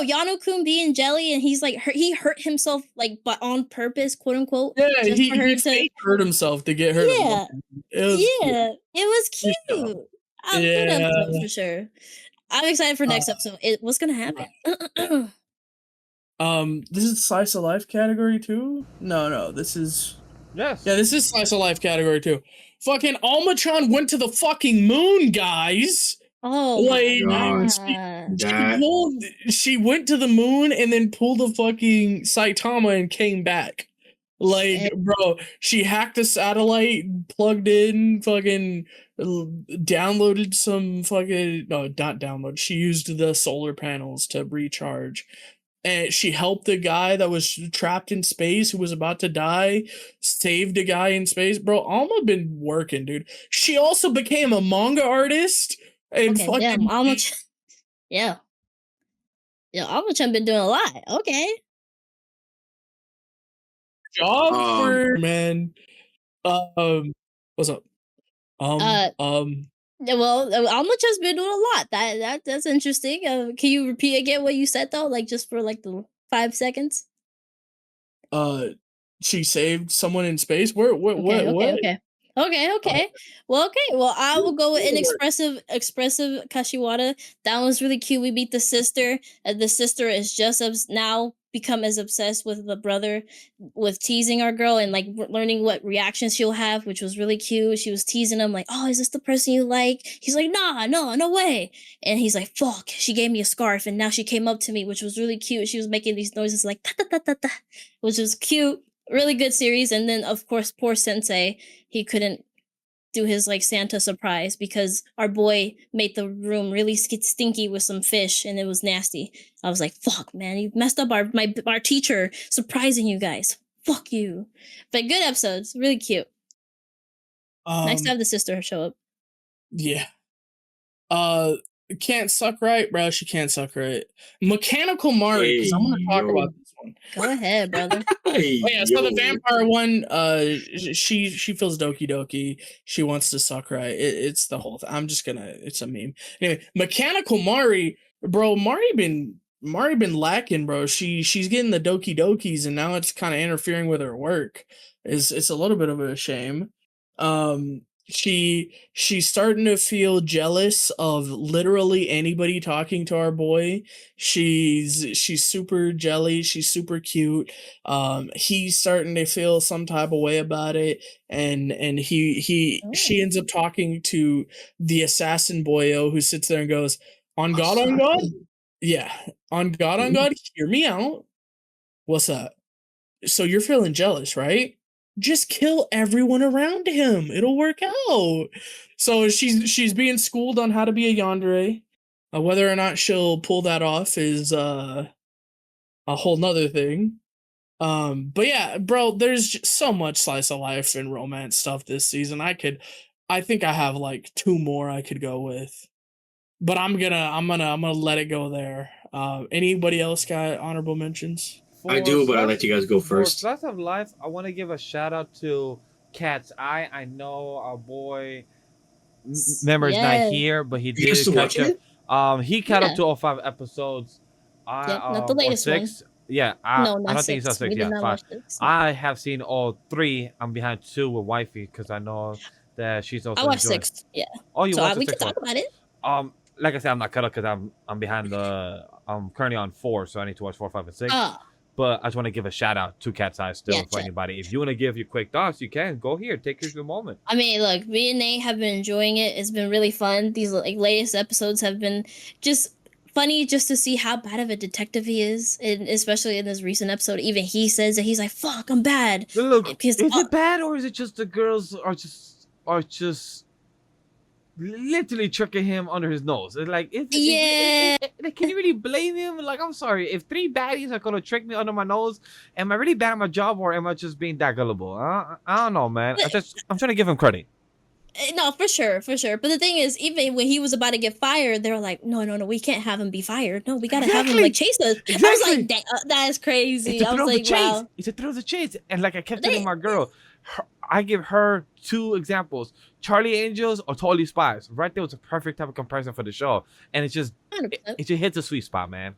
Yano-kun being jelly, and he's like he hurt himself like but on purpose, quote unquote, Yeah, just for her he to. fake hurt himself to get her to Yeah, love him. It was cute. yeah, it was Good job. cute. Good Yeah. episode for sure. I'm excited for next episode. What's gonna happen? This is slice of life category too? No, this is Yes. yeah, this is slice of life category too. Fucking Alma-chan went to the fucking moon, guys. Oh Like, my God. god! she went to the moon and then pulled a fucking Saitama and came back. Like, Shit. bro, she hacked a satellite, plugged in, fucking downloaded some fucking no, not download. She used the solar panels to recharge. And she helped the guy that was trapped in space who was about to die, saved a guy in space. Bro, Alma been working, dude. She also became a manga artist and Okay, fucking damn, yeah, Alma-chan been doing a lot. Okay. job for man. What's up? Yeah, well, Alma-chan's been doing a lot. That's interesting. Can you repeat again what you said though, like just for like the 5 seconds? She saved someone in space. What? Okay. Well, I will go with Good expressive Kashiwada. That was really cute. We beat the sister. The sister is just now become as obsessed with the brother, with teasing our girl and like learning what reactions she'll have, which was really cute. She was teasing him like, "Oh, is this the person you like?" He's like, "Nah, no way." And he's like, "Fuck." She gave me a scarf, and now she came up to me, which was really cute. She was making these noises like ta ta ta ta ta, which was cute. Really good series. And then of course, poor Sensei, he couldn't do his like Santa surprise because our boy made the room really stinky with some fish and it was nasty. I was like, "Fuck, man, you messed up our teacher surprising you guys. Fuck you." But good episodes, really cute. Nice to have the sister show up. Yeah. Can't suck right, bro. She can't suck right. Mechanical Mari, because I'm gonna talk about this one. Go ahead, brother. So the vampire one, she feels doki doki. She wants to suck right. It's the whole thing. It's a meme. Anyway, Mechanical Mari, bro. Mari been lacking, bro. She's getting the doki dokis, and now it's kind of interfering with her work. It's a little bit of a shame. She's starting to feel jealous of literally anybody talking to our boy. She's super jelly, she's super cute. He's starting to feel some type of way about it, and she ends up talking to the assassin boyo who sits there and goes, on God, yeah, on God, hear me out. What's up? So you're feeling jealous, right? Just kill everyone around him. It'll work out. So she's being schooled on how to be a yandere. Whether or not she'll pull that off is a whole nother thing. But yeah, bro, there's just so much slice of life and romance stuff this season. I think I have like 2 more I could go with. But I'm gonna let it go there. Anybody else got honorable mentions? I do, but I'll let you guys go first. For Slice of Life, I want to give a shout out to Cat's Eye. I know our boy Member's not here, but he did catch up. He caught up to all 5 episodes. Not the latest one. Yeah, I don't think he's on 6. Yeah, 5. 6. I have seen all 3. I'm behind 2 with wifey because I know that she's also. I watched 6. Yeah. Oh, you watched we 6? can talk about it. Like I said, I'm not caught up because I'm behind I'm currently on 4, so I need to watch 4, 5, and 6. But I just want to give a shout out to Cat's Eye still Yeah, for anybody. If you want to give your quick thoughts, you can go here. Take your moment. I mean, look, me and Nate have been enjoying it. It's been really fun. These like latest episodes have been just funny just to see how bad of a detective he is, and especially in this recent episode. Even he says that he's like, "Fuck, I'm bad." Look, Because, is it bad or is it just the girls are just literally tricking him under his nose? It's like, can you really blame him? Like, I'm sorry, if 3 baddies are gonna trick me under my nose, am I really bad at my job or am I just being that gullible? I don't know, man. I'm trying to give him credit. No, for sure. But the thing is, even when he was about to get fired, they were like, "No, we can't have him be fired. No, we gotta have him like chase us." I was like, "That is crazy." I was like, "Wow." It's a thrill of the chase, and like I kept telling my girl, I give her 2 examples: Charlie Angels or Totally Spies. Right there was a perfect type of comparison for the show, and it just 100%. it just hits a sweet spot, man.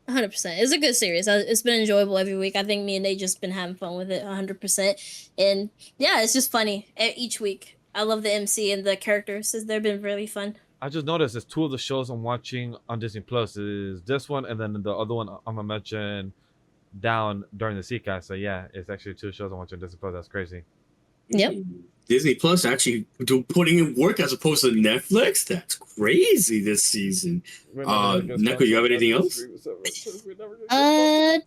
100%. It's a good series. It's been enjoyable every week. I think me and Nate just been having fun with it 100%. And yeah, it's just funny each week. I love the MC and the characters. They've been really fun. I just noticed there's 2 of the shows I'm watching on Disney Plus. Is this one and then the other one I'm gonna mention down during the Isekai. So yeah, it's actually 2 shows I'm watching on Disney Plus. That's crazy. Yep. Disney Plus actually putting in work as opposed to Netflix. That's crazy this season. Neko, you have anything else?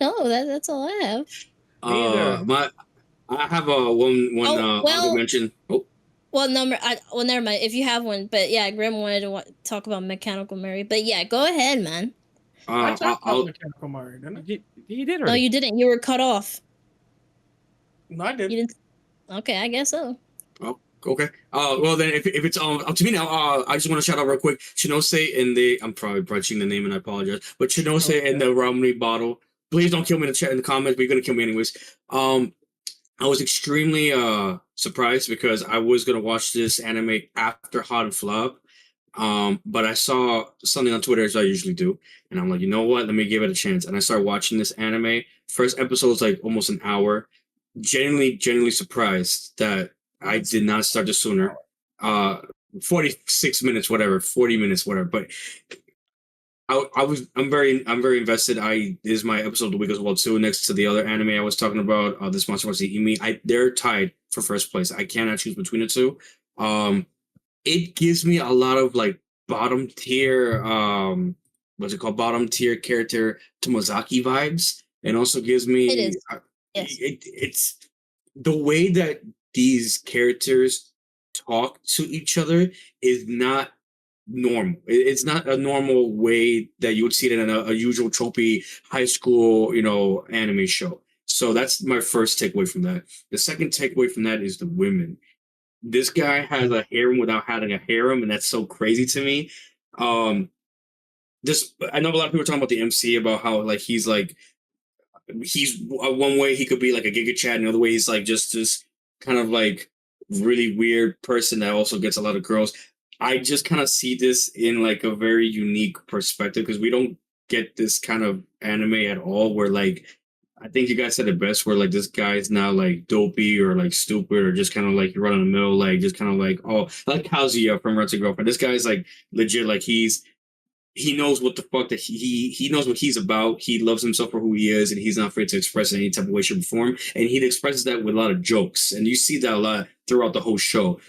No, that's all I have. I have one honorable mention. Oh. Well, never mind. If you have one, but yeah, Grem wanted to talk about Mechanical Mary. But yeah, go ahead, man. I talked about Mechanical Mary, didn't I? He did already. No, you didn't. You were cut off. No, I did. You didn't. Okay, I guess so. Oh, okay. Well then, if it's up to me now, I just want to shout out real quick, Chitose in the, I'm probably butchering the name and I apologize, but Chitose in the Ramune bottle. Please don't kill me in the chat in the comments, but you're gonna kill me anyways. I was extremely surprised because I was gonna watch this anime after Hot and Flop. But I saw something on Twitter as I usually do, and I'm like, you know what? Let me give it a chance. And I started watching this anime. First episode was like almost an hour. Genuinely surprised that I did not start this sooner. 46 minutes, whatever, 40 minutes, whatever. But I'm very invested. This is my episode of the week as well too. Next to the other anime I was talking about, this monster was the Imi. They're tied for first place. I cannot choose between the 2. It gives me a lot of like bottom tier, what's it called? Bottom tier character Tomozaki vibes, and also gives me. It is. Yes. It's the way that these characters talk to each other is not normal. It's not a normal way that you would see it in a usual tropey high school, anime show. So that's my first takeaway from that. The second takeaway from that is the women. This guy has a harem without having a harem, and that's so crazy to me. I know a lot of people are talking about the MC, about how like he's one way he could be like a Giga Chad, another way he's like just this kind of like really weird person that also gets a lot of girls. I just kind of see this in like a very unique perspective because we don't get this kind of anime at all where like, I think you guys said it best, where like this guy's not like dopey or like stupid or just kind of like running the mill, like just kind of like, oh, like Kazuya from Rent a Girlfriend. This guy's like legit, like he knows what the fuck that he knows what he's about. He loves himself for who he is, and he's not afraid to express it in any type of way, shape, or form. And he expresses that with a lot of jokes, and you see that a lot throughout the whole show.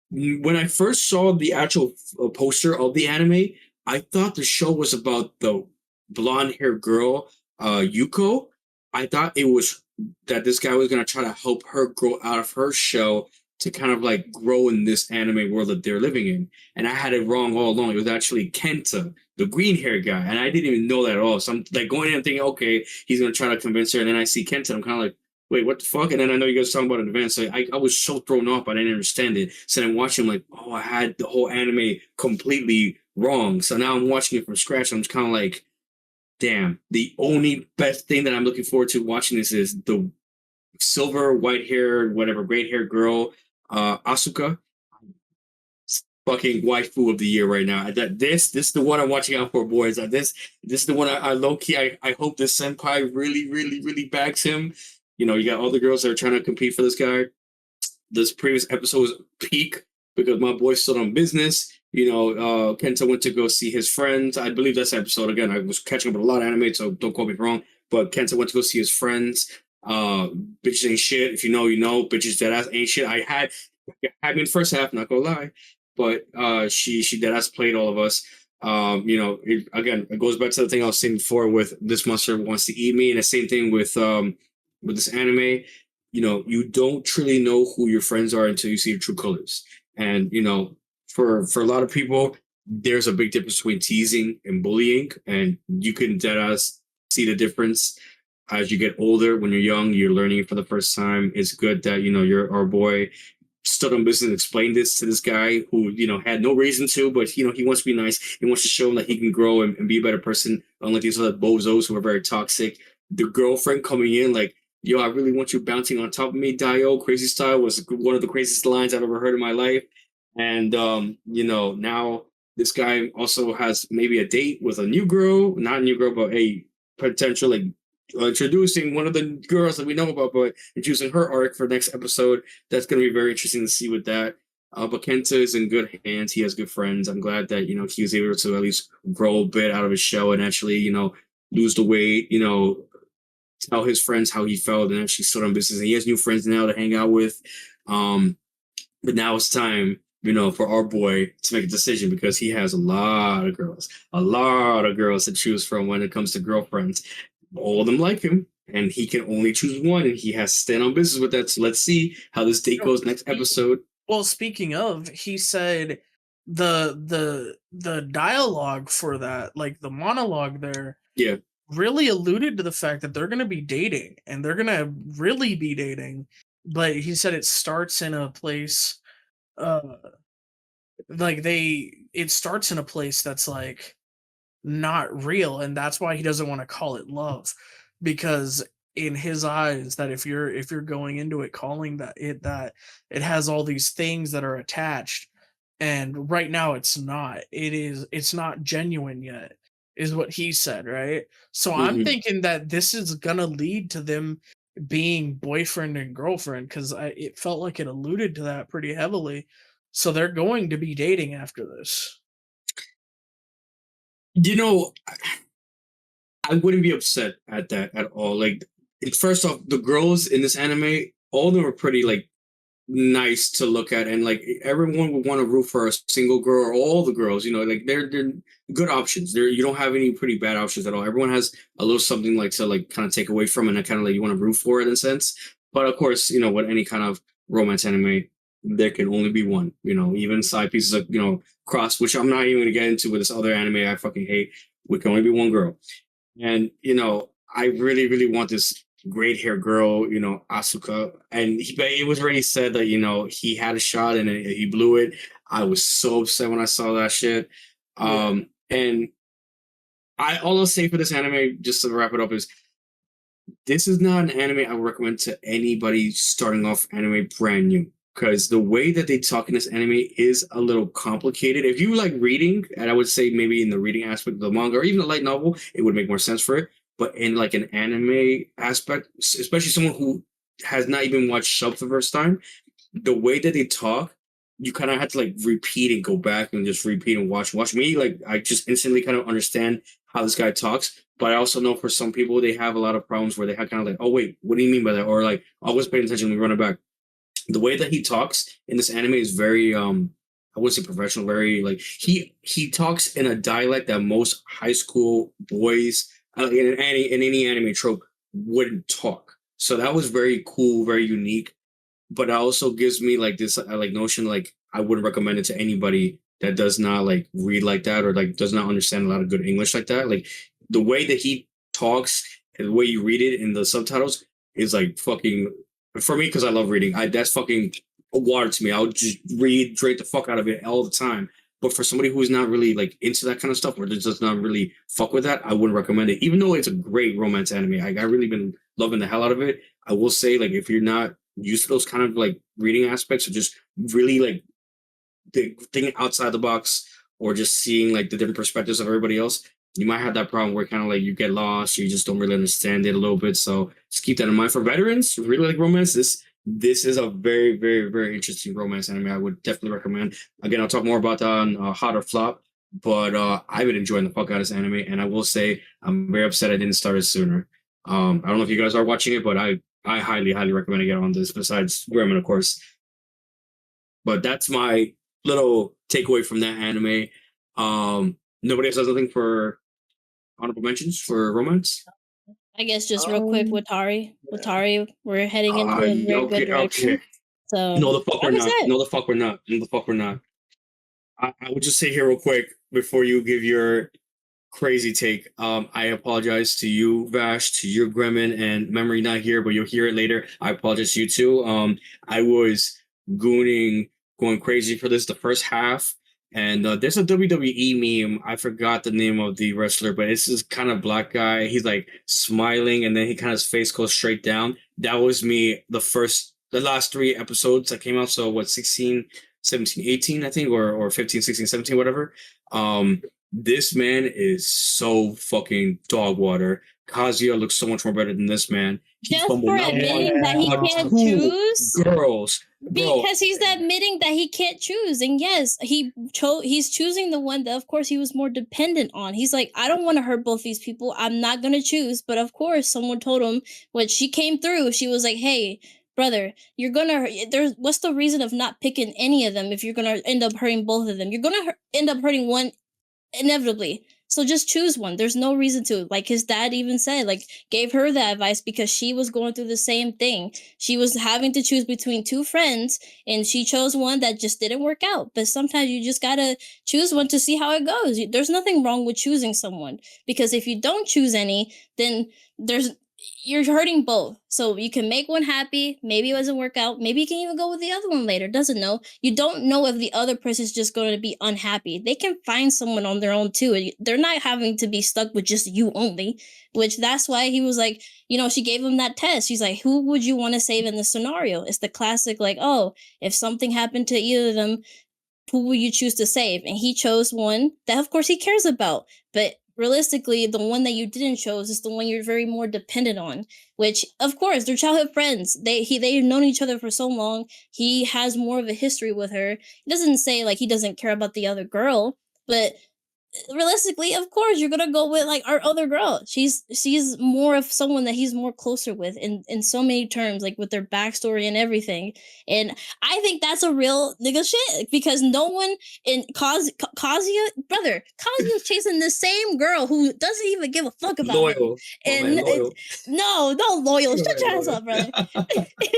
When I first saw the actual poster of the anime, I thought the show was about the blonde-haired girl, Yuko. I thought it was that this guy was going to try to help her grow out of her shell to kind of like grow in this anime world that they're living in. And I had it wrong all along. It was actually Kenta, the green hair guy. And I didn't even know that at all. So I'm like going in and thinking, okay, he's going to try to convince her. And then I see Kenta. I'm kind of like, wait, what the fuck? And then I know you guys talking about it in advance. So I was so thrown off. I didn't understand it. So then watching, like, oh, I had the whole anime completely wrong. So now I'm watching it from scratch. I'm just kind of like, damn, the only best thing that I'm looking forward to watching this is the silver, white hair, whatever, great hair girl, Asuka. Fucking waifu of the year right now. This is the one I'm watching out for, boys. This is the one I low key. I hope this senpai really bags him. You got all the girls that are trying to compete for this guy. This previous episode was peak because my boy's still on business. Kenta went to go see his friends. I believe that's the episode. Again, I was catching up with a lot of anime, so don't quote me wrong. But Kenta went to go see his friends. Bitches ain't shit. If you know, you know. Bitches dead ass ain't shit. I had me in the first half, not gonna lie, but she dead ass played all of us. Again, it goes back to the thing I was saying before with this monster wants to eat me, and the same thing with this anime. You don't truly know who your friends are until you see your true colors. And for a lot of people, there's a big difference between teasing and bullying, and you can dead ass see the difference as you get older. When you're young, you're learning it for the first time. It's good that our boy stood on business and explained this to this guy who had no reason to, but he wants to be nice. He wants to show him that he can grow and be a better person, unlike these other bozos who are very toxic. The girlfriend coming in like, yo, I really want you bouncing on top of me, Dio, crazy style, was one of the craziest lines I've ever heard in my life. And now this guy also has maybe a date with a new girl, not a new girl, but a potential introducing one of the girls that we know about, but introducing her arc for next episode. That's going to be very interesting to see with that. But Kenta is in good hands. He has good friends. I'm glad that he was able to at least grow a bit out of his shell and actually lose the weight. Tell his friends how he felt and actually stood on business. And he has new friends now to hang out with. But now it's time, for our boy to make a decision because he has a lot of girls to choose from when it comes to girlfriends. All of them like him, and he can only choose one, and he has to stand on business with that. So let's see how this date goes next episode. Well, speaking of, he said the dialogue for that, like the monologue there, yeah, really alluded to the fact that they're going to be dating, and they're going to really be dating. But he said it starts in a place, it starts in a place that's like not real, and that's why he doesn't want to call it love, because in his eyes, that if you're going into it calling that it has all these things that are attached, and right now it's not genuine yet, is what he said, right? So I'm thinking that this is gonna lead to them being boyfriend and girlfriend, because it felt like it alluded to that pretty heavily. So they're going to be dating after this. I wouldn't be upset at that at all. Like, first off, the girls in this anime, all of them are pretty nice to look at, and everyone would want to root for a single girl or all the girls. They're good options. You don't have any pretty bad options at all. Everyone has a little something to kind of take away from, and kind of you want to root for it in a sense. But of course, with any kind of romance anime, there can only be one. Even side pieces of cross, which I'm not even going to get into with this other anime I fucking hate. We can only be one girl. And, I really, really want this great hair girl, Asuka. And it was already said that, he had a shot and he blew it. I was so upset when I saw that shit. And all I'll say for this anime, just to wrap it up, is this is not an anime I would recommend to anybody starting off anime brand new. Because the way that they talk in this anime is a little complicated. If you like reading, and I would say maybe in the reading aspect of the manga or even a light novel, it would make more sense for it. But in an anime aspect, especially someone who has not even watched sub for the first time, the way that they talk, you kind of have to repeat and go back and just repeat and watch. Me, I just instantly kind of understand how this guy talks. But I also know for some people, they have a lot of problems where they have kind of oh, wait, what do you mean by that? Or always paying attention, let me run it back. The way that he talks in this anime is very I wouldn't say professional, very he talks in a dialect that most high school boys in any anime trope wouldn't talk. So that was very cool, very unique. But it also gives me this notion I wouldn't recommend it to anybody that does not read like that or does not understand a lot of good English like that. The way that he talks and the way you read it in the subtitles is fucking. For me, because I love reading, that's fucking water to me. I'll just drink the fuck out of it all the time. But for somebody who's not really into that kind of stuff or just does not really fuck with that, I wouldn't recommend it. Even though it's a great romance anime, I really been loving the hell out of it. I will say, if you're not used to those kind of reading aspects or just really thinking outside the box or just seeing the different perspectives of everybody else, you might have that problem where kind of you get lost, or you just don't really understand it a little bit. So just keep that in mind. For veterans who really like romance, this is a very, very, very interesting romance anime. I would definitely recommend. Again, I'll talk more about that on Hot or Flop, but I've been enjoying the fuck out of this anime, and I will say I'm very upset I didn't start it sooner. I don't know if you guys are watching it, but I highly recommend to get on this. Besides Gremlin, of course. But that's my little takeaway from that anime. Nobody else has anything for honorable mentions for romance. I guess just real quick, Watari, we're heading into a very good direction. Okay. So No, the fuck we're like I not. said, No, the fuck we're not. No, the fuck we're not. I would just say here real quick before you give your crazy take. I apologize to you, Vash, to your Gremlin, and Memory not here, but you'll hear it later. I apologize to you too. I was gooning, going crazy for this the first half, and there's a WWE meme. I forgot the name of the wrestler, but it's this kind of black guy. He's like smiling, and then he kind of his face goes straight down. That was me. The last 3 episodes that came out. So what, 16, 17, 18, I think, or 15, 16, 17, whatever. This man is so fucking dog water. Kazuya looks so much more better than this man. He just fumbled for not admitting one, that he but can't two choose. girls. Bro, Because he's admitting that he can't choose, and yes, he's choosing the one that, of course, he was more dependent on. He's like, I don't want to hurt both these people. I'm not gonna choose. But of course, someone told him when she came through. She was like, "Hey, brother, you're gonna. There's what's the reason of not picking any of them if you're gonna end up hurting both of them? You're gonna end up hurting one inevitably. So just choose one. There's no reason to. Like his dad even said, like gave her that advice because she was going through the same thing. She was having to choose between two friends and she chose one that just didn't work out. But sometimes you just gotta choose one to see how it goes. There's nothing wrong with choosing someone because if you don't choose any, then you're hurting both. So you can make one happy. Maybe it doesn't work out. Maybe you can even go with the other one later. Doesn't know. You don't know if the other person's just going to be unhappy. They can find someone on their own too. They're not having to be stuck with just you only. Which that's why he was like, she gave him that test. She's like, who would you want to save in this scenario? It's the classic like, oh, if something happened to either of them, who will you choose to save? And he chose one that, of course, he cares about. But realistically, the one that you didn't choose is the one you're very more dependent on. Which, of course, they're childhood friends. They've known each other for so long. He has more of a history with her. He doesn't say like he doesn't care about the other girl, but realistically, of course, you're gonna go with like our other girl. She's more of someone that he's more closer with in so many terms, like with their backstory and everything. And I think that's a real nigga shit because no one in Kazuya, brother, Kazuya's chasing the same girl who doesn't even give a fuck about him. loyal. And Loyal. no loyal. Shut your ass up, brother.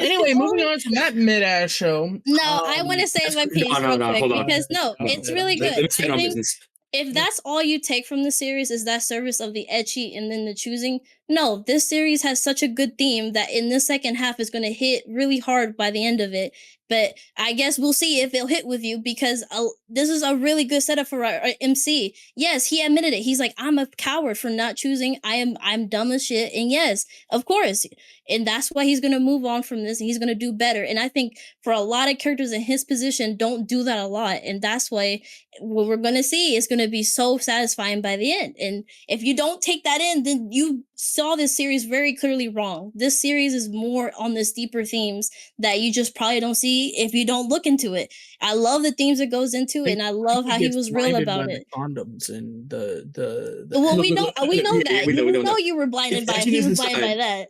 Anyway, moving on from that mid-ass show. No, I want to say my piece real quick hold on. because it's really good. Let me stand I on think business. if that's all you take from the series is that service of the ecchi and then the choosing, no, this series has such a good theme that in the second half is going to hit really hard by the end of it. But I guess we'll see if it'll hit with you because this is a really good setup for our MC. Yes, he admitted it. He's like, I'm a coward for not choosing. I'm dumb as shit. And yes, of course. And that's why he's going to move on from this and he's going to do better. And I think for a lot of characters in his position, don't do that a lot. And that's why what we're going to see is going to be so satisfying by the end. And if you don't take that in, then you saw this series very clearly wrong. This series is more on this deeper themes that you just probably don't see if you don't look into it. I love the themes it goes into, and I love how he was real about it. Condoms and the well, we know we that. know We know you were blinded by it. He was blinded by that.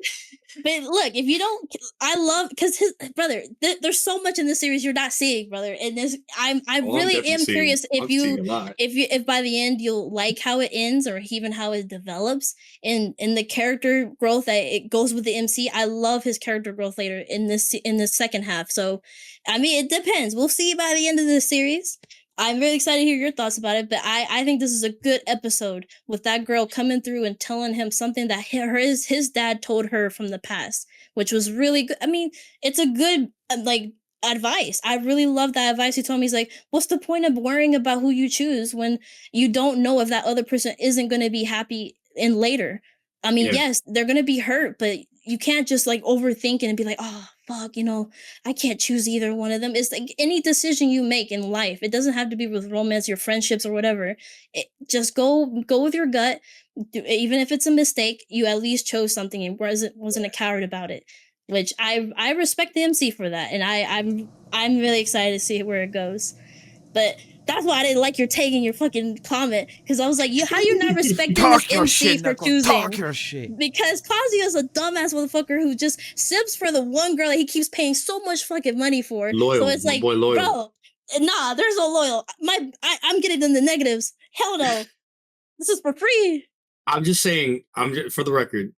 But look, if you don't, I love because his brother. There's so much in this series you're not seeing, brother. And this, I really am curious if by the end you'll like how it ends or even how it develops and the character growth that it goes with the MC. I love his character growth later in the second half. So, I mean, it depends. We'll see by the end of the series. I'm really excited to hear your thoughts about it, but I think this is a good episode with that girl coming through and telling him something that his dad told her from the past, which was really good. I mean, it's a good advice. I really love that advice. He told me, he's like, what's the point of worrying about who you choose when you don't know if that other person isn't going to be happy in later? I mean, yes, they're going to be hurt, but you can't just like overthink it and be like, oh, fuck, I can't choose either one of them. It's like any decision you make in life. It doesn't have to be with romance, your friendships or whatever. Just go with your gut. Even if it's a mistake, you at least chose something and wasn't a coward about it. Which I respect the MC for that, and I'm really excited to see where it goes. But That's why I didn't like your take and your fucking comment. Because I was like, how you not respecting Talk this your MC shit, for Neko. choosing? Talk your shit. Because Kazuya's a dumbass motherfucker who just simps for the one girl that he keeps paying so much fucking money for. Loyal, So it's my like, boy Loyal. bro, nah, there's no loyal. I'm getting in the negatives. Hell no. This is for free. I'm just saying, for the record,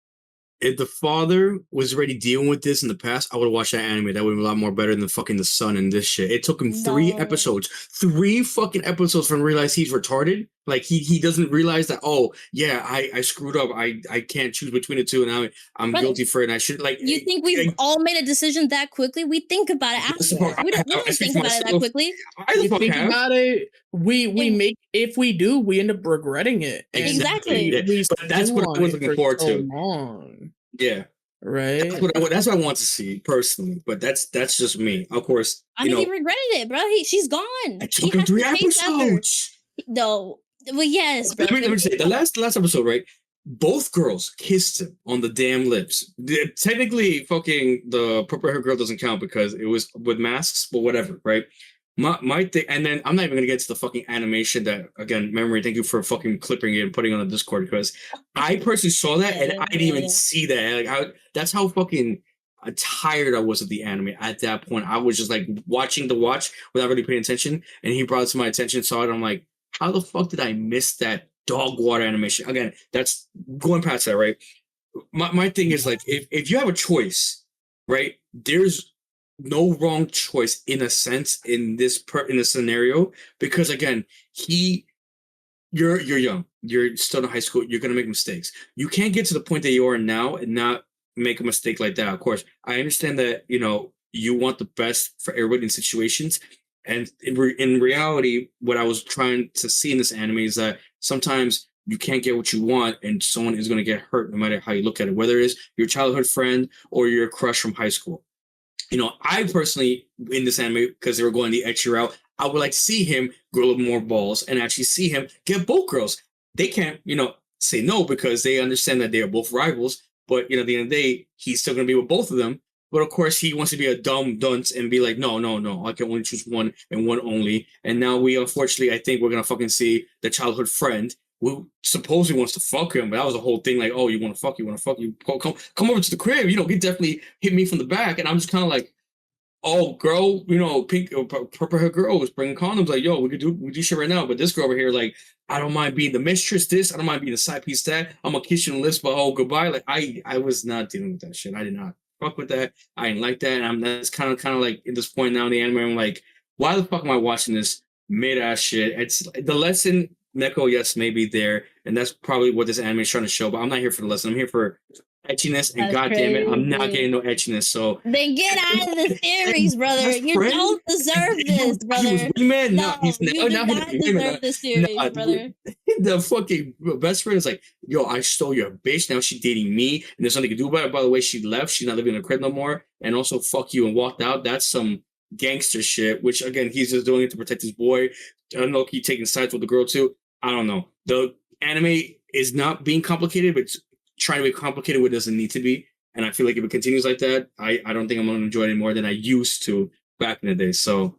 if the father was already dealing with this in the past, I would have watched that anime. That would be a lot more better than fucking the son and this shit. It took him 3 No. episodes, 3 fucking episodes for him to realize he's retarded. Like he doesn't realize that. Oh yeah, I screwed up. I can't choose between the two, and I'm Brother, guilty for it. And I should like. You think we've all made a decision that quickly? We think about it That's the part. afterwards. We don't speak think for about it that myself. quickly. I the We fuck think have. about it. We And- make if we do, we end up regretting it. And Exactly. Yeah. we But that's stew what I on was it looking for forward so to. long, Yeah. right? That's what I want to see personally, but that's just me. Of course, I mean, he regretted it, bro. She's gone. it He took him has to 3 chase after- episodes. No, well, yes, bro. Let me say the last episode, right? Both girls kissed him on the damn lips. Technically, fucking the purple hair girl doesn't count because it was with masks, but whatever, right? My thing, and then I'm not even gonna get to the fucking animation that again, Memory. Thank you for fucking clipping it and putting it on the Discord because I personally saw that and I didn't even see that. Like, that's how fucking tired I was of the anime at that point. I was just like watching the watch without really paying attention, and he brought it to my attention, saw it. I'm like, how the fuck did I miss that dog water animation? Again, that's going past that, right? My thing is like if you have a choice, right? There's no wrong choice in a sense in this scenario because again, you're young, you're still in high school, you're gonna make mistakes. You can't get to the point that you are now and not make a mistake like that. Of course, I understand that you want the best for everybody in situations. And in reality, what I was trying to see in this anime is that sometimes you can't get what you want and someone is going to get hurt no matter how you look at it, whether it is your childhood friend or your crush from high school. I personally, in this anime, because they were going the ecchi route, I would like to see him grow a little more balls and actually see him get both girls. They can't, say no because they understand that they are both rivals. But, at the end of the day, he's still going to be with both of them. But of course, he wants to be a dumb dunce and be like, no, I can only choose one and one only. And now unfortunately, I think we're going to fucking see the childhood friend who supposedly wants to fuck him. But that was the whole thing. Like, oh, you want to fuck you? Come over to the crib. He definitely hit me from the back. And I'm just kind of like, oh, girl, pink, purple hair girl was bringing condoms. Like, yo, we do shit right now. But this girl over here, like, I don't mind being the mistress. I don't mind being the side piece. That I'm gonna kiss you on the lips, but oh, goodbye. Like, I was not dealing with that shit. I did not fuck with that. I didn't like that. And that's kind of like at this point now in the anime, I'm like, why the fuck am I watching this mid ass shit? It's the lesson. Neko, yes, maybe there, and that's probably what this anime is trying to show. But I'm not here for the lesson. I'm here for etchiness, and goddamn it, I'm not getting no etchiness. So then get out of the series, brother. You don't deserve this, brother. He was wingman. No, you do not deserve this series, brother. The fucking best friend is like, yo, I stole your bitch. Now she's dating me, and there's nothing to do about it. By the way, she left. She's not living in the crib no more, and also fuck you and walked out. That's some gangster shit. Which again, he's just doing it to protect his boy. I don't know if he's taking sides with the girl too. I don't know. The anime is not being complicated, but it's trying to be complicated where it doesn't need to be. And I feel like if it continues like that, I don't think I'm going to enjoy it any more than I used to back in the day. So,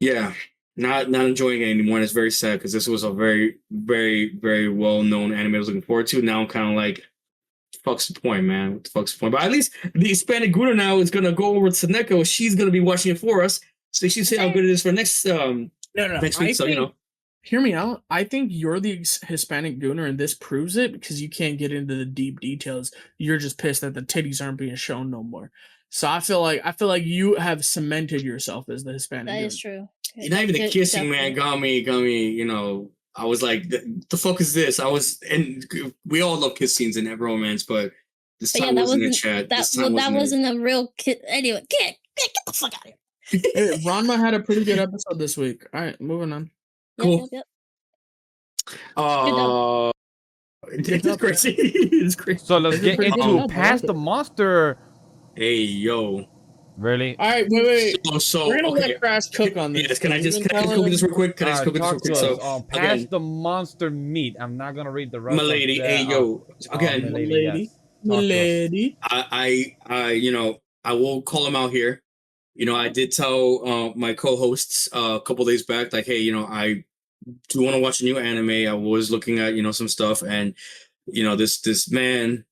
yeah, not enjoying it anymore. And it's very sad because this was a very, very, very well-known anime I was looking forward to. Now I'm kind of like, fuck's the point, man? What the fuck's the point? But at least the Hispanic Guru now is going to go over to Neko. She's going to be watching it for us. So she say how good it is for next next week. So, Hear me out. I think you're the Hispanic gooner, and this proves it because you can't get into the deep details. You're just pissed that the titties aren't being shown no more. So I feel like you have cemented yourself as the Hispanic. That gooner. is true. You're not even the kissing, man. Got me. I was like, the fuck is this? And we all love kiss scenes in every romance, but this time wasn't in chat. That wasn't a real kiss. Anyway, get the fuck out of here. Hey, Ranma had a pretty good episode this week. All right, moving on. Cool. Yep. It's crazy. It's crazy. So let's get pretty good into job. Past the Monster. Hey, yo. Really? All right, wait. So We're gonna let Crash cook on this. Yes, can I just cook this real quick? So Past the Monster meat. I'm not gonna read the rest. Milady, hey yo. Again, Milady. Milady. I will call him out here. I did tell my co-hosts a couple days back, like, hey, I do want to watch a new anime. I was looking at, some stuff, and this man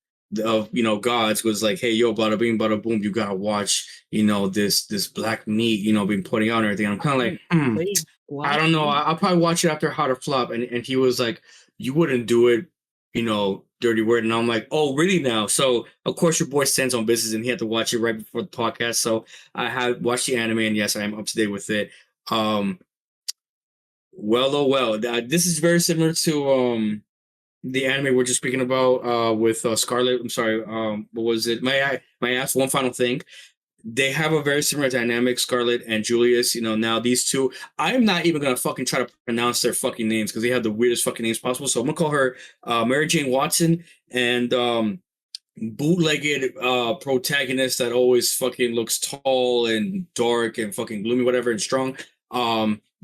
of gods was like, hey, yo, bada bing, bada boom, you gotta watch, this black meat, being putting out and everything. And I'm kind of like, They I don't know. I'll probably watch it after How to Flop. And he was like, you wouldn't do it, dirty word. And I'm like, oh, really now? So of course your boy stands on business, and he had to watch it right before the podcast. So I had watched the anime, and yes, I am up to date with it. Well, oh well. This is very similar to the anime we're just speaking about with Scarlet. I'm sorry. What was it? May I ask one final thing? They have a very similar dynamic, Scarlet and Julius. Now these two, I'm not even gonna fucking try to pronounce their fucking names because they have the weirdest fucking names possible. So I'm gonna call her Mary Jane Watson and bootlegged protagonist that always fucking looks tall and dark and fucking gloomy, whatever, and strong.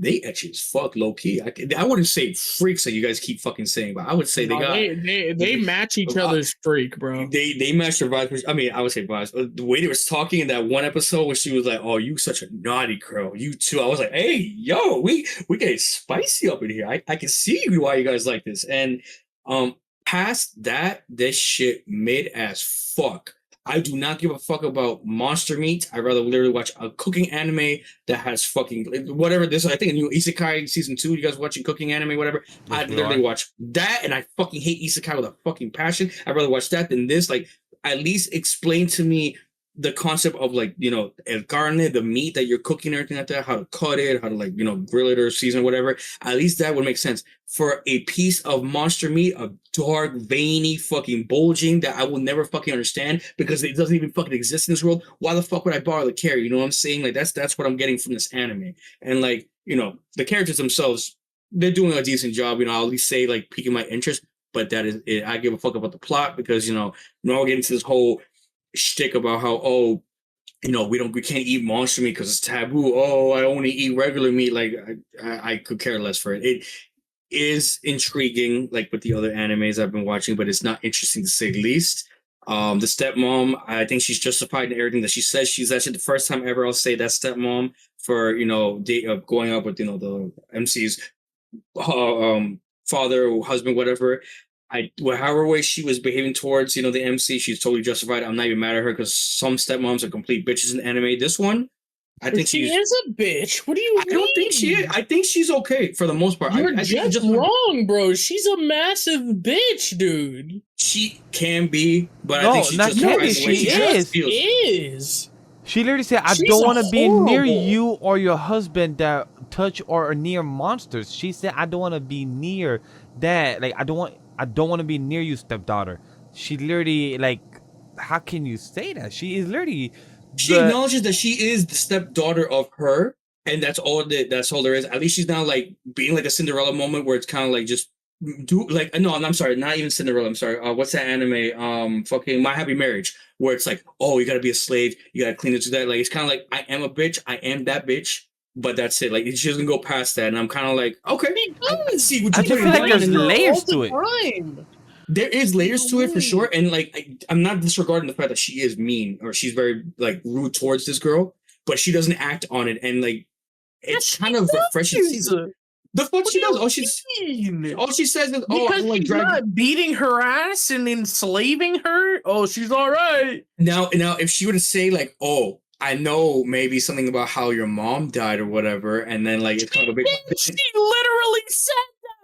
They ecchi as fuck, low key. I wouldn't say freaks like you guys keep fucking saying, but I would say they match each other's freak, bro. They match their vibes. I mean, I would say vibes. The way they was talking in that one episode where she was like, "Oh, you such a naughty girl, you too." I was like, "Hey, yo, we get spicy up in here. I can see why you guys like this." And past that, this shit mid as fuck. I do not give a fuck about monster meat. I'd rather literally watch a cooking anime that has fucking whatever this. I think a new Isekai season 2. You guys watching cooking anime, whatever? I'd literally watch that, and I fucking hate Isekai with a fucking passion. I'd rather watch that than this. Like, at least explain to me the concept of like el carne, the meat that you're cooking, and everything like that, how to cut it, how to like grill it or season whatever. At least that would make sense. For a piece of monster meat, a dark, veiny, fucking bulging that I will never fucking understand because it doesn't even fucking exist in this world. Why the fuck would I bother to care? You know what I'm saying? Like that's what I'm getting from this anime. And like the characters themselves, they're doing a decent job. I'll at least say like piquing my interest. But that is it. I give a fuck about the plot because now we're getting to this whole shtick about how we can't eat monster meat because it's taboo. Oh, I only eat regular meat. Like I could care less for it. It is intriguing, like with the other animes I've been watching, but it's not interesting to say the least. The stepmom, I think she's justified in everything that she says. She's actually the first time ever I'll say that stepmom for going up with the MC's father or husband, whatever. However way she was behaving towards the MC, she's totally justified. I'm not even mad at her because some stepmoms are complete bitches in anime. This one, I think she is a bitch. What do you mean? I don't think she is. I think she's okay for the most part. You're I just wrong, bro. She's a massive bitch, dude. She can be, but No, I think she's not just can be. she is. She literally said, "I don't want to be near you or your husband that touch or are near monsters." She said, "I don't want to be near that. Like, I don't want to be near you, stepdaughter." She literally, like, how can you say that? She is literally. She acknowledges that she is the stepdaughter of her, and that's all there is. At least she's not like being like a Cinderella moment where it's kind of like just no, I'm sorry, not even Cinderella. I'm sorry. What's that anime? Fucking My Happy Marriage, where it's like, oh, you gotta be a slave, you gotta clean it to that. Like it's kind of like I am a bitch, I am that bitch, but that's it. Like she doesn't go past that, and I'm kind of like, okay, I see what I you're just feel like there's layers to it. There is layers to it for sure, and like I'm not disregarding the fact that she is mean or she's very like rude towards this girl, but she doesn't act on it, and like it's kind of refreshing. The fuck she does? All she says is, "Oh, because I'm like she's not beating her ass and enslaving her. Oh, she's all right." Now, if she were to say like, "Oh, I know maybe something about how your mom died or whatever," and then like it's kind of a big. She literally said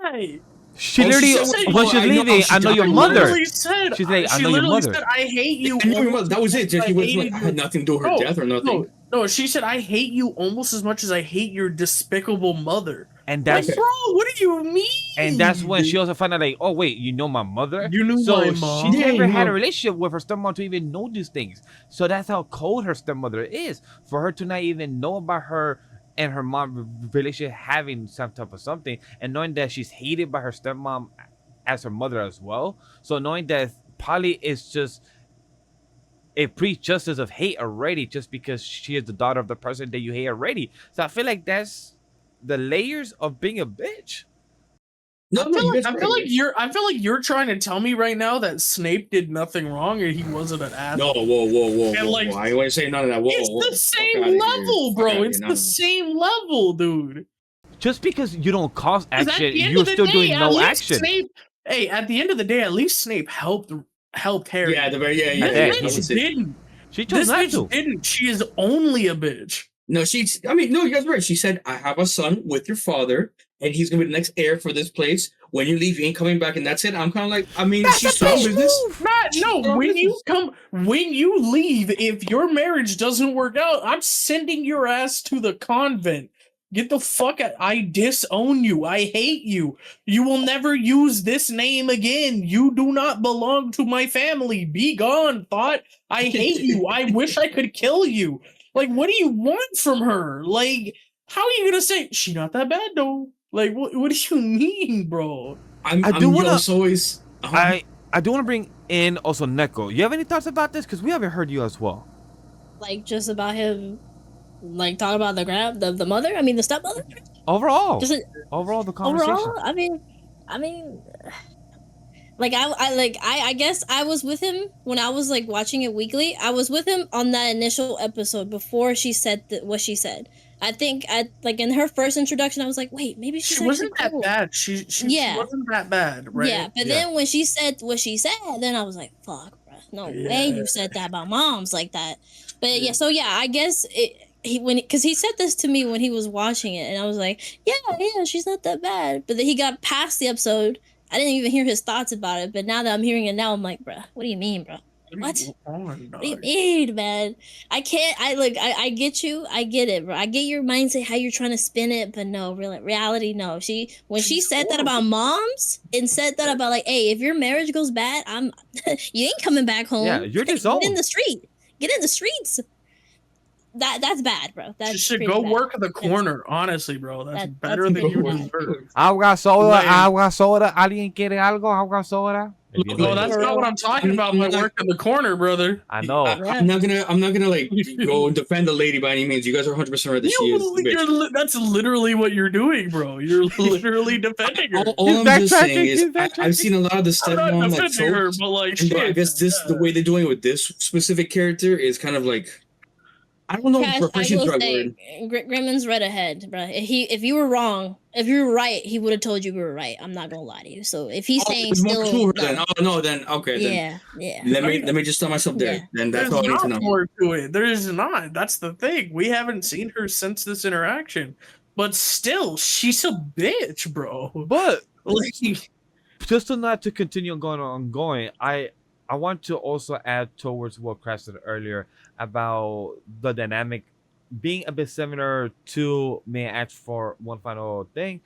that. She literally, when she's leaving, I know your mother. She's like, I know your mother. Said, I hate you. I know your mother. That was it. She was like, I had nothing to do with her death or nothing. No, she said, I hate you almost as much as I hate your despicable mother. And that's like, bro, what do you mean? And that's when she also found out, like, oh wait, you know my mother. You knew my mom. She never had a relationship with her stepmom to even know these things. So that's how cold her stepmother is. For her to not even know about her and her mom relationship having some type of something, and knowing that she's hated by her stepmom as her mother as well. So knowing that Polly is just a pre-justice of hate already, just because she is the daughter of the person that you hate already. So I feel like that's the layers of being a bitch. No, no, you guys I feel like you're trying to tell me right now that Snape did nothing wrong or he wasn't an asshole. No, whoa. And, like, I ain't want to say none of that. Whoa, It's whoa, the fuck same outta here. level, Fuck bro. outta It's here. the No. same level, dude. Just because you don't cause 'Cause at action, the end you're of the still day, doing at no least action. at the end of the day, at least Snape helped Harry. Yeah, yeah. That This bitch didn't. She chose This not bitch to. didn't. She is only a bitch. No, no, you guys are right. She said, I have a son with your father, and he's going to be the next heir for this place. When you leave, you ain't coming back, and that's it. I'm kind of like, I mean, That's she's a strong bitch business. move. No, when you leave, if your marriage doesn't work out, I'm sending your ass to the convent. Get the fuck out. I disown you. I hate you. You will never use this name again. You do not belong to my family. Be gone, thought. I hate you. I wish I could kill you. Like, what do you want from her? Like, how are you gonna say she not that bad though? Like, what do you mean, bro? I do want to. always. I do want to bring in also Neko. You have any thoughts about this? Because we haven't heard you as well. Like, just about him, like, talking about the mother. I mean, the stepmother. Overall, Just overall the conversation. overall. I mean, like I guess I was with him when I was like watching it weekly. I was with him on that initial episode before she said what she said. I think like in her first introduction, I was like, wait, maybe she's She wasn't that cool. bad. She Yeah. wasn't that bad, right? Yeah, but then when she said what she said, then I was like, fuck, bro. No way you said that about moms like that. But yeah, so yeah, I guess because he said this to me when he was watching it, and I was like, yeah, she's not that bad. But then he got past the episode. I didn't even hear his thoughts about it, but now that I'm hearing it now, I'm like, bro, what do you mean, bro? What do you mean, man? I can't. I get you. I get it, bro. I get your mindset, how you're trying to spin it, but no, reality, no. When she said that about moms and said that about like, hey, if your marriage goes bad, you ain't coming back home. Yeah, you're disowned. Get in the street. Get in the streets. That's bad, bro. That's She should pretty go bad. work in the corner. Honestly, bro, that's better that's than you bad. deserve. Agua soda, Like- agua soda. ¿Alguien quiere algo? Agua soda. No, that's not what I'm talking about. My work in the corner, brother. I know. I'm not gonna like go defend the lady by any means. You guys are 100% right that she is. a bitch. That's literally what you're doing, bro. You're literally defending her. All I'm just saying is I've seen a lot of the I'm not stepmom like defending her, tropes, but like, and I shit. guess the way they're doing it with this specific character is kind of like, I don't know if Cash, I profession's will the right say, word. Gremlin's read ahead, bro. If you were wrong, if you were right, he would have told you we were right. I'm not gonna lie to you. So if he's saying there's more still, to her then. Oh no, then okay, then yeah. let me just tell myself there. Yeah. Then that's There's all I need to not know. more to it. There is not. That's the thing. We haven't seen her since this interaction, but still, she's a bitch, bro. But Like, just not to continue going, I want to also add towards what Crash said earlier about the dynamic being a bit similar to May I Ask for One Final Thing.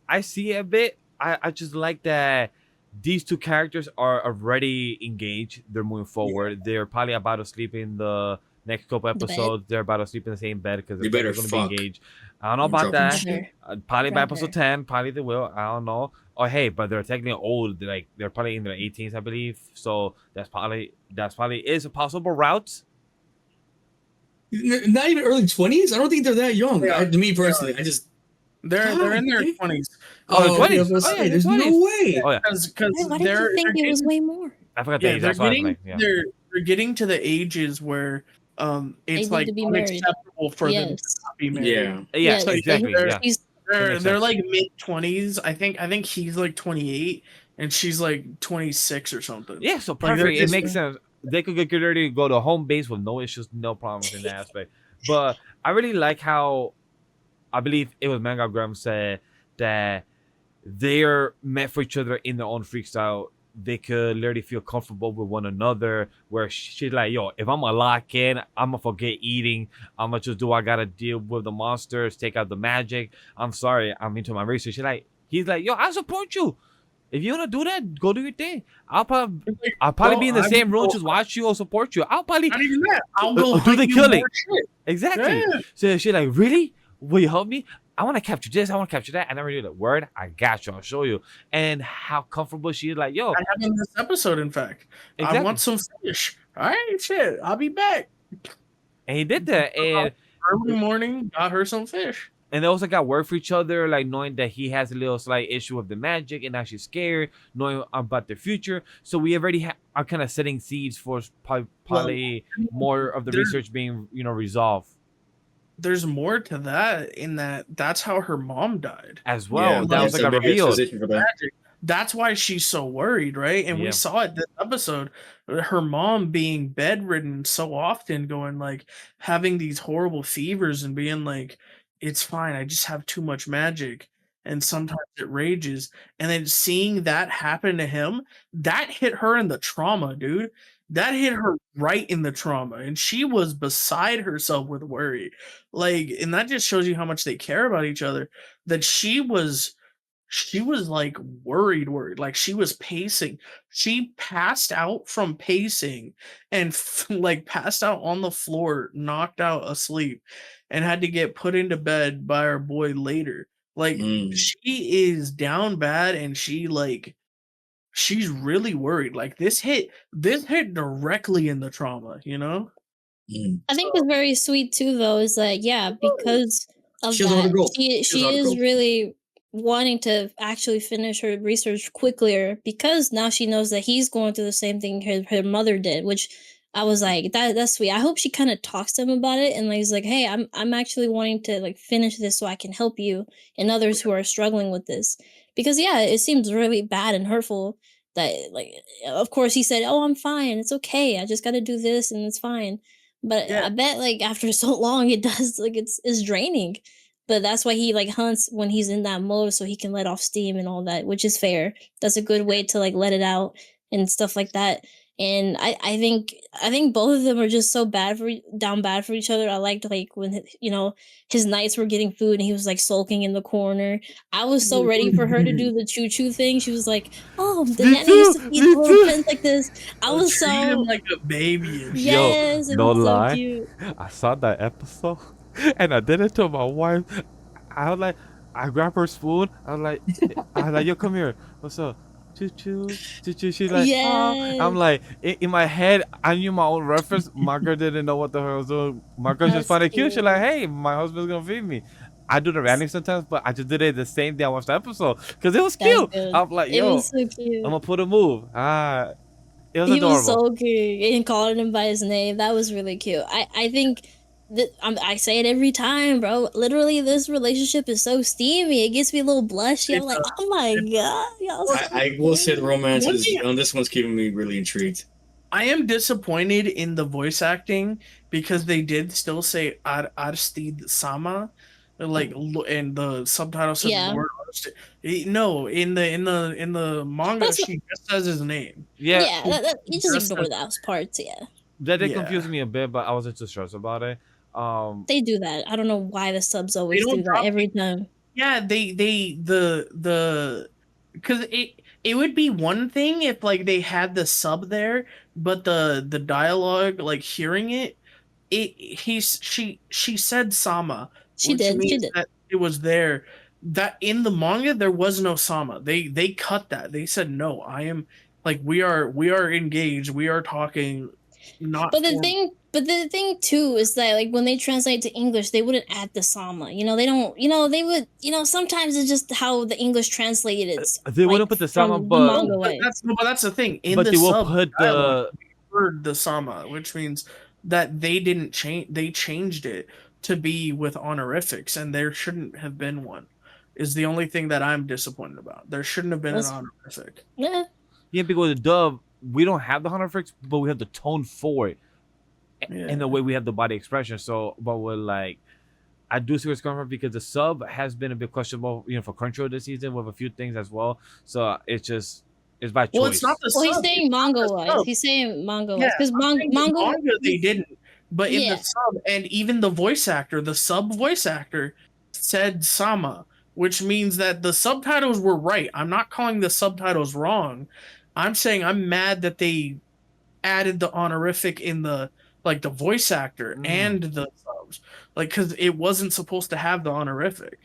I see it a bit. I just like that these two characters are already engaged. They're moving forward. They're probably about to sleep in the next couple The bed. episodes. They're about to sleep in the same bed because They they're better going to fuck. be engaged. I don't know I'm about dropping that. shit. Probably by Proper. episode 10, probably they will. I don't know. Oh hey, but they're technically old. They're probably in their 18s, I believe. So that's probably is a possible route. Not even early 20s. I don't think they're that young. Yeah. To me personally, I just they're in their 20s. Oh, okay, 20s. I was gonna Oh, yeah, say, there's they're no 20s. way. Oh yeah, Because Why did you think it was way more? I forgot the yeah, age. they're That's why I was getting like, yeah. they're getting to the ages where it's need like to be married. unacceptable for them to Yes. not be married. Yeah. Yeah, Yeah, exactly. they're- Yeah. He's They're makes they're sense. like mid 20s. I think he's like 28 and she's like 26 or something. Yeah, so they're perfect. It just- makes sense. They could get ready to go to home base with no issues, no problems in that aspect. But I really like how I believe it was Manga Grem said that they're meant for each other in their own freak style. They could literally feel comfortable with one another. Where she's like, yo, if I'm gonna lock in, I'm gonna forget eating. I'm gonna just do I gotta deal with the monsters, take out the magic. I'm sorry, I'm into my research. He's like, yo, I support you. If you wanna do that, go do your thing. I'll probably Well, be in the I'm- same room, just watch you or support you. I'll probably Not even that. I'll go do the hunt you killing. more shit. exactly. Yeah. So she's like, really? Will you help me? I want to capture this. I want to capture that. I never knew the word. I got you. I'll show you. And how comfortable she is. Like, yo, I have in this episode, in fact. exactly. I want some fish. All right, shit. I'll be back. And he did that. And Early morning, got her some fish. And they also got work for each other, like knowing that he has a little slight issue with the magic, and now she's scared, knowing about the future. So we already are kind of setting seeds for probably more of the there- research being, resolved There's more to that in that's how her mom died. as well. That was it's like a a big revealed. exposition for that. That's why she's so worried, right? And Yeah. we saw it this episode, her mom being bedridden so often, going like having these horrible fevers and being like, it's fine, I just have too much magic. And sometimes it rages. And then seeing that happen to him, that hit her in the trauma, dude. That hit her right in the trauma. And she was beside herself with worry. Like, and that just shows you how much they care about each other. That she was like worried, like she was pacing. She passed out from pacing and like passed out on the floor, knocked out asleep, and had to get put into bed by our boy later. Like she is down bad, and she's really worried. Like this hit directly in the trauma, you know? I think what's very sweet too, though, is that because of She doesn't want to that, go. she doesn't want to is go. really wanting to actually finish her research quicker, because now she knows that he's going through the same thing her mother did, which I was like, that's sweet. I hope she kind of talks to him about it, and like, he's like, hey, I'm actually wanting to like finish this so I can help you and others who are struggling with this, because yeah, it seems really bad and hurtful that, like, of course he said, oh, I'm fine, it's okay, I just got to do this and it's fine. But Yeah. I bet like after so long it does, like, it's draining. But that's why he like hunts when he's in that mode, so he can let off steam and all that, which is fair. That's a good way to like let it out and stuff like that. And I think both of them are just so down bad for each other. I liked like when his knights were getting food and he was like sulking in the corner. I was so ready for her to do the choo choo thing. She was like, "Oh, the Me nanny used to too, feed me the little too. prince like this." I was Treat him so like a baby and shit. yes, Yo, it no was so lie. cute. I saw that episode and I did it to my wife. I was like, I grabbed her spoon. I was like, yo, come here. What's up? Choo choo, choo choo. She's like, oh. I'm Yes. like, in my head, I knew my own reference. Margaret didn't know what the hell I was doing. Margaret just That's found it cute. She's cute. like, hey, my husband's gonna feed me. I do the ranting sometimes, but I just did it the same day I watched the episode because it was That's cute. good. I'm like, It yo, was so I'm cute. gonna put a move. It was He was adorable. so cute and calling him by his name. That was really cute. I think that I say it every time, bro. Literally, this relationship is so steamy. It gets me a little blushy. I'm like, oh my god, y'all. So I will say the romance One is thing- on this one's keeping me really intrigued. I am disappointed in the voice acting because they did still say Arstid Sama, like, and the subtitle said Yeah. Lord Arstid. No, in the manga, That's she just says his name. yeah, Yeah, you just Just ignore as- those parts. Yeah, that did Yeah. confuse me a bit, but I wasn't too stressed about it. they do that. I don't know why the subs always don't do that drop every time. Yeah, the because it would be one thing if like they had the sub there, but the dialogue, like hearing she said Sama, She which did. She means did. that it was there. That in the manga there was no Sama. They cut that. They said no. I am like we are engaged. We are talking. Not. But the thing too is that like when they translate to English, they wouldn't add the sama. They don't. They would. Sometimes it's just how the English translated it. They wouldn't put the sama, from but- manga But way. that's the thing. In but the they will sub put dialogue, the. we heard the Sama, which means that they didn't change. They changed it to be with honorifics, and there shouldn't have been one. Is the only thing that I'm disappointed about. There shouldn't have been an That's- honorific. Yeah. Yeah, because the dub, we don't have the honorifics, but we have the tone for it. Yeah. In the way we have the body expression. So, but we're like, I do see where it's coming from because the sub has been a bit questionable, for Crunchyroll this season with a few things as well. So it's by choice. Well, it's not the Well, he's sub. saying it's not the manga wise. sub. He's saying manga wise Yeah, because I'm saying the manga. manga they didn't, but in Yeah. the sub and even the voice actor, the sub voice actor said Sama, which means that the subtitles were right. I'm not calling the subtitles wrong. I'm saying I'm mad that they added the honorific in the voice actor and the subs, because it wasn't supposed to have the honorific.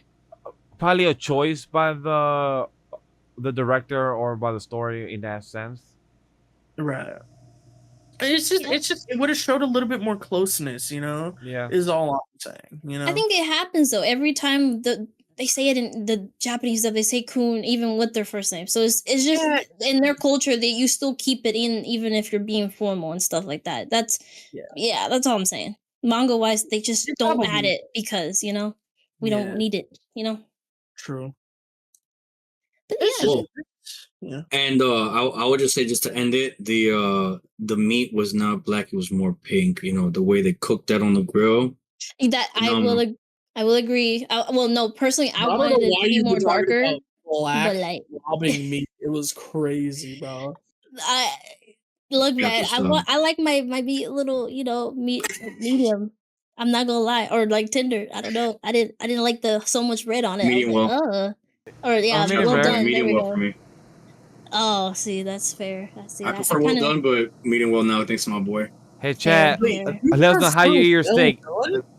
Probably a choice by the director or by the story in that sense. Right. It would have showed a little bit more closeness, you know. Yeah. Is all I'm saying. You know. I think it happens though every time they say it in the Japanese dub. They say kun even with their first name. So it's just in their culture that you still keep it in even if you're being formal and stuff like that. That's that's all I'm saying. Manga wise, they just don't add it because we don't need it. True. But Cool. Yeah. And I would just say, just to end it, the meat was not black; it was more pink. You know, the way they cooked that on the grill. that I will agree. Well, no, personally, I don't wanted know it why to be you more were talking darker. about black But like, robbing meat. It was crazy, bro. Look, Yeah, man, just, I like my meat a little, medium. I'm not gonna lie, or like tender. I don't know. I didn't like the so much red on it. Medium I was like, or yeah, medium well rare. done. There medium we well go. for me. Oh, see, that's fair. I prefer well done, but medium well now. Thanks to my boy. Hey, chat. Fair. Let us know how you eat your steak.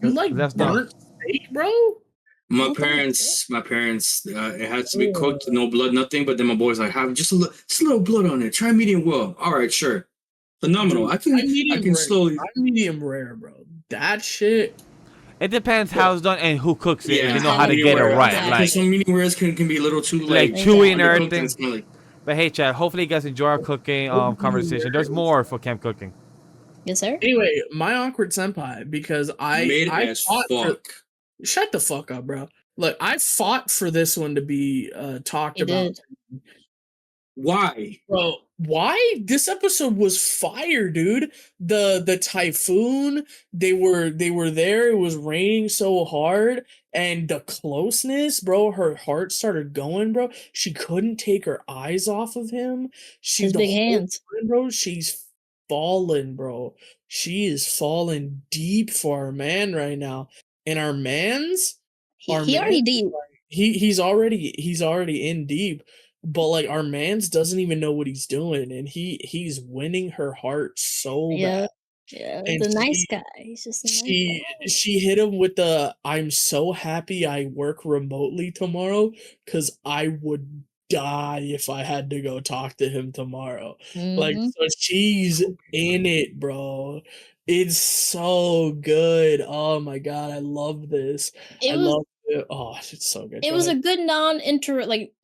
You like Let us know. burnt steak, bro? My Okay. parents, it had to be cooked, no blood, nothing. But then my boy's like, have just a little blood on it. Try medium well. All right, sure. Phenomenal. Dude, I can slowly. I'm medium rare, bro. That shit. It depends how it's done and who cooks it. Yeah, If they know how to medium get it rare. right. Exactly. Like, Because some medium rares can be a little too like like chewy and undercooked everything. it's kinda like, But hey, chat. Hopefully, you guys enjoy our cooking conversation. There's more for camp cooking. Yes, sir. Anyway, my awkward senpai, because mid I as fought for. fuck. Shut the fuck up, bro. Look, I fought for this one to be talked You about. did. Why? Bro, why? This episode was fire, dude. The typhoon, they were there, it was raining so hard, and the closeness, bro, her heart started going, bro. She couldn't take her eyes off of him. His The big whole hands. time, bro, she's fallen, bro. She is falling deep for our man right now. And our man's He already deep. he's already in deep, but like our man's doesn't even know what he's doing, and he's winning her heart so bad. Yeah, And the nice guy. He's just a nice guy. she hit him with the "I'm so happy I work remotely tomorrow because I would die if I had to go talk to him tomorrow." Like, Mhm. so she's in it, bro. It's so good. Oh my god, I love this. I love it. Oh, it's so good. It Go was ahead. a good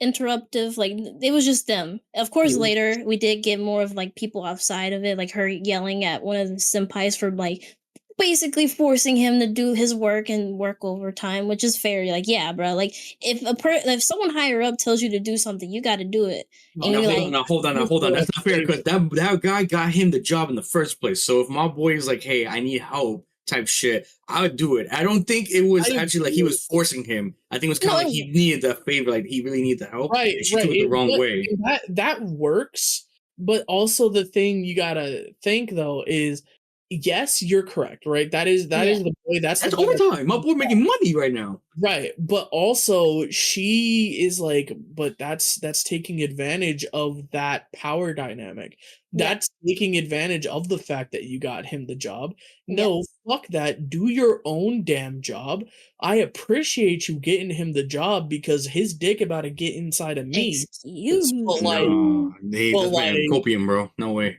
interruptive, like it was just them. Of course, Yeah. later we did get more of like people outside of it, like her yelling at one of the senpais for like basically forcing him to do his work and work overtime, which is fair. Like, yeah, bro. Like if someone higher up tells you to do something, you got to do it. And Now, you're hold on. That's not fair because that guy got him the job in the first place. So if my boy is like, "Hey, I need help," type shit, I would do it. I don't think it was actually like he was forcing him. I think it was kind of like he needed the favor, like he really needed the help. Right, and she took it the wrong way. That works, but also the thing you gotta think though is, yes, you're correct, right? That is the boy. That's That's the boy overtime. My boy making money right now. right, but also she is like, but that's taking advantage of that power dynamic. That's taking advantage of the fact that you got him the job. No, fuck that. Do your own damn job. I appreciate you getting him the job because his dick about to get inside of me. Excuse But like, Nah, but that's man like, copium, bro. No way.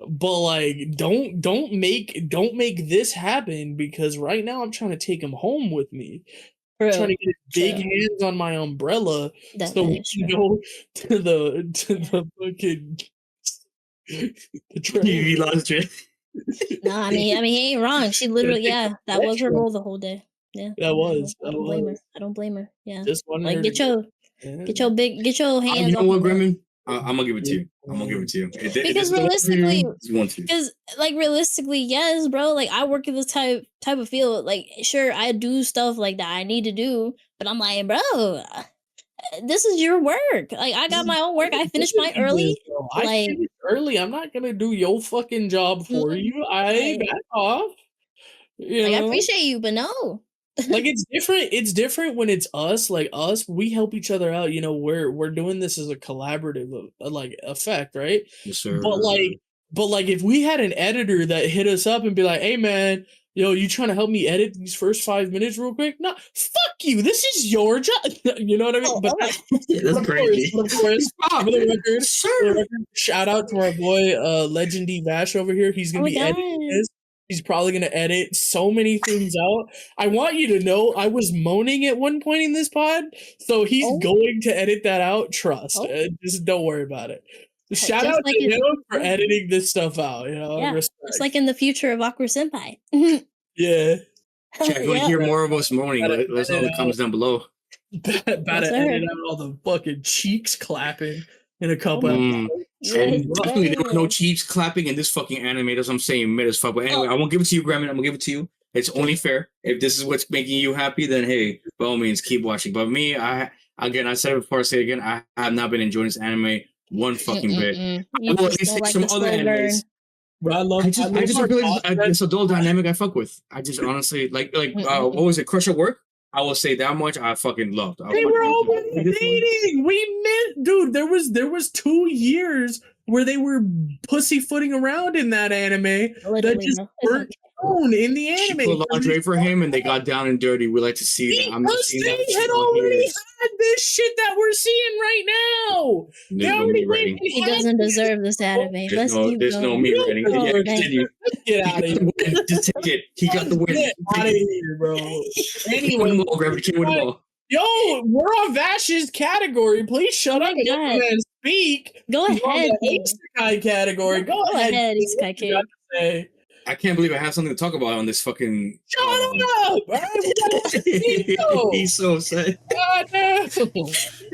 but like, don't make this happen because right now I'm trying to take him home with me. Bro, Trying to get his big true. hands on my umbrella That so we is can true. go to the fucking the train. He lost it. No, I mean he ain't wrong. She literally, that was her goal the whole day. Yeah, That was. I don't blame her. I don't blame her. Yeah, Just wanted like her get to your hands You know off what, of her. Gremlin? I'm gonna give it to you. I'm gonna give it to you. Because realistically, you want to. because like realistically, yes, bro. Like I work in this type of field. Like sure, I do stuff like that I need to do, but I'm like, bro, this is your work. Like I got my own work. I finished mine early. I Like finished early. I'm not gonna do your fucking job for you. I back off. You like I know? appreciate you, but no. Like it's different when it's us, like us, we help each other out, you know, we're doing this as a collaborative like effect, right? Yes, sir. But like if we had an editor that hit us up and be like, "Hey man, yo, you trying to help me edit these first 5 minutes real quick? No, fuck you. This is your job. You know what I mean? But That's of crazy. course, for the record, Sure. shout out to our boy Legend D Vash over here. He's gonna Oh my be editing God. this. He's probably gonna edit so many things out. I want you to know I was moaning at one point in this pod, so he's Oh. going to edit that out. Trust. Oh. Just don't worry about it. Shout Just out like to in- him for editing this stuff out. You know, Yeah, respect. it's like in the future of Awkward Senpai. Yeah. Chat, if you want to hear more of us moaning, let us know in the comments down below. About to sir. edit out all the fucking cheeks clapping in a couple. Mm. Yes, Definitely, there was no sir. cheeks clapping in this fucking anime. That's what I'm saying, mid as fuck. But anyway, I won't give it to you, Gremlin. I'm gonna give it to you. It's only fair. If this is what's making you happy, then hey, by all means, keep watching. But me, I said it before, I say it again, I have not been enjoying this anime one fucking bit. You Well, just it's don't like some the other slow burn. animes. Bro, I just feel like it's a dual dynamic I fuck with. I just honestly like what was it, Crush at Work? I will say that much. I fucking loved. They were already dating. We met, dude. There was 2 years where they were pussyfooting around in that anime that Literally, just no. It's weren't shown in the She anime. pulled lingerie for him, and they got down and dirty. We like to see that. I'm not Because seeing they that. had already had this shit that we're seeing right now. They There's no already me writing. He doesn't deserve this anime. Let's keep There's no going. me writing. Oh, Yeah, man. continue. Get out of here. Just take it. He got the win. Get out of here, bro. Anyway, win them all, Gravity. Can't win them all. Yo, we're on Vash's category. Please shut Oh up my and let God. the man speak. Go We're on ahead, the King. Isekai category. Go ahead. Isekai What you got to say? I can't believe I have something to talk about on this fucking. Shut up! He's so upset. God damn.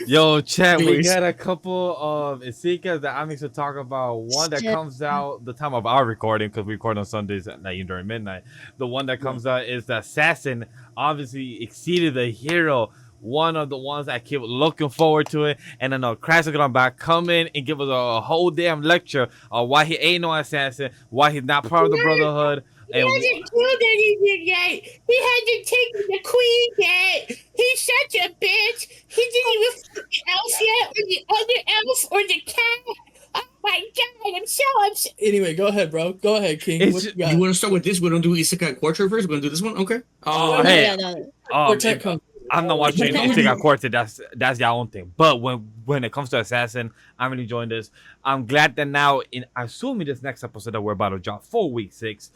Yo, chat, we Please. got a couple of Iseikas that I'm to talk about. One that Shit. comes out the time of our recording, because we record on Sundays at night during midnight. The one that comes out is the Assassin. Obviously exceeded the hero. One of the ones I keep looking forward to it. And then Crash is gonna back come in and give us a whole damn lecture on why he ain't no assassin, why he's not part of the Brotherhood. And killed anything yet. He hasn't taken the queen yet. He's such a bitch. He didn't even fuck the elf yet, or the other elf, or the cat. Oh my god, I'm so upset. Anyway, go ahead, bro. Go ahead, King. It's What just- you got? You want to start with this? We don't do Isekai Quartet first. We're gonna do this one. Okay. Oh, hey. Yeah, no. Quartet if- comes. I'm not watching Okay. Isekai Quartet. That's your own thing. But when it comes to Assassin, I'm really enjoying this. I'm glad that now, assuming this next episode that we're about to drop for week 6,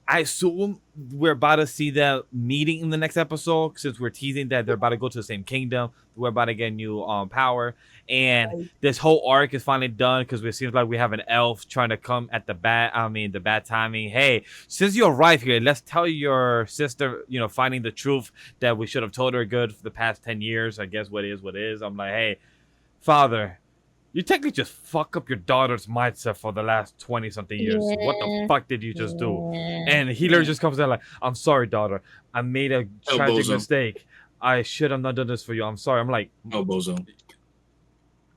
I assume we're about to see them meeting in the next episode, since we're teasing that they're about to go to the same kingdom. We're about to get new power, and this whole arc is finally done because it seems like we have an elf trying to come at the bad timing. Hey, since you arrived here, let's tell your sister, finding the truth that we should have told her good for the past 10 years. I guess what is. I'm like, hey, father, you technically just fuck up your daughter's mindset for the last 20 something years. What the Yeah. fuck did you just do? Yeah. And Healer just comes out like, I'm sorry, daughter. I made a tragic bozo. mistake. I should have not done this for you. I'm sorry. I'm like, Oh, bozo.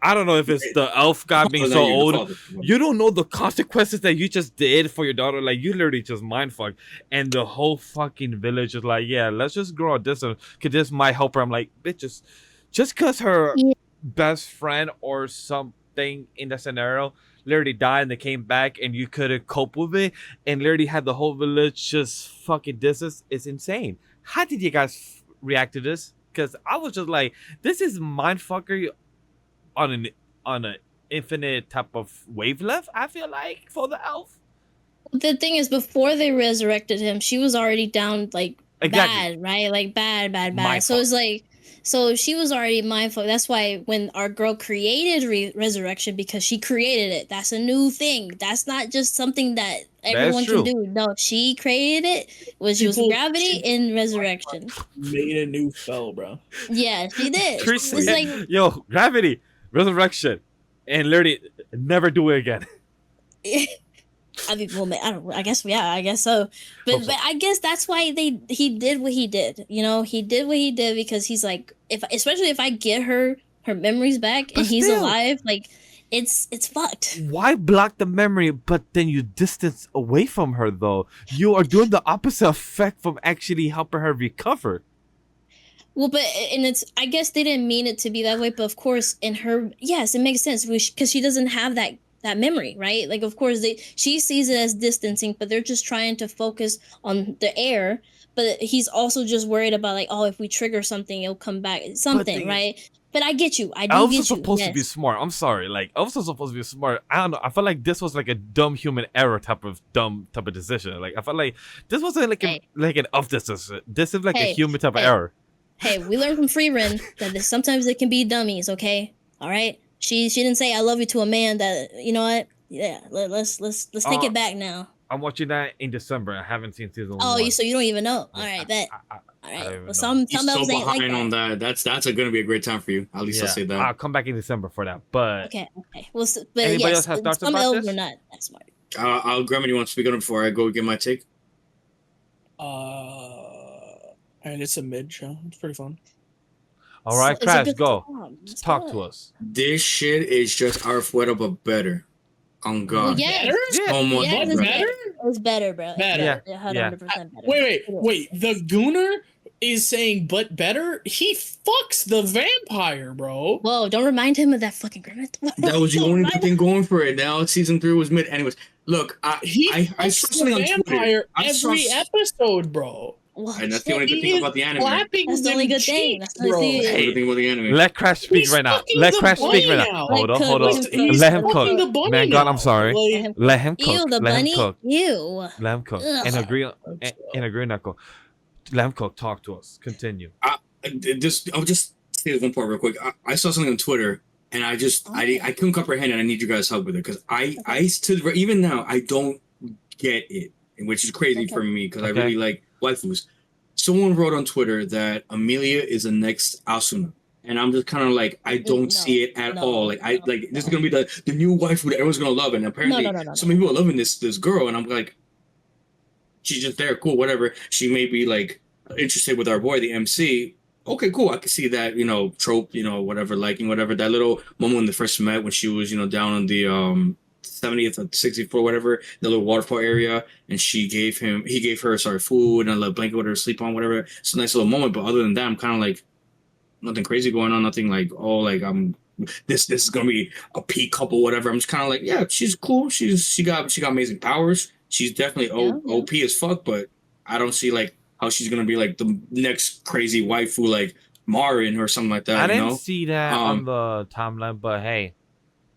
I don't know if it's the elf god being Oh, no, so you're the old. father. You don't know the consequences that you just did for your daughter. Like, you literally just mind fucked. And the whole fucking village is like, yeah, let's just grow a distance, because this might help her. I'm like, bitches, just because her Yeah. best friend or something in the scenario literally died and they came back and you couldn't cope with it and literally had the whole village just fucking distance, it's insane. How did you guys react to this? Because I was just like, this is mindfucker on an infinite type of wavelength, I feel like, for the elf. The thing is, before they resurrected him, she was already down like Exactly. bad, right? Like bad. Mindfuck. So it's like, so she was already mindful. That's why when our girl created resurrection, because she created it. That's a new thing. That's not just something that everyone true. can do. No, she created it. Was using gravity in resurrection. Made a new spell, bro. Yeah, she did. Chris It's said, like yo, gravity, resurrection, and literally never do it again. I mean, well, I guess so. But I guess that's why he did what he did. He did what he did because he's like, especially if I get her memories back and But he's still. alive, like it's fucked. Why block the memory, but then you distance away from her, though? You are doing the opposite effect from actually helping her recover. Well, but I guess they didn't mean it to be that way, but of course, yes, it makes sense because she doesn't have that that memory, right? Like, of course, she sees it as distancing, but they're just trying to focus on the heir. But he's also just worried about like, oh, if we trigger something, it'll come back, something, thing is, right? But I get you. I do Elves are get you. supposed to be Yes. smart. I'm sorry. Like, elves are supposed to be smart. I don't know. I felt like this was like a dumb human error type of decision. Like, I felt like this wasn't like Hey. like an elf decision. This is like a Hey, human type of hey. error. Hey, we learned from Freerin that sometimes they can be dummies. Okay, all right. She didn't say I love you to a man. That, you know what? Yeah, let's take it back now. I'm watching that in December. I haven't seen season 1. Oh, so you don't even know? All Yeah, right, bet. I All don't right. even Well, know. some He's so elves ain't like behind that. on that. That's gonna be a great time for you. At least I'll say that. I'll come back in December for that. But Okay. Well, but Anybody yes, else have thoughts some about elves this? are not that smart. Grem, you want to speak on it before I go get my take? And it's a mid show. It's pretty fun. all right, It's a Crash, good go. song. It's Talk good. to us. This shit is just our Fuera, but better. On God. Well, yes. Better? So much Yes, What, it's better. better? It's better, bro. It's Better. better. Yeah, 100% better. Wait. The Gooner is saying but better? He fucks the vampire, bro. Whoa! Don't remind him of that fucking grimace. That was the Don't only remind good thing going for it. Now season 3 was mid. Anyways, look, He I fucks saw the something on Twitter. vampire I saw every episode, bro. Well, and that's the shit. only good He thing is about the anime. clapping That's the them only good thing. cheeks, That's the only bro. thing. That's the only good thing about the anime. Let Crash speak He's right now. fucking Let the Crash speak bunny right now. now. Hold on, Like, hold let on. him He's Let him fucking cook. the bunny Man, God, now. I'm sorry. Like, Let him Ew, cook. the Let him bunny. cook. Ew. Let him cook. Ugh. And agree Let's go. and agree, Neko. Let him cook. Talk to us. Continue. I'll just say this one part real quick. I saw something on Twitter, and I couldn't comprehend it. I need you guys' help with it because even now I don't get it, which is crazy for me because I Okay. really like waifus. Someone wrote on Twitter that Amelia is the next Asuna. And I'm just kind of like, I don't No, see it at no, all. Like, no, this is gonna be the new waifu that everyone's gonna love, and apparently, No. so many people are loving this girl, and I'm like, she's just there, cool, whatever. She may be like interested with our boy, the MC. Okay, cool. I can see that, trope, whatever, liking, whatever. That little moment when they first met, when she was, down on the 70th or 60th floor, whatever, the little waterfall area, and he gave her, food and a little blanket with her to sleep on, whatever. It's a nice little moment, but other than that, I'm kind of like, nothing crazy going on, nothing like, oh, like this is gonna be a peak couple, whatever. I'm just kind of like, yeah, she's cool. She got amazing powers. She's definitely OP as fuck, but I don't see like how she's gonna be like the next crazy waifu like Marin or something like that. I didn't see that on the timeline, but hey,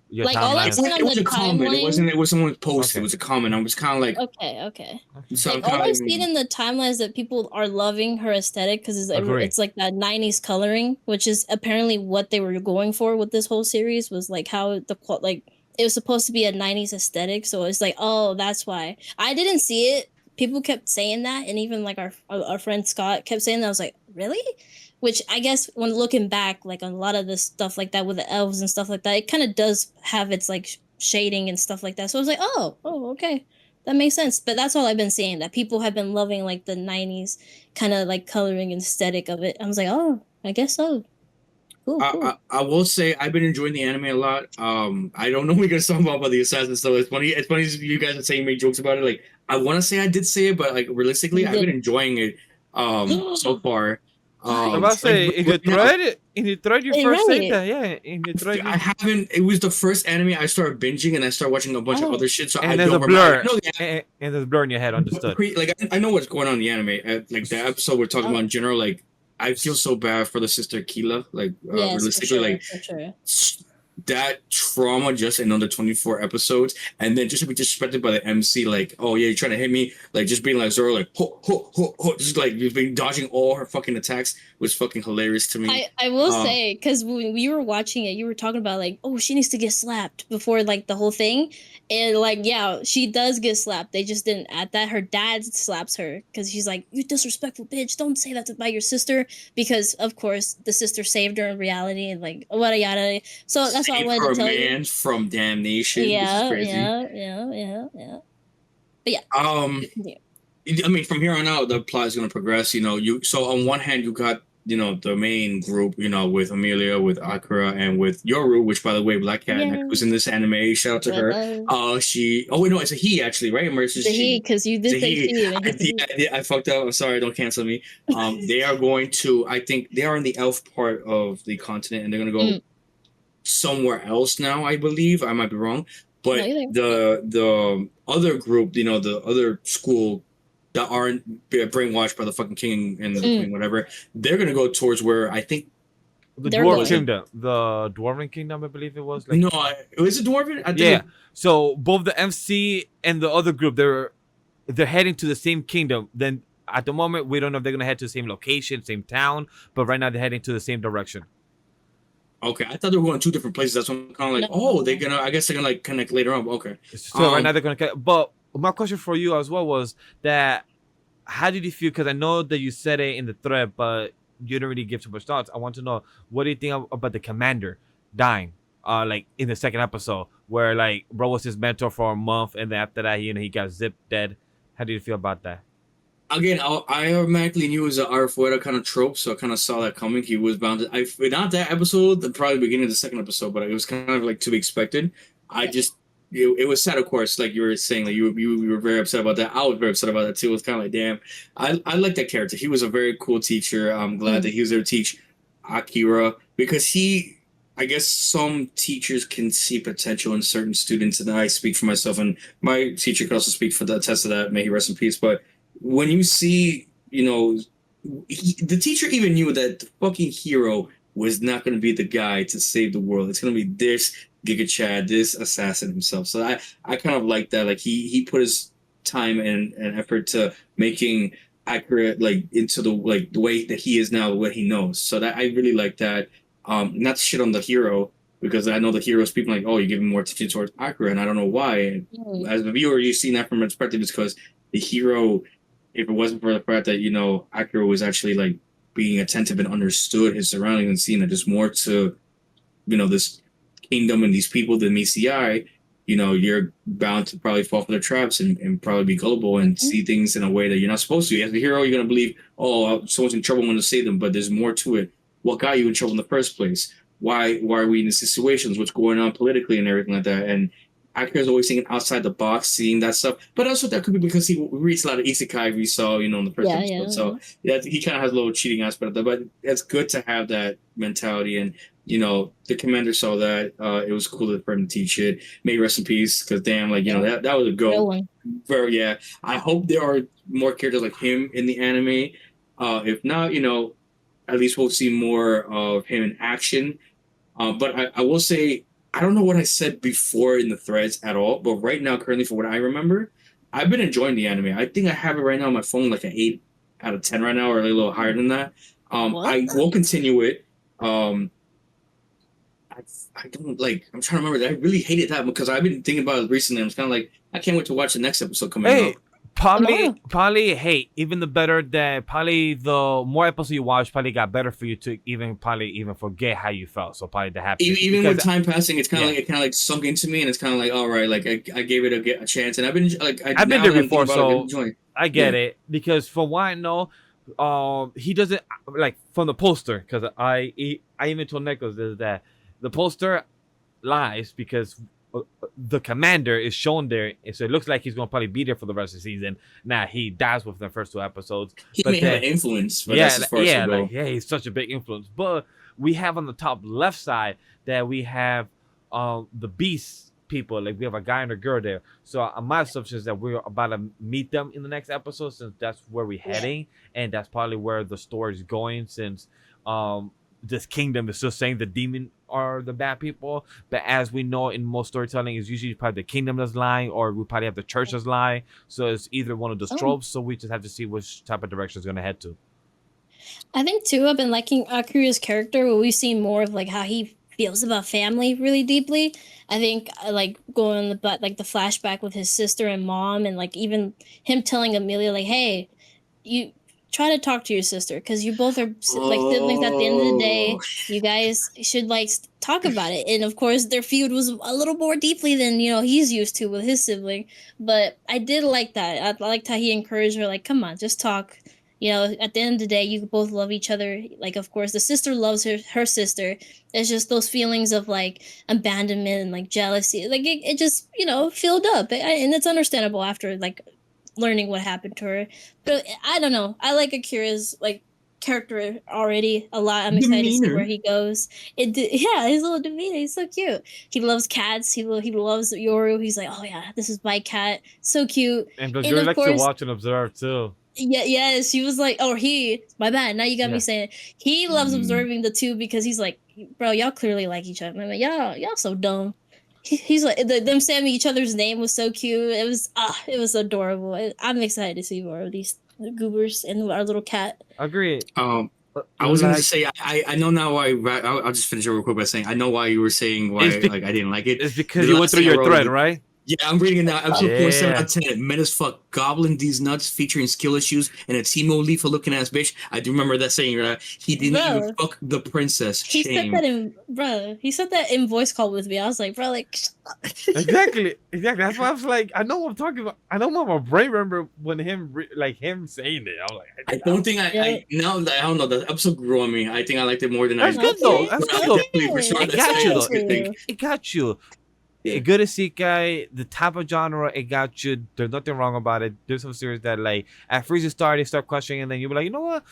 your Like, all I timeline. see on It was the a comment. timeline. It was someone's post. Okay. It was a comment. I was kind of like, Okay. so Like, all I've seen in the timeline is that people are loving her aesthetic because Agree. it's like that 90s coloring, which is apparently what they were going for with this whole series, was like how like it was supposed to be a 90s aesthetic. So it's like, oh, that's why. I didn't see it. People kept saying that, and even like our friend Scott kept saying that. I was like, really? Which I guess when looking back, like on a lot of this stuff like that with the elves and stuff like that, it kind of does have its like shading and stuff like that. So I was like, oh, okay. That makes sense. But that's all I've been seeing, that people have been loving like the 90s kind of like coloring and aesthetic of it. I was like, oh, I guess so. Cool. I will say I've been enjoying the anime a lot. I don't know what you're gonna talk about the assassins, so it's funny. It's funny you guys are saying, make jokes about it. Like, I want to say I did say it, but like realistically, You I've been didn't. enjoying it so far. I'm about to say, in the thread, you Hey, first right. said that, yeah. In the thread, I haven't. It was the first anime I started binging, and I started watching a bunch of Oh. other shit. So I and there's don't a blur, remember. No, the and there's a blur in your head. Understood. like I know what's going on in the anime. Like the episode we're talking about in general. Like I feel so bad for the sister Kila. Like yes, for realistically, sure, like for sure. that trauma just in under 24 episodes, and then just to be disrespected by the MC, like, oh yeah, you're trying to hit me, like just being like Zoro, like ho ho ho ho, just like you've been dodging all her fucking attacks, was fucking hilarious to me. I will say, because when we were watching it, you were talking about like, oh, she needs to get slapped before like the whole thing, and like, yeah, she does get slapped. They just didn't add that. Her dad slaps her because she's like, you disrespectful bitch, don't say that about your sister, because of course the sister saved her in reality and like what yada. So that's what I wanted to tell you. Man from damnation. This is Yeah. But yeah. continue. I mean, from here on out, the plot is going to progress. So on one hand, you got the main group, with Amelia, with Akira, and with Yoru, which by the way, Black Cat, Yay. who's in this anime. Shout out to her. She. Oh wait, no, it's a he actually, right? It's The he, because you did say she. I fucked up. I'm sorry. Don't cancel me. They are going to. I think they are in the elf part of the continent, and they're going to go somewhere else now. I believe. I might be wrong. But No, you're the other group, the other school that aren't brainwashed by the fucking king and the queen, whatever, they're gonna go towards where I think The They're Dwarf going. Kingdom, the Dwarven Kingdom, I believe it was. no, is it dwarven? I think Yeah. So both the MC and the other group, they're heading to the same kingdom. Then at the moment, we don't know if they're gonna head to the same location, same town, but right now they're heading to the same direction. Okay, I thought they were going two different places. That's what I'm kind of like. No. Oh, they're gonna. I guess they're gonna like connect later on. Okay. So right now they're gonna. But my question for you as well was that, how did you feel? Because I know that you said it in the thread, but you didn't really give too much thoughts. I want to know, what do you think about the commander dying? Like in the second episode, where like bro was his mentor for a month, and then after that, he got zipped dead. How do you feel about that? Again, I automatically knew it was an Arfuera kind of trope, so I kind of saw that coming. He was bound to. Not that episode, probably the beginning of the second episode, but it was kind of like to be expected. I just. It was sad, of course, like you were saying, like you were very upset about that. I was very upset about that too. It was kind of like, damn, I like that character. He was a very cool teacher. I'm glad that he was there to teach Akira, because I guess some teachers can see potential in certain students, and I speak for myself, and my teacher could also speak for the test of that. May he rest in peace. But when you see, the teacher even knew that the fucking hero was not going to be the guy to save the world. It's going to be this Giga Chad, this assassin himself. So I kind of like that. Like he put his time and effort to making accurate, like, into the way that he is now, what he knows. So that I really like that. Not to shit on the hero, because I know the hero is people like, oh, you're giving more attention towards Akira, and I don't know why. As a viewer, you've seen that from a perspective, is because the hero, if it wasn't for the fact that Akira was actually like being attentive and understood his surroundings and seeing that there's more to this kingdom and these people than meets the eye, you're bound to probably fall for their traps and probably be gullible and see things in a way that you're not supposed to. As a hero, you're gonna believe, oh, someone's in trouble, I'm gonna save them, but there's more to it. What got you in trouble in the first place? Why are we in these situations? What's going on politically and everything like that? And Akira's always thinking outside the box, seeing that stuff. But also that could be because he reads a lot of Isekai we saw, in the first episode. Yeah. So he kind of has a little cheating aspect of that. But it's good to have that mentality. And the commander saw that. It was cool for him to teach it. May he rest in peace, because damn, that was a go. Very, yeah. I hope there are more characters like him in the anime. If not, at least we'll see more of him in action. But I will say, I don't know what I said before in the threads at all, but right now, currently, for what I remember, I've been enjoying the anime. I think I have it right now on my phone, like an 8 out of 10 right now, or a little higher than that. I will continue it. I don't I'm trying to remember that. I really hated that because I've been thinking about it recently. I'm kind of like, I can't wait to watch the next episode coming up. Probably, hey, even the better that probably the more episodes you watch, probably got better for you to even forget how you felt. So probably that happened. Even with time passing, it's kind of like something into me, and it's kind of like, all right, like I gave it a chance, and I've been I've been there before, so it, I get it, because from what I know, he doesn't like from the poster, because I even told Neko that the poster lies because the commander is shown there, so it looks like he's gonna probably be there for the rest of the season. Now he dies within the first 2 episodes. He may have an influence, but that's as far as go. He's such a big influence. But we have on the top left side that we have the beast people, like we have a guy and a girl there. So my assumption is that we're about to meet them in the next episode, since that's where we're heading, and that's probably where the story is going, since this kingdom is still saying the demon are the bad people, but as we know in most storytelling, is usually probably the kingdom that's lying, or we probably have the church that's lying. So it's either one of those tropes. So we just have to see which type of direction it's going to head to. I think too, I've been liking Akira's character, where we've seen more of like how he feels about family really deeply. I think I like going the flashback with his sister and mom, and like even him telling Amelia like, hey, you try to talk to your sister, because you both are like siblings at the end of the day. You guys should like talk about it. And of course their feud was a little more deeply than he's used to with his sibling, but I did like that. I liked how he encouraged her, like, come on, just talk. At the end of the day, you both love each other. Like, of course the sister loves her sister. It's just those feelings of like abandonment and like jealousy, like it just filled up, and it's understandable after like learning what happened to her. But I don't know, I like Akira's like character already a lot. I'm excited to see Demeanor. where he goes. Yeah, his little demeanor. He's so cute. He loves cats. He loves Yoru. He's like, oh yeah, this is my cat. So cute. And plus, And you of like to course, watch and observe too. yeah, yes, he was like, oh, my bad. Now you got me Yeah. saying it. He loves Mm. observing the two because he's like, bro, y'all clearly like each other. I'm like, y'all so dumb. He's like, them saying each other's name was so cute. It was adorable. I'm excited to see more of these goobers and our little cat. Agreed. I was gonna Like, say I know now why. I'll just finish it real quick by saying I know why you were saying why It's be- like I didn't like it. it's because The you went last through thing I your wrote thread, was- right? Yeah, I'm reading it now. Episode 47 Yeah. out of 10. Men as fuck. Goblin these nuts featuring skill issues and a Timo Leaf looking ass bitch. I do remember that saying. He didn't even Bro. fuck the princess. He Shame. said that in voice call with me. I was like, bro, like, Exactly. That's why I was like, I know what I'm talking about. I know what my brain remember when him saying it. I was like, I don't think I now that I don't know, the episode grew on me. I think I liked it more than That's I good though. Okay, That's but good I though. definitely respect It that got saying. you It's though. a good thing. It got you. Yeah. A good isekai, the type of genre, it got you. There's nothing wrong about it. There's some series that like at first you start questioning, and then you'll be like, you know what?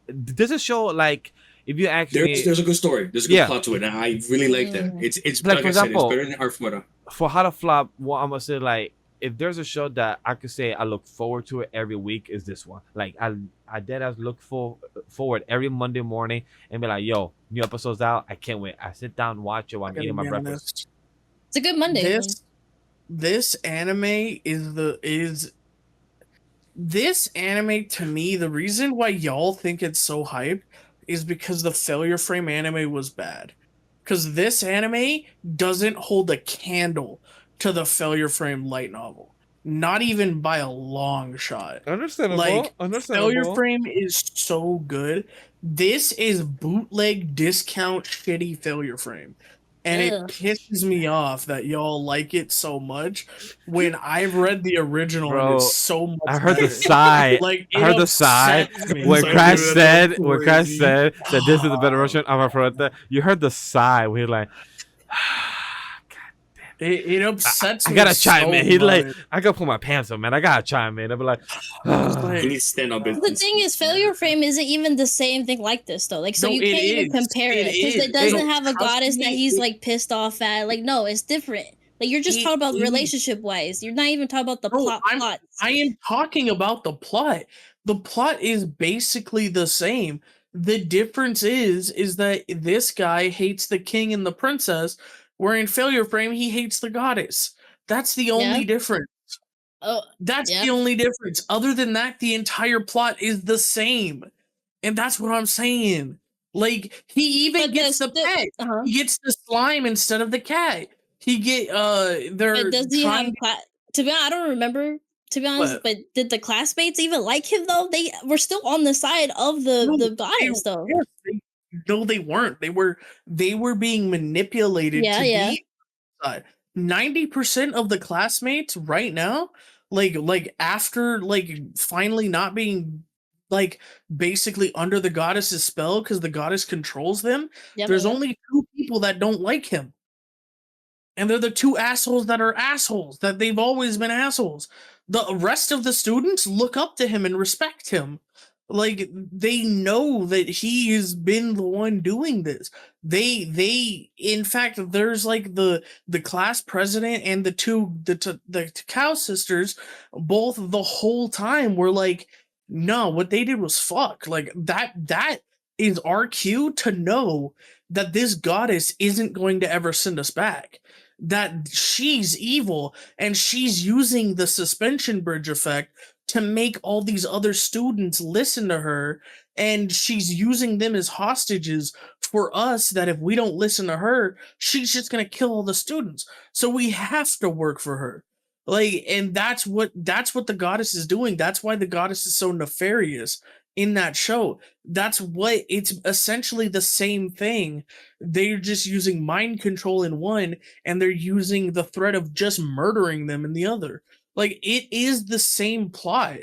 There's a show like if you actually There's a good story. There's a good Yeah. plot to it, and I really like that. It's Like, like for I said, it's example, better than Arfmora. for how to flop, what I'm gonna say, like if there's a show that I could say I look forward to it every week is this one. Like I did as look forward every Monday morning and be like, yo, new episodes out. I can't wait. I sit down, watch it while I'm gotta eating my be breakfast. honest. it's a good Monday. This anime this anime to me, the reason why y'all think it's so hyped is because the Failure Frame anime was bad. Because this anime doesn't hold a candle to the Failure Frame light novel. Not even by a long shot. Understandable. Like, Understandable. Failure Frame is so good. This is bootleg discount shitty Failure Frame. And it Ugh. pisses me off that y'all like it so much when I've read the original and Bro, it's so much I heard the better. sigh. Like, I heard the sigh upsets me. when It's like, Crash dude, said that's when Crash crazy. said that this is the better version of Afrodita. You heard the sigh where he like It upsets I me gotta chime so in. He like much. I gotta pull my pants up, man. I gotta chime in. I'll be like, He needs to stand on business. The thing is, Failure Frame isn't even the same thing like this though. Like, so No, you it can't even is. compare it It because is. it doesn't No, have a trust goddess that me, he's it- like pissed off at. Like, no, it's different. Like, you're just It talking about is. relationship wise. You're not even talking about the No, plots. I am talking about the plot. The plot is basically the same. The difference is that this guy hates the king and the princess, where in Failure Frame he hates the goddess. That's the only Yeah. difference. Oh, That's yeah. the only difference. Other than that, the entire plot is the same. And that's what I'm saying. Like, he even But gets the pet. uh-huh. He gets the slime instead of the cat. He get they're But does he have trying to be honest, I don't remember, to be honest, What? but did the classmates even like him though? They were still on the side of the No, goddess though. Yes, no, they weren't. They were being manipulated Yeah, to yeah. be 90% of the classmates right now, like after like finally not being like basically under the goddess's spell because the goddess controls them. Yep, There's yep. only 2 people that don't like him. And they're the 2 assholes that are assholes, that they've always been assholes. The rest of the students look up to him and respect him. Like, they know that he has been the one doing this. They in fact, there's like the class president and the Takao sisters, both the whole time were like, no, what they did was fuck. Like, that is our cue to know that this goddess isn't going to ever send us back. That she's evil and she's using the suspension bridge effect to make all these other students listen to her, and she's using them as hostages for us, that if we don't listen to her, she's just going to kill all the students. So we have to work for her. Like, and that's what the goddess is doing. That's why the goddess is so nefarious in that show. That's what it's essentially the same thing. They're just using mind control in one, and they're using the threat of just murdering them in the other. Like, it is the same plot.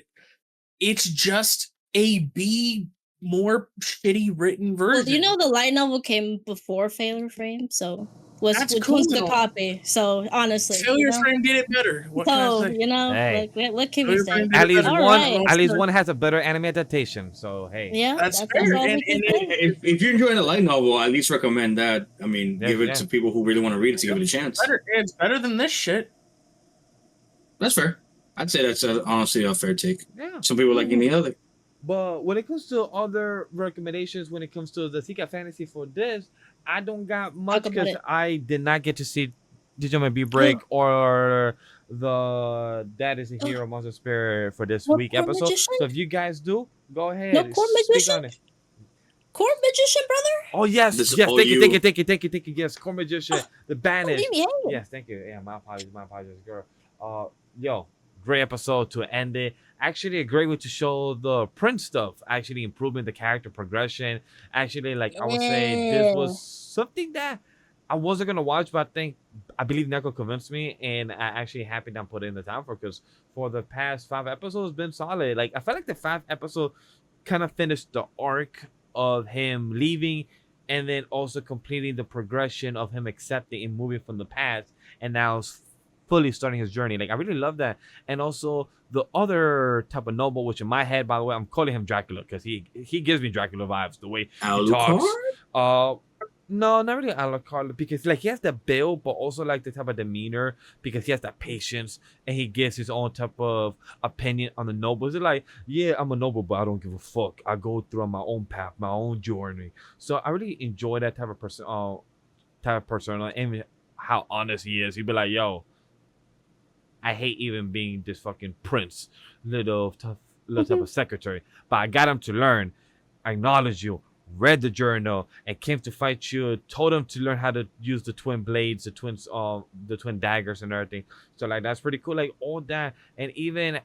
It's just a B more shitty written version. Well, you know the light novel came before Failure Frame, so That's was cool was and the all. copy. So honestly, Failure Frame did it better. What can I So say? Hey. what can we Failure say? Frame did At it least better. All one, right. at least one has a better anime adaptation. So hey, Yeah, That's that's fair. all And, we can and say. If you're enjoying the light novel, I at least recommend that. I mean, Yeah, give it yeah. to people who really want to read it to give it a chance. it's better than this shit. That's fair. I'd say that's honestly a fair take. yeah. Some people like any other. But when it comes to other recommendations, when it comes to the Isekai fantasy for this, I don't got much about because it. I did not get to see Digimon B Break or the That is a Hero Monster Spirit for this What week Court episode. Magician? So if you guys do, go ahead. No Court Speak Magician? on it. Court Magician, brother? Oh yes, This is yes. all Thank you, you. thank you, thank you, thank you, thank you. Yes, Core Magician, the Don't Banished. leave me hanging. Yes, thank you. Yeah, my apologies, girl. Yo, great episode to end it. Actually, a great way to show the Prince stuff. Actually, improving the character progression. Actually, like I would say, this was something that I wasn't gonna watch, but I believe Neko convinced me, and I actually happy that I'm putting in the time for because for the past 5 episodes, it's been solid. Like I felt like the 5th episode kind of finished the arc of him leaving and then also completing the progression of him accepting and moving from the past and now fully starting his journey. Like I really love that. And also the other type of noble, which in my head, by the way, I'm calling him Dracula because he gives me Dracula vibes the way he talks. No, not really Alucard because like he has the build, but also like the type of demeanor because he has that patience and he gives his own type of opinion on the nobles. It's like, yeah, I'm a noble, but I don't give a fuck. I go through my own path, my own journey. So I really enjoy that type of person, and how honest he is. He'd be like, yo, I hate even being this fucking prince, little type of secretary, but I got him to learn. I acknowledge you. Read the journal and came to fight you. Told him to learn how to use the twin blades, the twin daggers and everything. So like that's pretty cool. Like all that, and even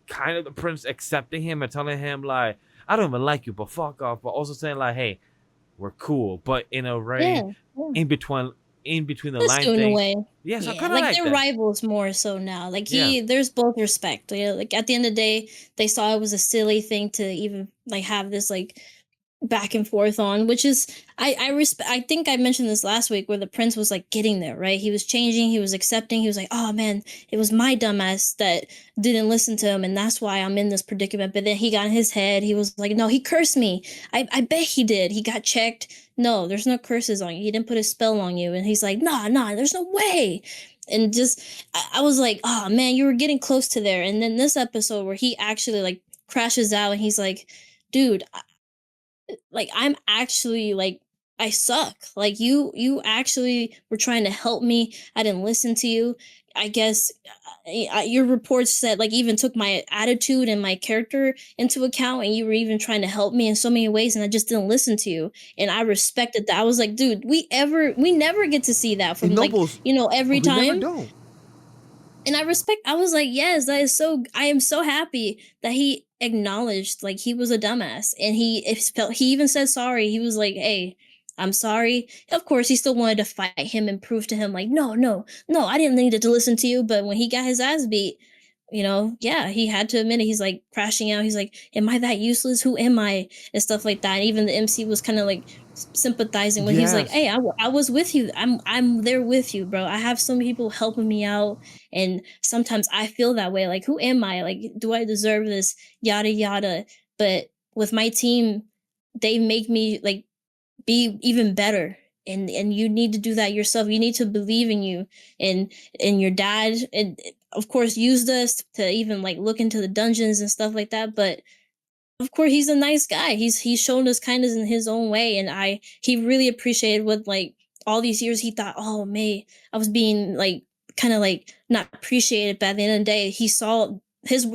kind of the prince accepting him and telling him like, I don't even like you, but fuck off. But also saying like, hey, we're cool, but in a way, in between the line in a thing. way. Yeah, so Yeah, kind of like they're that. rivals more so now. Like Yeah. there's both respect. Yeah, like at the end of the day, they saw it was a silly thing to even like have this like back and forth on, which is I respect. I think I mentioned this last week where the prince was like getting there, right? He was changing, he was accepting, he was like, oh man, it was my dumbass that didn't listen to him and that's why I'm in this predicament. But then he got in his head, he was like, no, he cursed me. I bet he did. He got checked. No, there's no curses on you. He didn't put a spell on you. And he's like, nah, there's no way. And just I was like, oh man, you were getting close to there. And then this episode where he actually like crashes out and he's like, dude, like I'm actually like I suck. Like you actually were trying to help me. I didn't listen to you. I guess your reports said like even took my attitude and my character into account and you were even trying to help me in so many ways and I just didn't listen to you. And I respected that. I was like, dude, we never get to see that from And like, nobles, every we never time. don't. And I was like, yes, I am so happy that he acknowledged like he was a dumbass and he even said sorry. He was like, hey, I'm sorry. Of course, he still wanted to fight him and prove to him like, no, I didn't need to listen to you. But when he got his ass beat, yeah, he had to admit it. He's like crashing out. He's like, am I that useless? Who am I? And stuff like that. And even the MC was kind of like sympathizing when he's like, Yes. hey, I was with you. I'm there with you, bro. I have some people helping me out. And sometimes I feel that way. Like, who am I? Like, do I deserve this? Yada, yada. But with my team, they make me like be even better. And you need to do that yourself. You need to believe in you and your dad. And of course, used us to even like look into the dungeons and stuff like that. But of course, he's a nice guy. He's shown us kindness in his own way. And he really appreciated what like all these years he thought, oh, May, I was being like kind of like not appreciated, but at the end of the day he saw his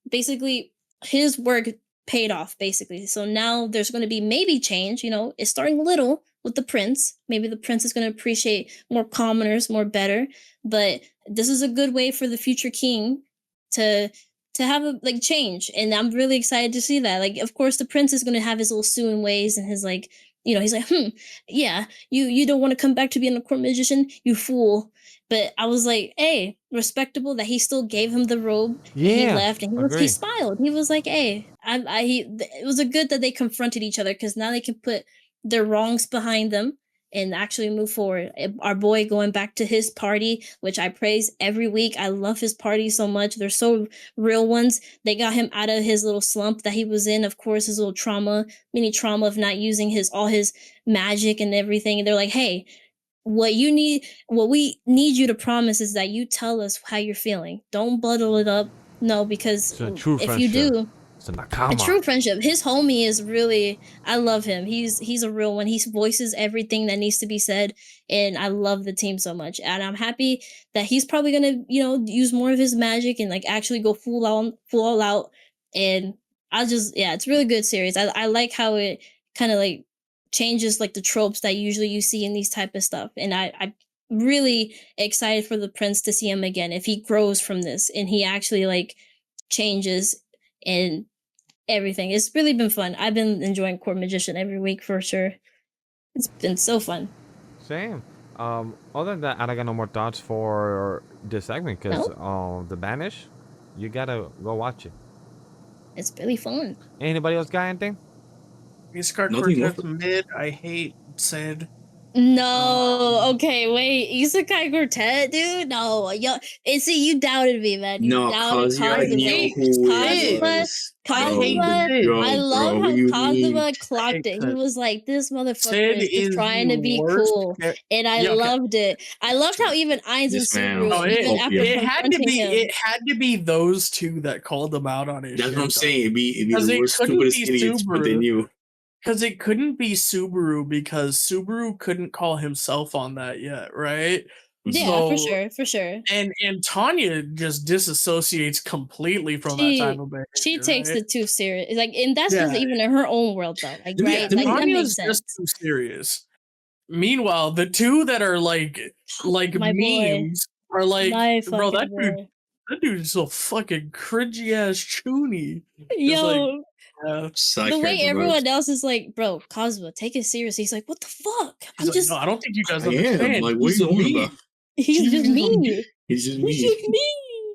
basically his work paid off basically. So now there's going to be maybe change. It's starting little with the prince. Maybe the prince is going to appreciate more commoners more better, but this is a good way for the future king to have a like change. And I'm really excited to see that. Like, of course the prince is going to have his little Suin ways and his like, he's like, yeah, you don't want to come back to being a court magician, you fool. But I was like, hey, respectable that he still gave him the robe. And he Yeah, left and he smiled. He was like, hey, it was a good that they confronted each other because now they can put their wrongs behind them and actually move forward. Our boy going back to his party, which I praise every week. I love his parties so much. They're so real ones. They got him out of his little slump that he was in. Of course, his little mini trauma of not using all his magic and everything. And they're like, hey, what we need you to promise is that you tell us how you're feeling. Don't bottle it up. No, because It's a true if you friendship. do, It's a a nakama. true friendship. His homie is really, I love him. He's a real one. He voices everything that needs to be said, and I love the team so much. And I'm happy that he's probably gonna, use more of his magic and like actually go full out. And it's a really good series. I like how it kind of like changes like the tropes that usually you see in these type of stuff. And I'm really excited for the prince to see him again if he grows from this and he actually like changes and everything. It's really been fun. I've been enjoying Court Magician every week for sure. It's been so fun. Same. Other than that, I don't got no more thoughts for this segment because the Banished, you gotta go watch it. It's really fun. Anybody else got anything? Isekai Nothing Quartet's more. mid. I hate Sid. No, okay, wait. Isekai Quartet, dude? No, yo, and see, you doubted me, man. You No, doubted cause I Kazuma. knew who it Kazuma, was. Kazuma, Bro, I love bro, how you Kazuma mean- clocked it. He Sid was like, this motherfucker Sid is just is trying the to be worst cool. char- And I Yeah, okay. loved it. I loved how even Ainz and This man Subaru, was Oh, even after opium. it had to confronting be. him. It had to be those two that called them out on his That's shit. what I'm saying. It'd be Because the it worst, couldn't stupidest be idiots, but they Subaru. knew. Because it couldn't be Subaru because Subaru couldn't call himself on that yet, right? Yeah, for So- sure, for sure. And Tanya just disassociates completely from that type of behavior. She takes right? it too serious. Like, and that's just Yeah. even in her own world, though. Like, Yeah, right? Like, that Tanya's makes sense. just too serious. Meanwhile, the two that are like My boy. memes are like, My bro, fucking boy. that dude is so fucking cringy ass choony. Yo, like, yeah. the way everyone else is like, bro, Cosmo, take it seriously. He's like, what the fuck? He's like, no, I don't think you guys understand. Like, what are He's you a on meme. about? He's just me. He's just He's me. just me.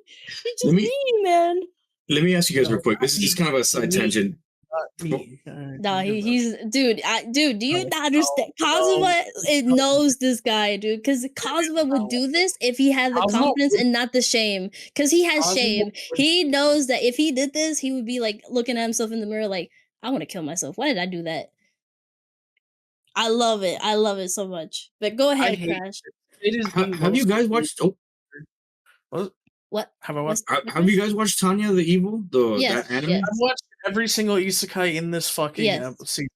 He's just Let me- me, man. Let me ask you guys real quick. This is just kind of a side tangent. Not me. Alright, No, you do he's dude. Do you No, not understand? no, Kazuma, it knows this guy, dude. Because Kazuma would do this if he had the Kazuma confidence would- and not the shame. Because he has Kazuma shame. would- He knows that if he did this, he would be like looking at himself in the mirror, like, I want to kill myself. Why did I do that? I love it. I love it so much. But go ahead, hate Crash. It is the Have you most- guys watched? Oh, What? Have I watched? have you guys watched Tanya the Evil? Yes, That anime? yes. I've watched every single isekai in this fucking Yes. season.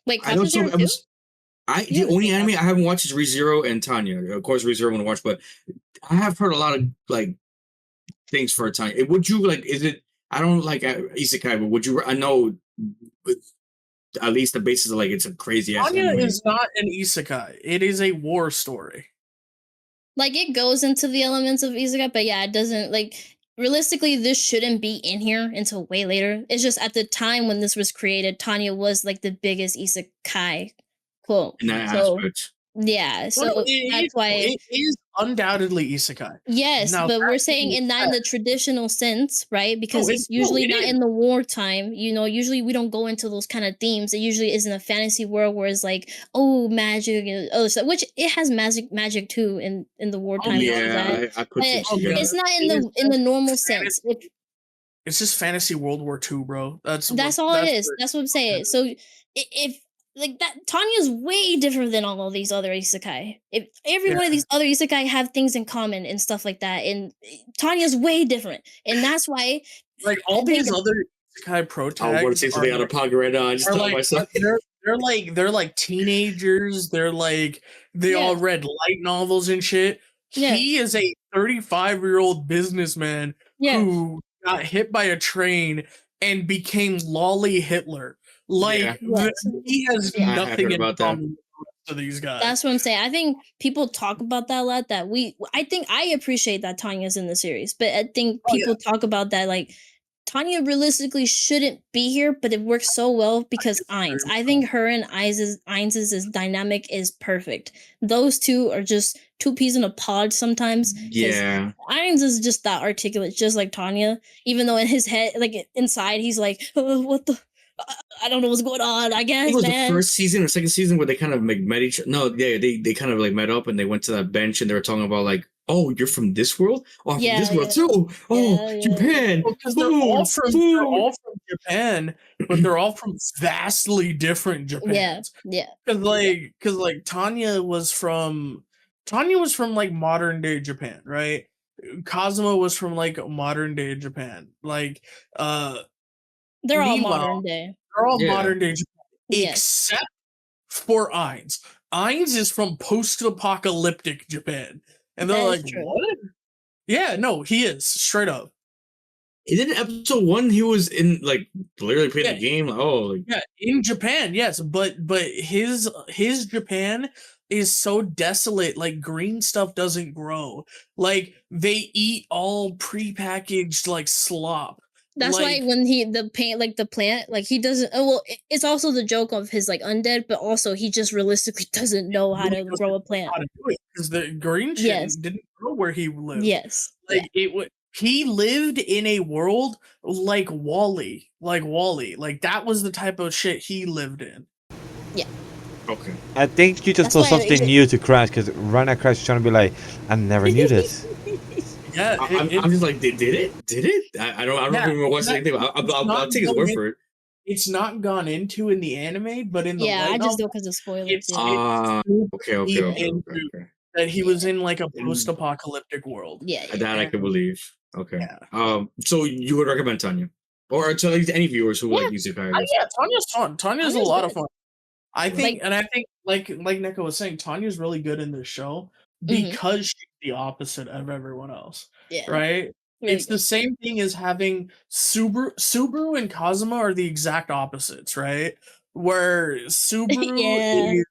Wait, I know Crash is there some. too? The Yeah, only it's anime I haven't watched is ReZero and Tanya. Of course, ReZero I want to watch, but I have heard a lot of like things for Tanya. Would you like? Is it? I don't like isekai, but would you? I know, at least the basis of like it's a crazy ass. Tanya anime. is not an isekai. It is a war story. Like, it goes into the elements of isekai, but yeah, it doesn't, like, realistically, this shouldn't be in here until way later. It's just at the time when this was created, Tanya was like the biggest isekai quote. in that So aspect. yeah, so Well, it that's is- why. it is undoubtedly isekai. Yes, Now, but that we're saying being in not in the traditional sense, right? Because it's it- no, usually it not is. in the wartime. Usually we don't go into those kind of themes. It usually is in a fantasy world where it's like, oh, magic and other stuff, which it has magic too in the wartime. and all that. Yeah, I put But some together. it's not It in is the normal just sense. It's just fantasy World War II, bro. That's All it is. where- That's what I'm saying. So if like that, Tanya's way different than all of these other isekai. If every one of these other isekai have things in common and stuff like that, and Tanya's way different, and that's why. like all I think these other isekai pro I want to tags say something out of pocket right now. I just thought myself. they're like teenagers. They all read light novels and shit. Yeah. He is a 35-year-old businessman Yeah. who got hit by a train and became Lolly Hitler. Like Yeah. Yes. he has Yeah. I had nothing heard in about that. common with the rest of these guys. That's what I'm saying. I think people talk about that a lot. I think I appreciate that Tanya's in the series, but I think Oh, yeah. people talk about that like Tanya realistically shouldn't be here, but it works so well because Ainz. I think her and Ainz's dynamic is perfect. Those two are just two peas in a pod sometimes. 'cause Yeah, Ainz is just that articulate, just like Tanya. Even though in his head, like inside, he's like, oh, "What the? I don't know what's going on. I I guess, think it was man. the first season or second season where they kind of like met each. No, yeah, they kind of like met up and they went to that bench and they were talking about like, oh, you're from this world. Oh, I'm from Yeah, this world yeah. too. Oh, Yeah, yeah. Japan. Because Food, they're food. all from Japan, but they're all from vastly different Yeah, Japans. yeah. Because like Tanya was from like modern day Japan, right? Kazuma was from like modern day Japan. Like They're all meanwhile, modern day. they're all Yeah. modern day Japan, Yes. except for Ainz. Ainz is from post-apocalyptic Japan. And they're That is like, true. what? Yeah, no, he is straight up. And then episode 1, he was in like literally playing Yeah. the game. Like, oh, like, Yeah, in Japan, yes, but his Japan is so desolate. Like green stuff doesn't grow. Like they eat all prepackaged like slop. That's like, why when the plant, like he doesn't. Oh well, it's also the joke of his like undead, but also he just realistically doesn't know how to grow a plant. how to do it because the green shit Yes. didn't grow where he lived. Yes. Like it would. He lived in a world like Wally, like that was the type of shit he lived in. okay. I think you just That's saw why something new to Crash because Rana Crash is trying to be like, I never knew this. Yeah, I'm just like, did it? I don't Yeah, remember what's anything. I'll take his word for it. It's not gone into in the anime, but in the Yeah, I light just novel, know because of spoilers. it's Yeah. Okay. that he was in like a post-apocalyptic world. Yeah. That I can believe. Okay. Yeah. So you would recommend Tanya, or to like any viewers who like Isekai? I guess. Yeah, Tanya's fun. Tanya's a Tanya's lot good. of fun. I think like Neko was saying, Tanya's really good in this show because she's the opposite of everyone else. Yeah. Right? Really It's the same thing as having Subaru and Kazuma are the exact opposites, right? Where Subaru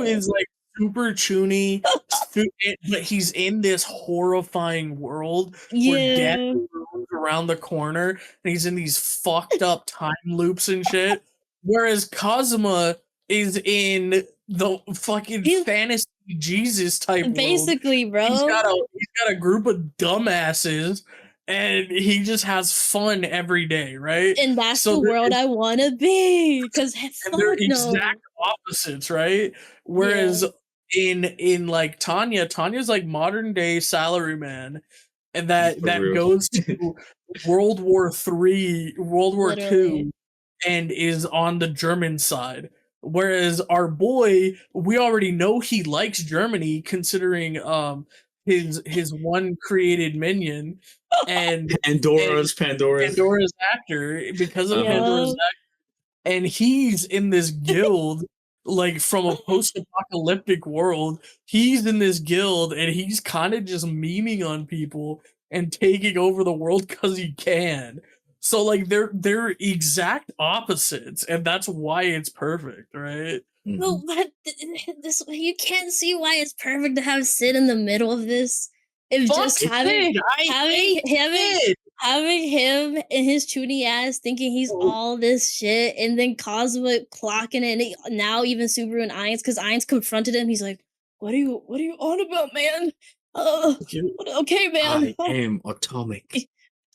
is like super chuny, but he's in this horrifying world where death roams around the corner, and he's in these fucked up time loops and shit. Whereas Kazuma is in the fucking fantasy Jesus type world. Basically, bro. He's got a group of dumbasses, and he just has fun every day, right? And that's So the world I want to be. Because they're exact opposites, right? Whereas in like Tanya's like modern day salaryman, and that real. goes to World War III, World War Literally. II, and is on the German side. Whereas our boy, we already know he likes Germany, considering his one created minion and Pandora's actor because of Pandora's actor. And he's in this guild, like from a post-apocalyptic world. He's in this guild, and he's kind of just memeing on people and taking over the world because he can. So like they're exact opposites, and that's why it's perfect, right? No, but this you can't see why it's perfect to have Sid in the middle of this. If just having him and his chuny ass thinking he's all this shit, and then Kazuma clocking it, and now even Subaru and Ainz, because Ainz confronted him, he's like, "What are you on about, man? Okay, man. I am atomic."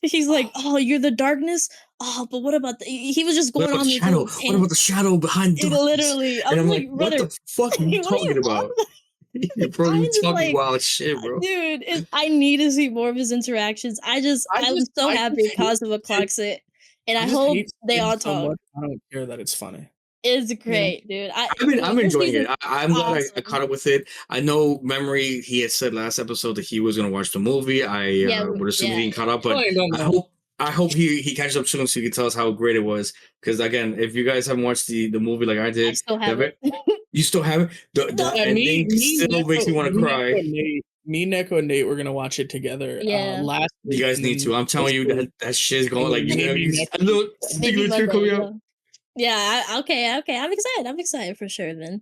He's like, "Oh, you're the darkness. Oh, but what about he was just What going about on the this shadow? little What about the shadow behind darkness? literally. And I'm like, brother, what the fuck are you what are you talking about? Bro, you talking wild shit, bro. Dude, I need to see more of his interactions. I'm so happy Kazuma clocks it, and I hope they all talk. I don't care that it's funny. It's great, dude. I'm enjoying it. I'm glad I awesome. caught up with it. I know Memory, he had said last episode that he was gonna watch the movie. I would assume he didn't caught up, but I hope he catches up soon so he can tell us how great it was. Because again, if you guys haven't watched the movie like I did, I still have it. You still have it? The ending still makes me want to cry. Me, Neko, and Nate, we're gonna watch it together. Yeah. You guys need to. I'm telling you that shit's going like a little Maybe coming out. Yeah, okay. I'm excited for sure then.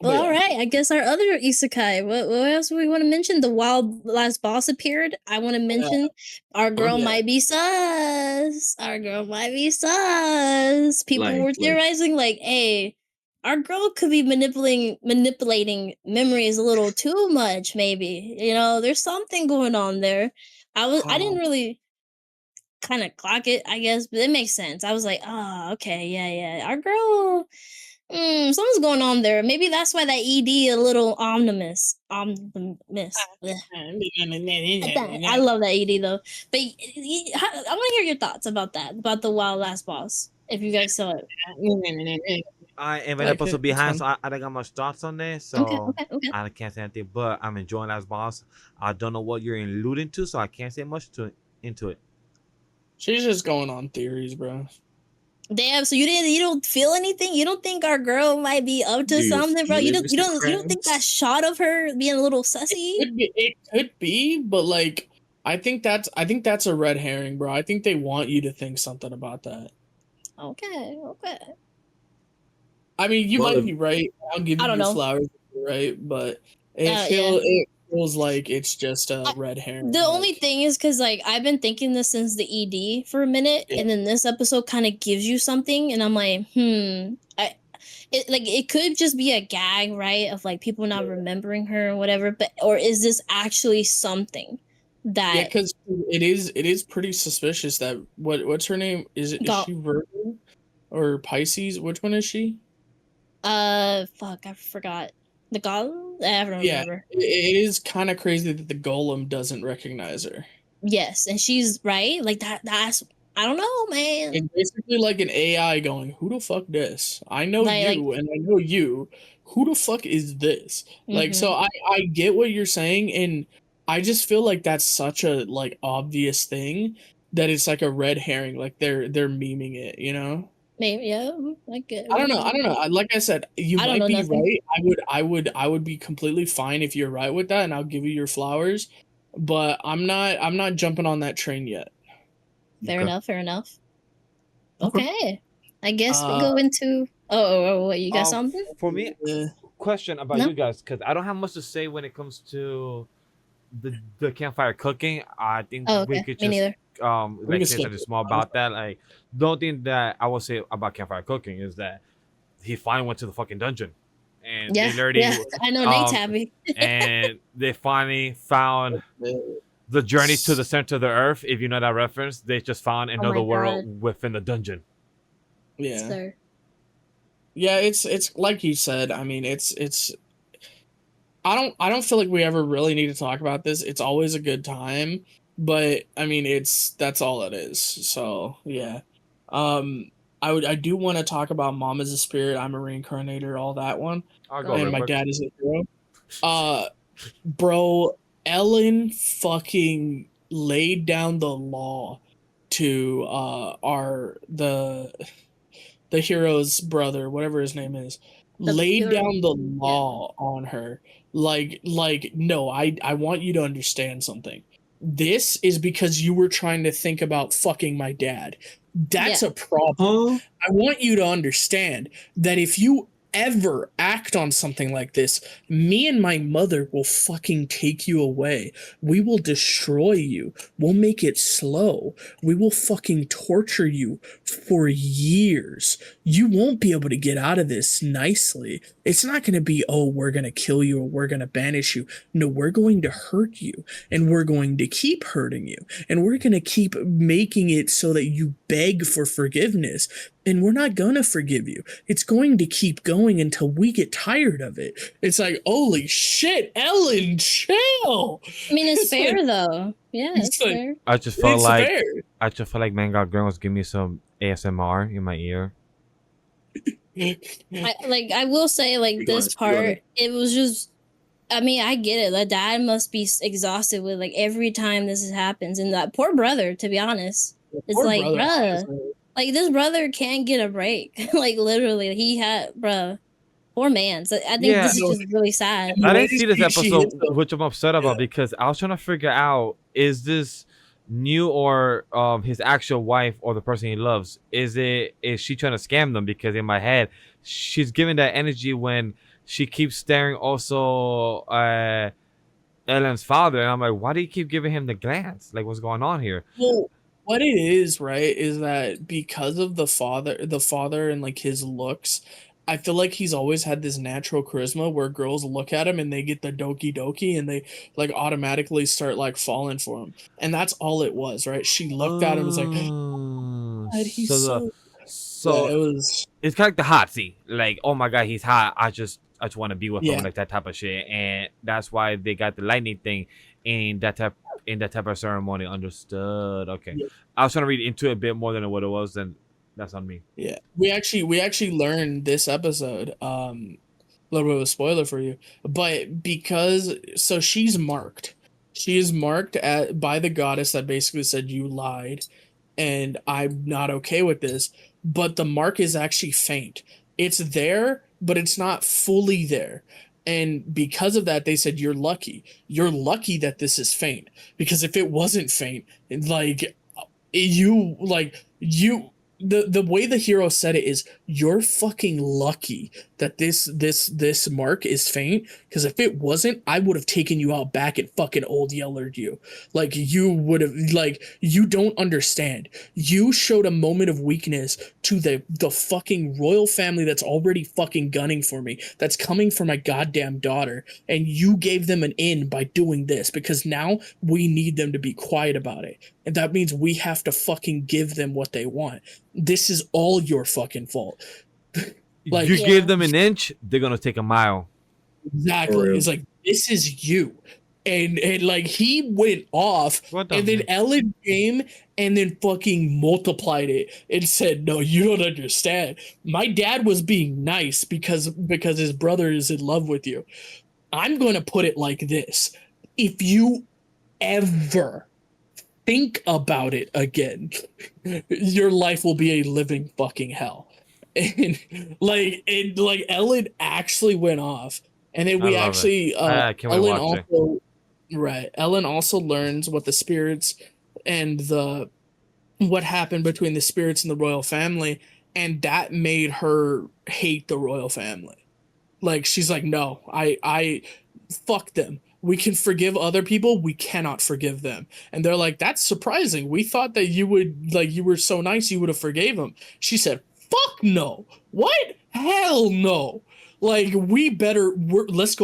Well, all right. I guess our other isekai. What else do we want to mention? The wild last boss appeared. I want to mention our girl might be sus. Our girl might be sus. People were theorizing like, hey, our girl could be manipulating memories a little too much. Maybe there's something going on there. I didn't really. kind of clock it, I guess, but it makes sense. I was like, oh, okay, yeah. Our girl, something's going on there. Maybe that's why that ED a little omnibus. Omnibus. Ugh. I love that ED though. But I want to hear your thoughts about that, about the wild last boss. If you guys saw it. I am an Like, episode it's behind, fun. so I don't got much thoughts on this. Okay, So okay. I can't say anything. But I'm enjoying Last Boss. I don't know what you're alluding to, so I can't say much into it. She's just going on theories, bro. Damn, so you don't feel anything? You don't think our girl might be up to Do you something, bro? feel You it, don't you Mr. don't you don't think that Krabs? shot of her being a little sussy? It could be, but like I think that's a red herring, bro. I think they want you to think something about that. Okay. I mean, you Well, might be right. I'll give I you don't your know. flowers, if you're right? But it Yeah. feels like it's just a I- red herring. The only like- thing is because like I've been thinking this since the ED for a minute, Yeah. and then this episode kind of gives you something, and I'm like, it could just be a gag, right? Of like people not remembering her or whatever, but or is this actually something Yeah, that because it is pretty suspicious that what's her name? Is Gal- she Virgo or Pisces? Which one is she? fuck, I forgot the golem. I don't Yeah, remember. it is kind of crazy that the golem doesn't recognize her. Yes, and she's right. Like that's I don't know, man. It's basically like an AI going, "Who the fuck this? I know Like- you, and I know you. Who the fuck is this?" Like, so I get what you're saying, and I just feel like that's such a like obvious thing that it's like a red herring. Like they're memeing it, you know. Maybe yeah. I get. I don't know. Like I said, you I don't might know be nothing. right. I would be completely fine if you're right with that, and I'll give you your flowers. But I'm not jumping on that train yet. Fair Okay. enough. Okay. Okay. I guess we Uh, go into. What you got something? For me, question about No? you guys, because I don't have much to say when it comes to the campfire cooking. I think Oh, we okay. could Me just neither. We like can say skip something it. small about that. Like the only thing that I will say about campfire cooking is that he finally went to the fucking dungeon, and Yeah, they already yeah. I know Nate's um, happy. and they finally found the journey to the center of the earth. If you know that reference, they just found Oh my another world within the dungeon. Yeah. Sir. Yeah, it's like you said. I mean, it's. I don't feel like we ever really need to talk about this. It's always a good time, but I mean, that's all it is. So yeah, I do want to talk about Mom is a Spirit, I'm a Reincarnator, all that one, I'll Go go ahead. and real my quick. dad is a hero. Bro, Ellen fucking laid down the law to the hero's brother, whatever his name is, laid hero- down the law on her. Like no, I want you to understand something. This is because you were trying to think about fucking my dad. That's Yeah. a problem. I want you to understand that if you ever act on something like this, me and my mother will fucking take you away. We will destroy you. We'll make it slow. We will fucking torture you for years. You won't be able to get out of this nicely. It's not going to be, oh, we're going to kill you or we're going to banish you. No, we're going to hurt you, and we're going to keep hurting you, and we're going to keep making it so that you beg for forgiveness. And we're not gonna forgive you. It's going to keep going until we get tired of it. It's like, holy shit, Ellen, chill. I mean, it's It's fair like- though. Yeah, it's it's like- fair. I just felt It's like fair. Man God Grem was giving me some ASMR in my ear. I will say, like, Be honest, this be part, honest. it was just. I mean, I get it. Like, dad must be exhausted with like every time this happens, and that poor brother. To be honest, it's Poor like, brother, bruh. honestly. Like, this brother can't get a break. Like, literally, he had, bruh. Poor man. So I think Yeah. this is just really sad. The I way didn't see this she episode, hits them. which I'm upset about because I was trying to figure out, is this new or his actual wife or the person he loves? Is she trying to scam them? Because in my head, she's giving that energy when she keeps staring also Ellen's father, and I'm like, why do you keep giving him the glance? Like, what's going on here? Well, what it is, right, is that because of the father and like his looks, I feel like he's always had this natural charisma where girls look at him and they get the doki doki and they like automatically start like falling for him. And that's all it was, right? She looked at him and was like, God, he's So so so it was it's kind of like the hot seat. Like, oh my god, he's hot. I just want to be with him, yeah. like that type of shit. And that's why they got the lightning thing in that type of ceremony. Understood. Okay. Yeah. I was trying to read into it a bit more than what it was, and that's on me. Yeah. We actually learned this episode, a little bit of a spoiler for you, but because so she's marked. She is marked by the goddess that basically said you lied and I'm not okay with this, but the mark is actually faint. It's there, but it's not fully there. And because of that, they said you're lucky. You're lucky that this is faint. Because if it wasn't faint, the way the hero said it is you're fucking lucky that this mark is faint, because if it wasn't, I would have taken you out back and fucking old yellered you. Like you would have, like, you don't understand. You showed a moment of weakness to the fucking royal family that's already fucking gunning for me, that's coming for my goddamn daughter, and you gave them an in by doing this, because now we need them to be quiet about it. And that means we have to fucking give them what they want. This is all your fucking fault. Like, you Yeah. give them an inch, they're gonna take a mile. exactly. It's like, this is you. And like he went off, What the and then Ellen came and then fucking multiplied it and said, "No, you don't understand. My dad was being nice because his brother is in love with you. I'm going to put it like this. If you ever think about it again, your life will be a living fucking hell." And like Ellen actually went off. And then I we love it. actually I can't wait to Ellen watch it. also right. Ellen also learns what the spirits and what happened between the spirits and the royal family, and that made her hate the royal family. Like she's like, no, I fuck them. We can forgive other people, we cannot forgive them. And they're like, that's surprising. We thought that you would, like, you were so nice you would have forgave them. She said, fuck no. What? Hell no. Like, let's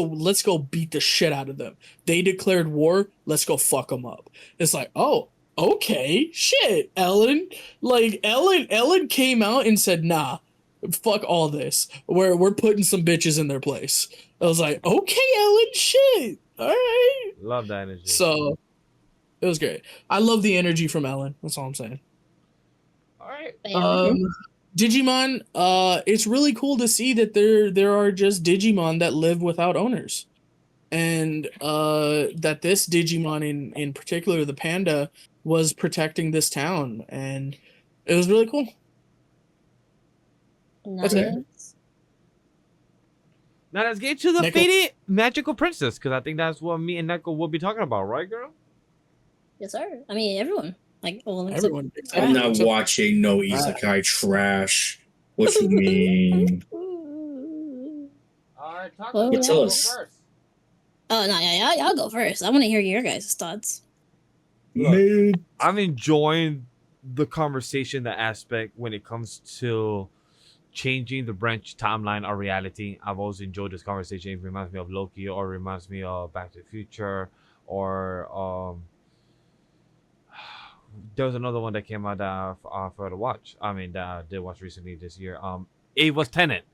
go beat the shit out of them. They declared war, let's go fuck them up. It's like, oh, okay, shit, Ellen. Like Ellen came out and said, nah, fuck all this. We're putting some bitches in their place. I was like, okay, Ellen, shit. All right. Love that energy. So it was great. I love the energy from Ellen. That's all I'm saying. all right. Digimon, it's really cool to see that there are just Digimon that live without owners. And that this Digimon in particular, the panda, was protecting this town, and it was really cool. That's it. Nice. Now let's get to the Neko. faded magical princess, because I think that's what me and Neko will be talking about, right, girl? Yes, sir. I mean, everyone. Like, well, except- Everyone. I'm not except- watching no isekai trash. What you mean? All right, talk Well, about tell it. us. Go first. Oh no, yeah, y'all go first. I want to hear your guys' thoughts. Look, I'm enjoying the conversation, the aspect when it comes to changing the branch timeline or reality. I've always enjoyed this conversation. It reminds me of Loki, or reminds me of Back to the Future, or there was another one that came out that I for to watch. I mean, that I did watch recently this year. It was Tenet.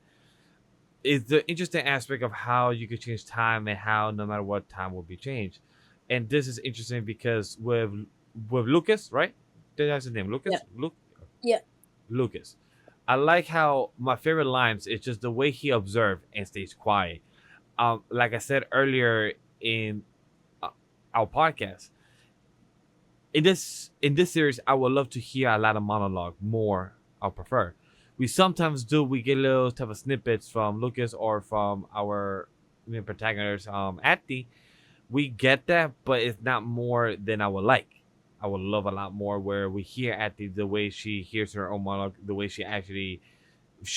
It's the interesting aspect of how you could change time and how no matter what, time will be changed. And this is interesting because with Lucas, right? That's his name, Lucas. Yeah. Yeah. Lucas. I like how my favorite lines is just the way he observed and stays quiet. Like I said earlier in our podcast, in this series, I would love to hear a lot of monologue more. I prefer. We sometimes we get little type of snippets from Lucas or from our main protagonist, Atti. We get that, but it's not more than I would like. I would love a lot more where we hear Atti the way she hears her own monologue, the way she actually.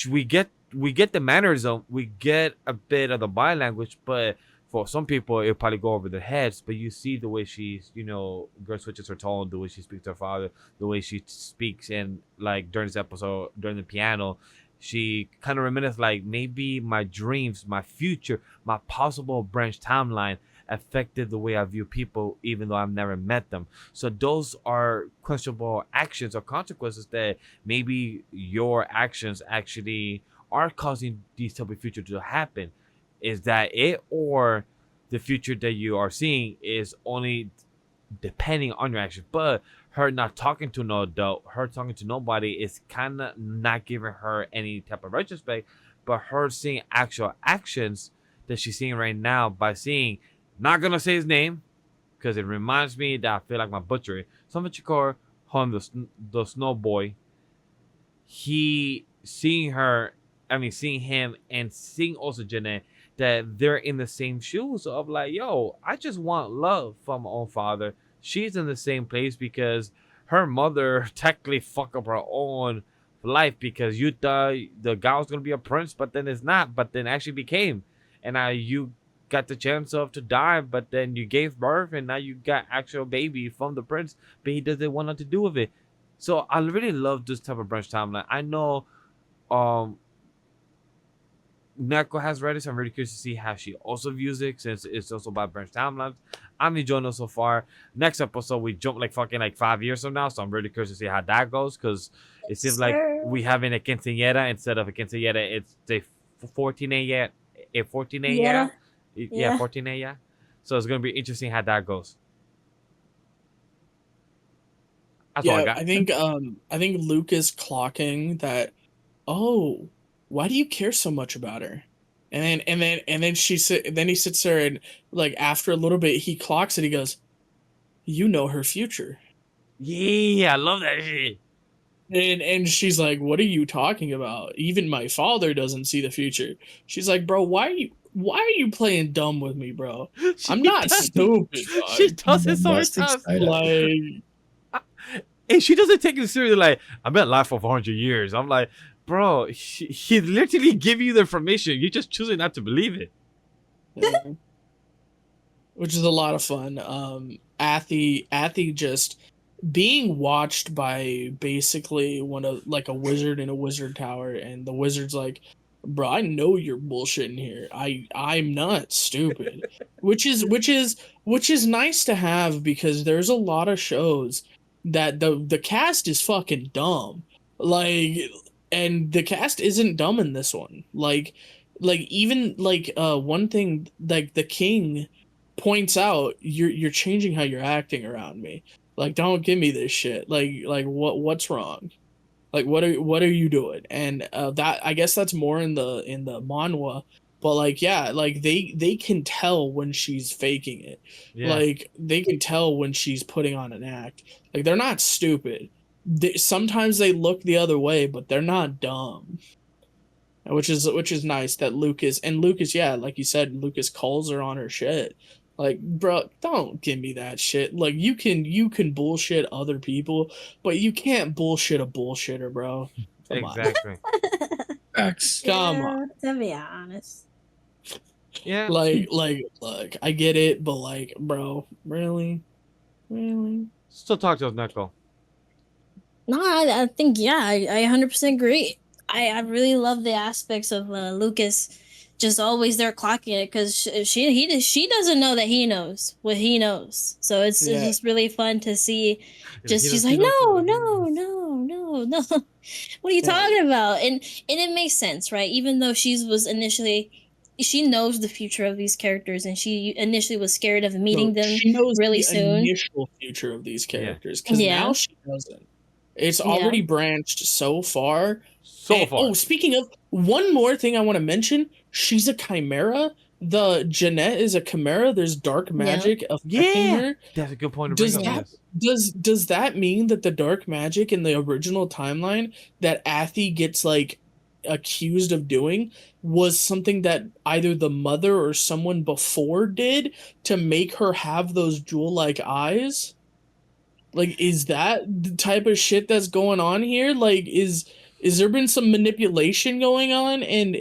We get the mannerism, we get a bit of the body language, but for some people it'll probably go over their heads. But you see the way she's, girl switches her tone, the way she speaks to her father, the way she speaks, and like during this episode, during the piano, she kind of reminisced like maybe my dreams, my future, my possible branch timeline affected the way I view people, even though I've never met them. So those are questionable actions or consequences that maybe your actions actually are causing these type of future to happen. Is that it, or the future that you are seeing is only depending on your actions? But her not talking to no adult, her talking to nobody is kind of not giving her any type of retrospect, but her seeing actual actions that she's seeing right now by seeing, not gonna say his name because it reminds me that I feel like my butchery. Somachikor Hon, the snow boy, he seeing her, I mean seeing him and seeing also Jeanette, that they're in the same shoes of like, yo, I just want love from my own father. She's in the same place because her mother technically fucked up her own life because you thought the guy was gonna be a prince, but then it's not, but then actually became. And now you got the chance of to die, but then you gave birth and now you got actual baby from the prince, but he doesn't want nothing to do with it. So I really love this type of branch timeline. I know Neko has read it, so I'm really curious to see how she also views it since it's also about branch timelines. I'm enjoying it so far. Next episode, we jump like fucking like 5 years from now, so I'm really curious to see how that goes because it seems like we having a quinceañera instead of a quinceañera. It's a 14 a 14 Yeah. yeah, 14 yeah. So it's gonna be interesting how that goes. That's all I Yeah, got. I think Luke is clocking that. Oh, why do you care so much about her? And then he sits there and like after a little bit he clocks it. He goes, "You know her future." Yeah, I love that shit. And she's like, "What are you talking about? Even my father doesn't see the future." She's like, "Bro, why are you playing dumb with me, bro? I'm not stupid, She dog." does it so many Bombastic times. side eye. Like, And she doesn't take it seriously. Like, I've been alive for 400 years. I'm like, bro, he literally give you the information. You're just choosing not to believe it. yeah. Which is a lot of fun. Athy just being watched by basically one of like a wizard in a wizard tower, and the wizard's like, "Bro, I know you're bullshitting here. I'm not stupid," which is nice to have because there's a lot of shows that the cast is fucking dumb, like, and the cast isn't dumb in this one. Like even like one thing like the king points out, you're changing how you're acting around me. Like, don't give me this shit. Like what's wrong? Like what are you doing? And that, I guess that's more in the manhwa, but like yeah, like they can tell when she's faking it. Yeah. Like they can tell when she's putting on an act. Like they're not stupid. Sometimes they look the other way, but they're not dumb. Which is nice that Lucas, yeah, like you said, Lucas calls her on her shit. Like, bro, don't give me that shit. Like, you can bullshit other people, but you can't bullshit a bullshitter, bro. Come on. Exactly. Facts. Come on. To be honest. Yeah. Like, look, I get it, but like, bro, really? Still talk to us, Neko. No, I think I 100% agree. I really love the aspects of Lucas just always there clocking it because she doesn't know that he knows what he knows. So it's just really fun to see. Just she's like, no. What are you talking about? And it makes sense, right? Even though she knows the future of these characters, and she initially was scared of meeting them she knows really the soon. initial future of these characters because now she doesn't. It's already branched so far. Oh, speaking of, one more thing I want to mention. She's a chimera. The Jeanette is a chimera. There's dark magic affecting her. That's a good point to bring up. Does that mean that the dark magic in the original timeline that Athy gets like accused of doing was something that either the mother or someone before did to make her have those jewel-like eyes? Like, is that the type of shit that's going on here? Like, is there been some manipulation going on and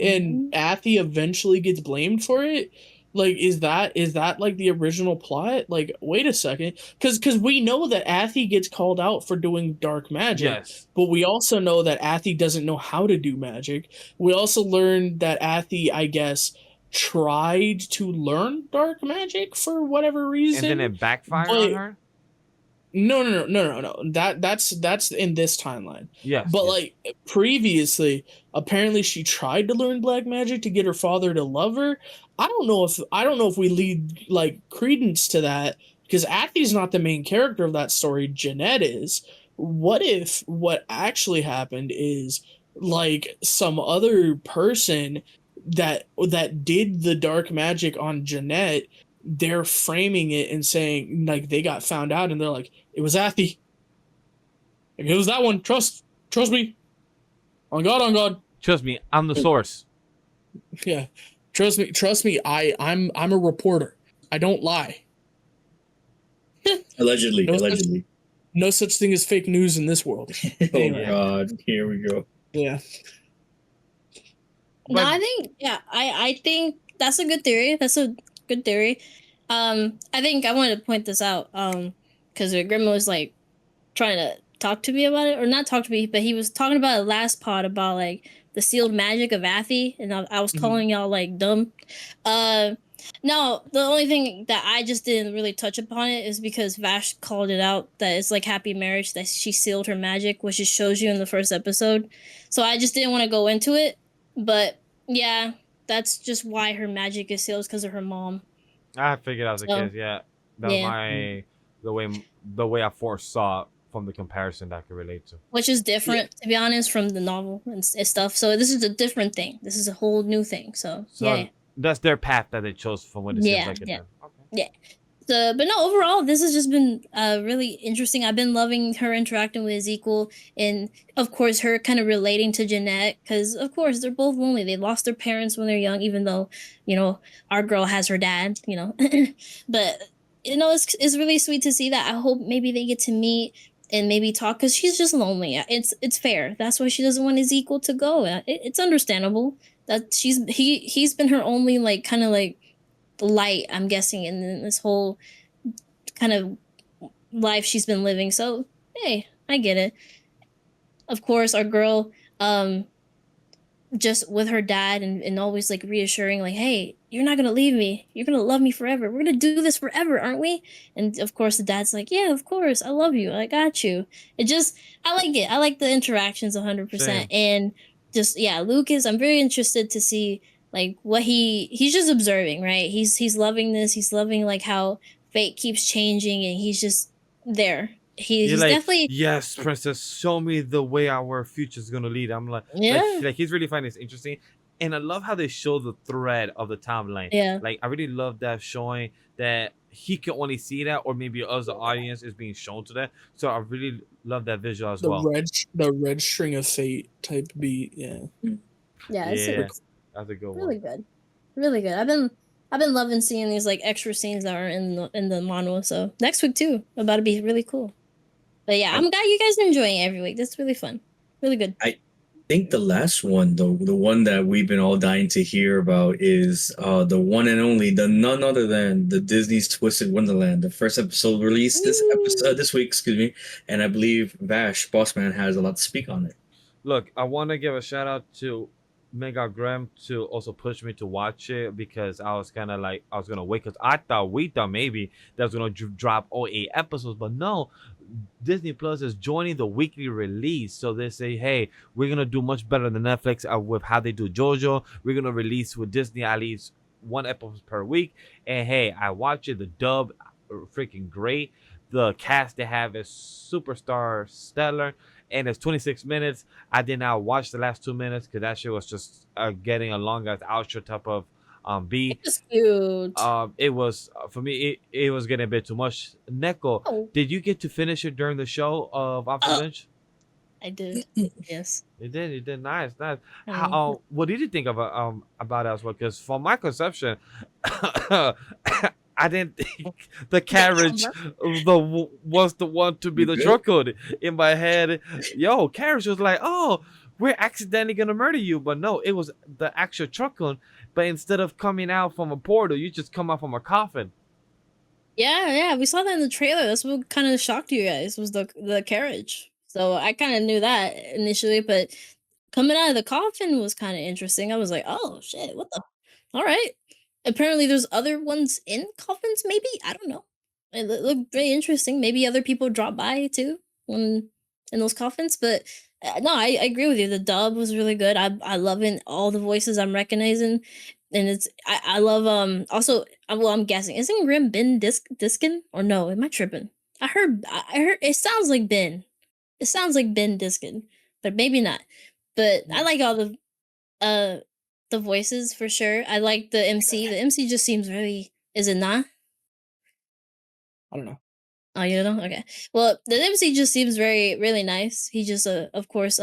Athy eventually gets blamed for it? Like, is that like the original plot? Like, wait a second, because we know that Athi gets called out for doing dark magic, Yes. but we also know that Athi doesn't know how to do magic. We also learned that Athi, I guess, tried to learn dark magic for whatever reason. And then it backfired but on her. no. That's in this timeline. Yes. But yes. like previously, apparently she tried to learn black magic to get her father to love her. I don't know if we lead like credence to that, because Athi's not the main character of that story. Jeanette is. What if what actually happened is like some other person that did the dark magic on Jeanette, they're framing it and saying like they got found out and they're like, it was Athi. Like, it was that one. Trust me. On God. Trust me, I'm the source. Yeah. Trust me. I'm a reporter. I don't lie. Allegedly. No such thing as fake news in this world. Oh Anyway. God, here we go. Yeah. No, But- I think I think that's a good theory. That's a good theory. I think I wanted to point this out because Grem was like trying to talk to me about it, or not talk to me, but he was talking about it last pod about like the sealed magic of Athi, and I was calling y'all like dumb. No, the only thing that I just didn't really touch upon it is because Vash called it out that it's like happy marriage, that she sealed her magic, which it shows you in the first episode. So I just didn't want to go into it, but yeah, that's just why her magic is sealed, because of her mom. I figured out the So, case. Yeah, that yeah. was the way I foresaw from the comparison that I could relate to. Which is different, to be honest, from the novel and stuff. So this is a different thing. This is a whole new thing. So yeah. That's their path that they chose from what it Yeah, seems like. yeah. Okay. But no, overall, this has just been really interesting. I've been loving her interacting with Ezekiel, and of course, her kind of relating to Jeanette, because of course they're both lonely. They lost their parents when they're young, even though our girl has her dad. But it's really sweet to see that. I hope maybe they get to meet and maybe talk, because she's just lonely. It's fair. That's why she doesn't want Ezekiel to go. It's understandable that he's been her only like kind of like light, I'm guessing, in this whole kind of life she's been living. So hey, I get it. Of course, our girl just with her dad and always like reassuring, like, hey, you're not gonna leave me, you're gonna love me forever, we're gonna do this forever, aren't we? And of course the dad's like, yeah, of course, I love you, I got you. I like it. I like the interactions 100%. Same. And just Lucas, I'm very interested to see like what he's just observing, right? He's loving this. He's loving like how fate keeps changing, and he's just there. He's like, definitely yes, princess, show me the way our future's gonna lead. I'm like, like he's really finding this interesting, and I love how they show the thread of the timeline. Yeah. Like I really love that, showing that he can only see that, or maybe us, the audience, is being shown to that. So I really love that visual as well. The red string of fate type beat. Yeah. It's super cool. That's a good Really one. good, really good. I've been loving seeing these like extra scenes that are in the manga. So next week too, about to be really cool. But yeah, I'm glad you guys are enjoying it every week. That's really fun, really good. I think the last one, though, the one that we've been all dying to hear about, is the one and only, the none other than the Disney's Twisted Wonderland. The first episode released this week, excuse me, and I believe Vash Bossman has a lot to speak on it. Look, I want to give a shout out to Mega Grem to also push me to watch it, because I was kind of like, I was gonna wait, because we thought maybe that was gonna drop all 8 episodes, but no, Disney Plus is joining the weekly release. So they say, hey, we're gonna do much better than Netflix with how they do JoJo. We're gonna release with Disney at least 1 episode per week. And hey, I watch it. The dub freaking great. The cast they have is superstar stellar, and it's 26 minutes. I did not watch the last 2 minutes because that shit was just getting along as outro type of beat. It's cute. It was for me. It was getting a bit too much. Neko, did you get to finish it during the show of After Bench? I did. Yes. You did. Nice. How, what did you think about it as well? Because from my conception, I didn't think the carriage was the one to be the truckle. In my head, carriage was like, oh, we're accidentally gonna murder you, but no, it was the actual truckle. but instead of coming out from a portal, you just come out from a coffin. Yeah, we saw that in the trailer. That's what kind of shocked you guys was the carriage. So I kind of knew that initially, but coming out of the coffin was kind of interesting. I was like, oh shit, what the? All right. Apparently, there's other ones in coffins. Maybe I don't know. It looked very interesting. Maybe other people drop by too when in those coffins. But no, I agree with you. The dub was really good. I loving all the voices I'm recognizing, and I love also well I'm guessing isn't Grim Ben Diskin or no? Am I tripping? I heard it sounds like Ben. It sounds like Ben Diskin, but maybe not. But I like all uh the voices for sure. I like the MC. The MC just seems really is it not? I don't know. Oh, you don't know? Okay. Well, the MC just seems very really nice. He just of course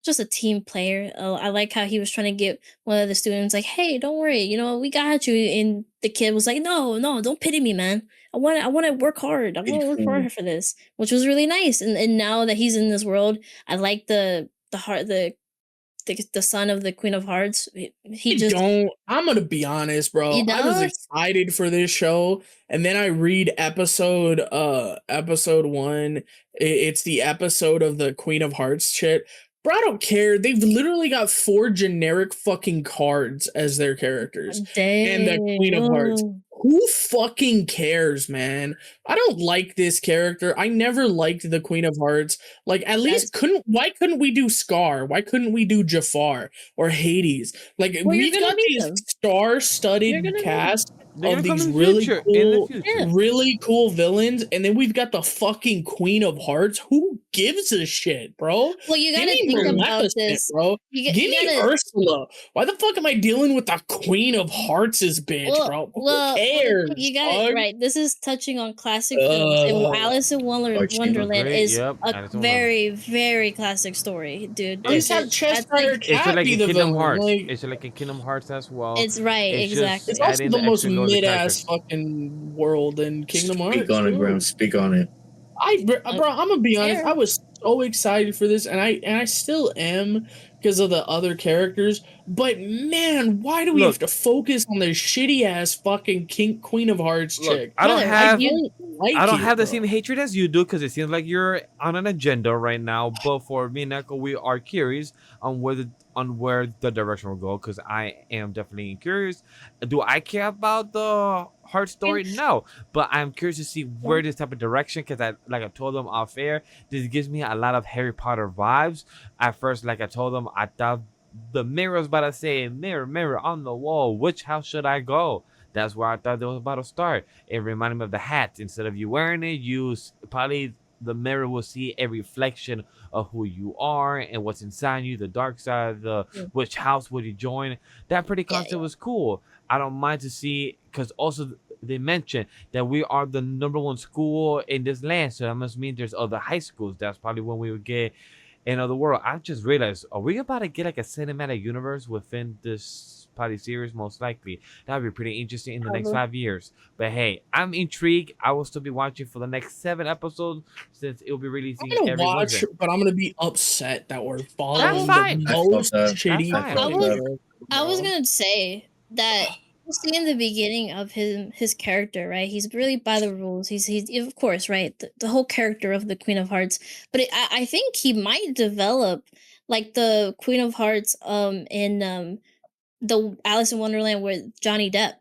just a team player. I like how he was trying to get one of the students like, "Hey, don't worry, you know, we got you." And the kid was like, "No, don't pity me, man. I want to work hard. I want to work hard for this," which was really nice. And now that he's in this world, I like the heart the son of the Queen of Hearts. He just don't. I'm gonna be honest, bro. You I was don't? excited for this show, and then I read episode 1. It's the episode of the Queen of Hearts shit. Bro, I don't care. They've literally got 4 generic fucking cards as their characters. And the Queen of Hearts. Whoa. Who fucking cares, man? I don't like this character. I never liked the Queen of Hearts. Like, at least why couldn't we do Scar? Why couldn't we do Jafar or Hades? Like, Well, you're we've gonna got meet these them. You're star-studded gonna meet cast They're of gonna come these in the really future, in the cool, future. Yeah. really cool villains, and then we've got the fucking Queen of Hearts. Who gives a shit, bro? Well, you Give gotta me think about Maleficent, this. bro. You Give me gotta Ursula. Why the fuck am I dealing with the Queen of Hearts' bitch, bro? Who cares? you got it dog? right. This is touching on classic films. And Alice in Wonderland Great, is yep, a Alice in Wonderland. very, very classic story, dude. At least have That's Cheshire like It's Cat like be in the Kingdom villain. Hearts. Like, It's like in Kingdom Hearts as well. it's right, It's exactly. it's just also adding the most extra lore to the mid-ass characters. fucking world in Kingdom Speak Hearts. on it, too. Graham. Speak on it. Bro, I'm gonna be honest. Fair. I was so excited for this, and I still am because of the other characters. But man, why do we have to focus on this shitty ass fucking Queen of Hearts chick? I don't Brother, have Like I don't it, have the bro. same hatred as you do because it seems like you're on an agenda right now. But for me and Neko, we are curious on where the direction will go because I am definitely curious. Do I care about the heart story? No, but I'm curious to see where this type of direction because I told them off air, this gives me a lot of Harry Potter vibes. At first, like I told them, I thought the mirror was about to say, "Mirror, mirror on the wall, which house should I go?" That's where I thought they was about to start. It reminded me of the hat. Instead of you wearing it, probably the mirror will see a reflection of who you are and what's inside you, the dark side, which house would you join. That pretty concept was cool. I don't mind to see because also they mentioned that we are the #1 school in this land, so that must mean there's other high schools. That's probably when we would get another world. I just realized, are we about to get like a cinematic universe within this probably series? Most likely. That would be pretty interesting in the next 5 years. But hey, I'm intrigued. I will still be watching for the next 7 episodes since it will be releasing I'm gonna every watch, Wednesday. but I'm gonna be upset that we're That's following fine. the I felt most that. shitty. That's fine. fucking I was bro. gonna say that you see in the beginning of his character, right? He's really by the rules. He's of course right the whole character of the Queen of Hearts, but I think he might develop like the Queen of Hearts in the Alice in Wonderland with Johnny Depp.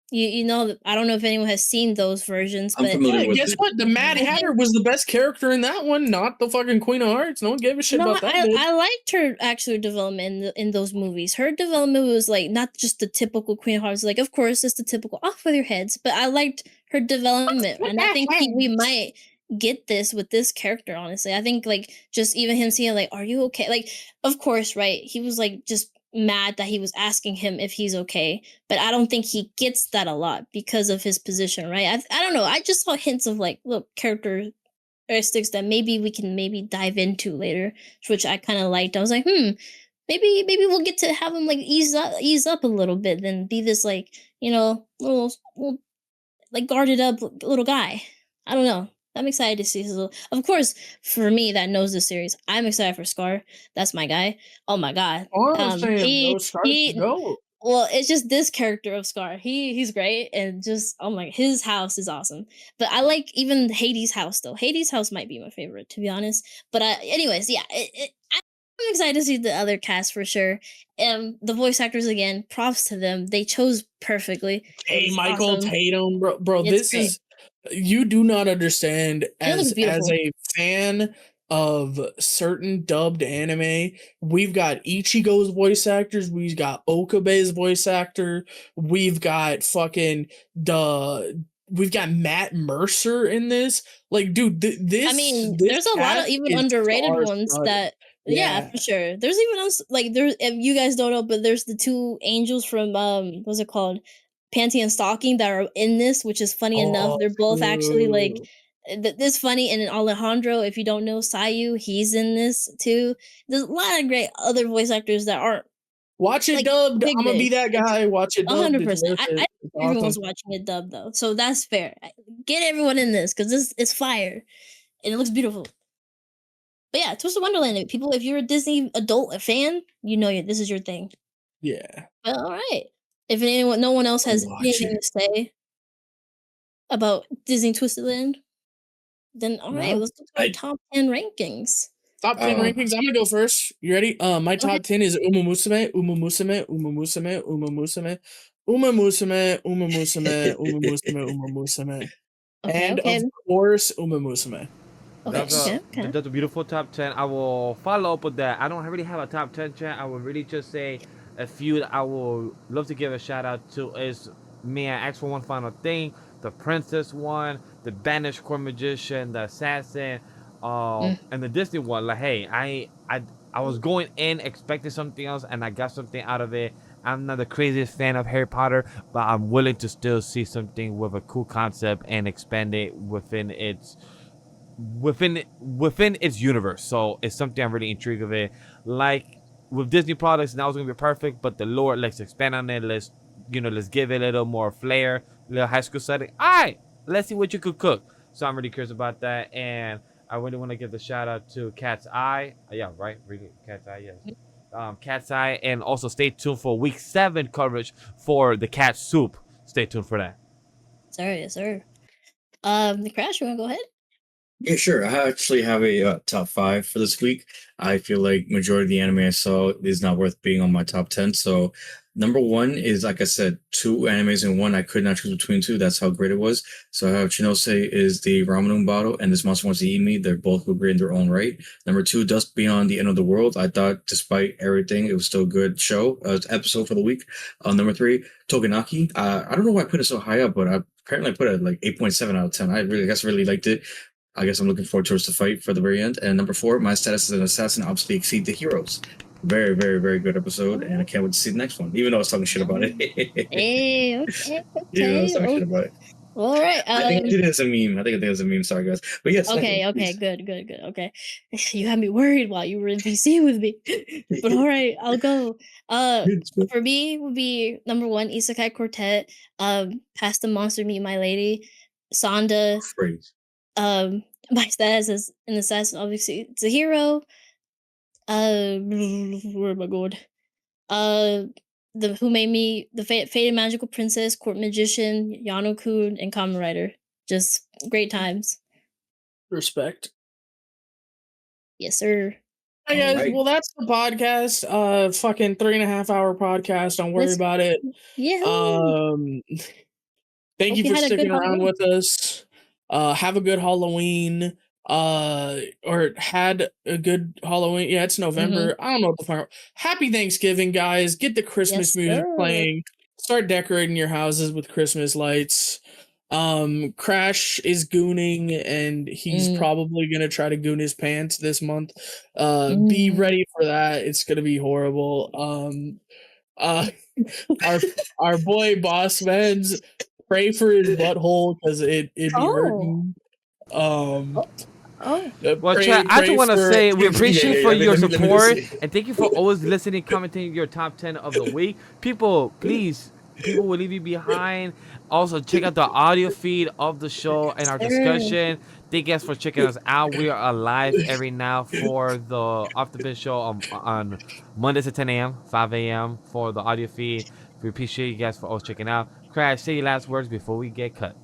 You know I don't know if anyone has seen those versions, I'm but familiar Yeah, with guess it. what? The Mad Hatter was the best character in that one, not the fucking Queen of Hearts. No one gave a shit no, about that. bitch. I liked her actual development in those movies. Her development was like not just the typical Queen of Hearts. Like, of course, it's the typical off with your heads, but I liked her development, and I think we might get this with this character. Honestly, I think like just even him seeing like, "Are you okay?" Like, of course, right? He was like just mad that he was asking him if he's okay, but I don't think he gets that a lot because of his position, right? I don't know. I just saw hints of like look characteristics that maybe we can maybe dive into later, which I kind of liked. I was like, maybe we'll get to have him like ease up a little bit, then be this like little like guarded up little guy. I don't know. I'm excited to see his little. Of course, for me that knows the series, I'm excited for Scar. That's my guy. Oh my god. All I'm saying, He bro, Scar's the he goat. Well, it's just this character of Scar. He's great, and just oh my, his house is awesome. But I like even Hades' house though. Hades' house might be my favorite, to be honest. But anyways, yeah, I'm excited to see the other cast for sure. The voice actors again, props to them. They chose perfectly. Hey, It's Michael awesome. Tatum, bro, It's this great. is you do not understand It looks as beautiful. a fan of certain dubbed anime. We've got Ichigo's voice actors, we've got Okabe's voice actor, we've got we've got Matt Mercer in this. Like, dude, I mean, this there's a lot of cast even is underrated ones star-studded. that yeah, Yeah. for sure. There's even else like there's if you guys don't know, but there's the two angels from what's it called? Panty and Stocking that are in this, which is funny enough. Oh, They're both actually like true. this funny, and then Alejandro, if you don't know Sayu, he's in this too. There's a lot of great other voice actors that aren't Watch it like dubbed. big I'm gonna be big. that It's guy. Watch it dubbed. It's 100%. worth I it. think It's everyone's awesome. watching it dubbed though, so that's fair. Get everyone in this because this is fire, and it looks beautiful. But yeah, Twisted Wonderland. People, if you're a Disney adult fan, you know this is your thing. Yeah. But all right, if no one else has Watch anything it. to say about Disney Twisted Land, then all right, No. let's go to our I- top 10 rankings. Top 10 rankings. I'm gonna go first. You ready? My top 10 is Umamusume, Umamusume, Umamusume, Umamusume, Umamusume, Umamusume, Umamusume, Umamusume. Okay, And okay, of course, Umamusume. okay, okay, okay. That's a beautiful top 10. I will follow up with that. I don't really have a top 10 chat. I will really just say a few that I will love to give a shout out to is me. I asked for one final thing. The Princess one, the Banished Core Magician, the Assassin, and the Disney one. Like, hey, I was going in expecting something else, and I got something out of it. I'm not the craziest fan of Harry Potter, but I'm willing to still see something with a cool concept and expand it within its universe. So it's something I'm really intrigued of it. Like with Disney products, now it's gonna be perfect, but the lore, let's expand on it. Let's give it a little more flair, little high school setting. All right, let's see what you could cook. So I'm really curious about that, and I really want to give the shout out to Cat's Eye. Yeah, right, really, Cat's Eye, yes. Cat's Eye, and also stay tuned for week 7 coverage for the Cat Soup. Stay tuned for that. Sorry, yes, sir. The Crash, you wanna go ahead? Yeah, sure. I actually have a top 5 for this week. I feel like majority of the anime I saw is not worth being on my top 10. So number 1 is, like I said, 2 animes in one. I could not choose between 2. That's how great it was. So I have Chitose is the Ramune bottle, and This Monster Wants to Eat Me. They're both great in their own right. Number 2, Dusk Beyond the End of the World. I thought, despite everything, it was still a good show. Episode for the week. Number 3, Tougen Anki. I don't know why I put it so high up, but I apparently put it like 8.7 out of 10. I really liked it. I guess I'm looking forward towards the fight for the very end. And number 4, My Status as an Assassin obviously exceed the heroes. Very, very, very good episode, and I can't wait to see the next one. Even though I was talking shit about it. Hey, okay, Yeah, I was talking okay. shit about it. All right. I think I did it as a meme. I think it was a meme. Sorry, guys. But yes. Okay, okay, good. Okay. You had me worried while you were in VC with me. But all right, I'll go. For me would be number 1, Isekai Quartet, Past the Monster Meet My Lady, SANDA, Phrase. My Status as an Assassin, obviously it's a hero. Where am I going? The Who Made Me, the Fated Magical Princess, Court Magician, Yano-kun, and Kamen Rider. Just great times. Respect. Yes, sir. Hi guys. Alright. Well, that's the podcast. Fucking 3.5 hour podcast. Don't worry Let's- about it. Yeah. Thank Hope you you for had a good sticking around Halloween. with us. Have a good Halloween. Or had a good Halloween. Yeah, it's November. I don't know what the fuck. Happy Thanksgiving, guys. Get the Christmas Yes, music sir. playing. Start decorating your houses with Christmas lights. Crash is gooning, and he's probably gonna try to goon his pants this month. Be ready for that. It's gonna be horrible. Our boy Boss Meds, pray for his butthole because it be hurting. Well, chat, I just want to say we appreciate for your support and thank you for always listening, commenting your top 10 of the week. People, please, people will leave you behind. Also, check out the audio feed of the show and our discussion. Thank you guys for checking us out. We are alive every now for the Off the Bench show on Mondays at 10 a.m., 5 a.m. for the audio feed. We appreciate you guys for always checking out. Crash, say your last words before we get cut.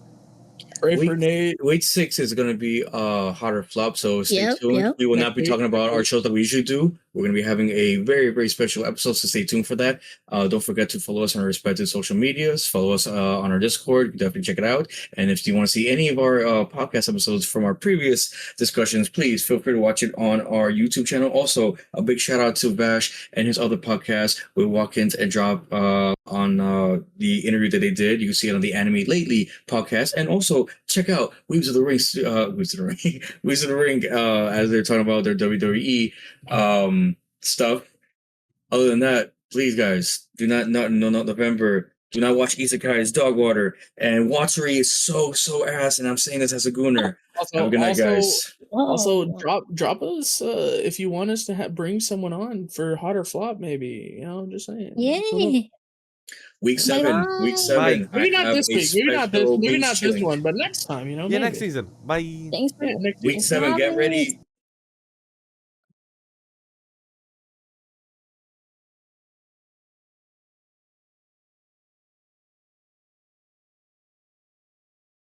Pray for Nate. Week 6 is going to be hotter flop, so stay Yep, tuned. yep. We will Next not be week, talking about next our week. shows that we usually do. We're going to be having a very, very special episode, so stay tuned for that. Don't forget to follow us on our respective social medias. Follow us on our Discord. Definitely check it out. And if you want to see any of our podcast episodes from our previous discussions, please feel free to watch it on our YouTube channel. Also, a big shout out to Vash and his other podcast with Walk-ins and Drop on the interview that they did. You can see it on the Anime Lately podcast. And also check out Weaves of the Ring, as they're talking about their WWE stuff. Other than that, please guys, do not November. Do not watch Isekai's Dog Water. And Watari is so ass, and I'm saying this as a gooner. Have a good night, guys. Also, Whoa. drop us if you want us to bring someone on for hotter flop. Maybe, you know, I'm just saying. Yeah. Week 7. Bye-bye. Week 7. Maybe I not have this a week. Maybe not special this binge chilling. one, but next time. You know, Yeah, maybe. next season. Bye. Thanks for Yeah, next Week week. 7. Get ready.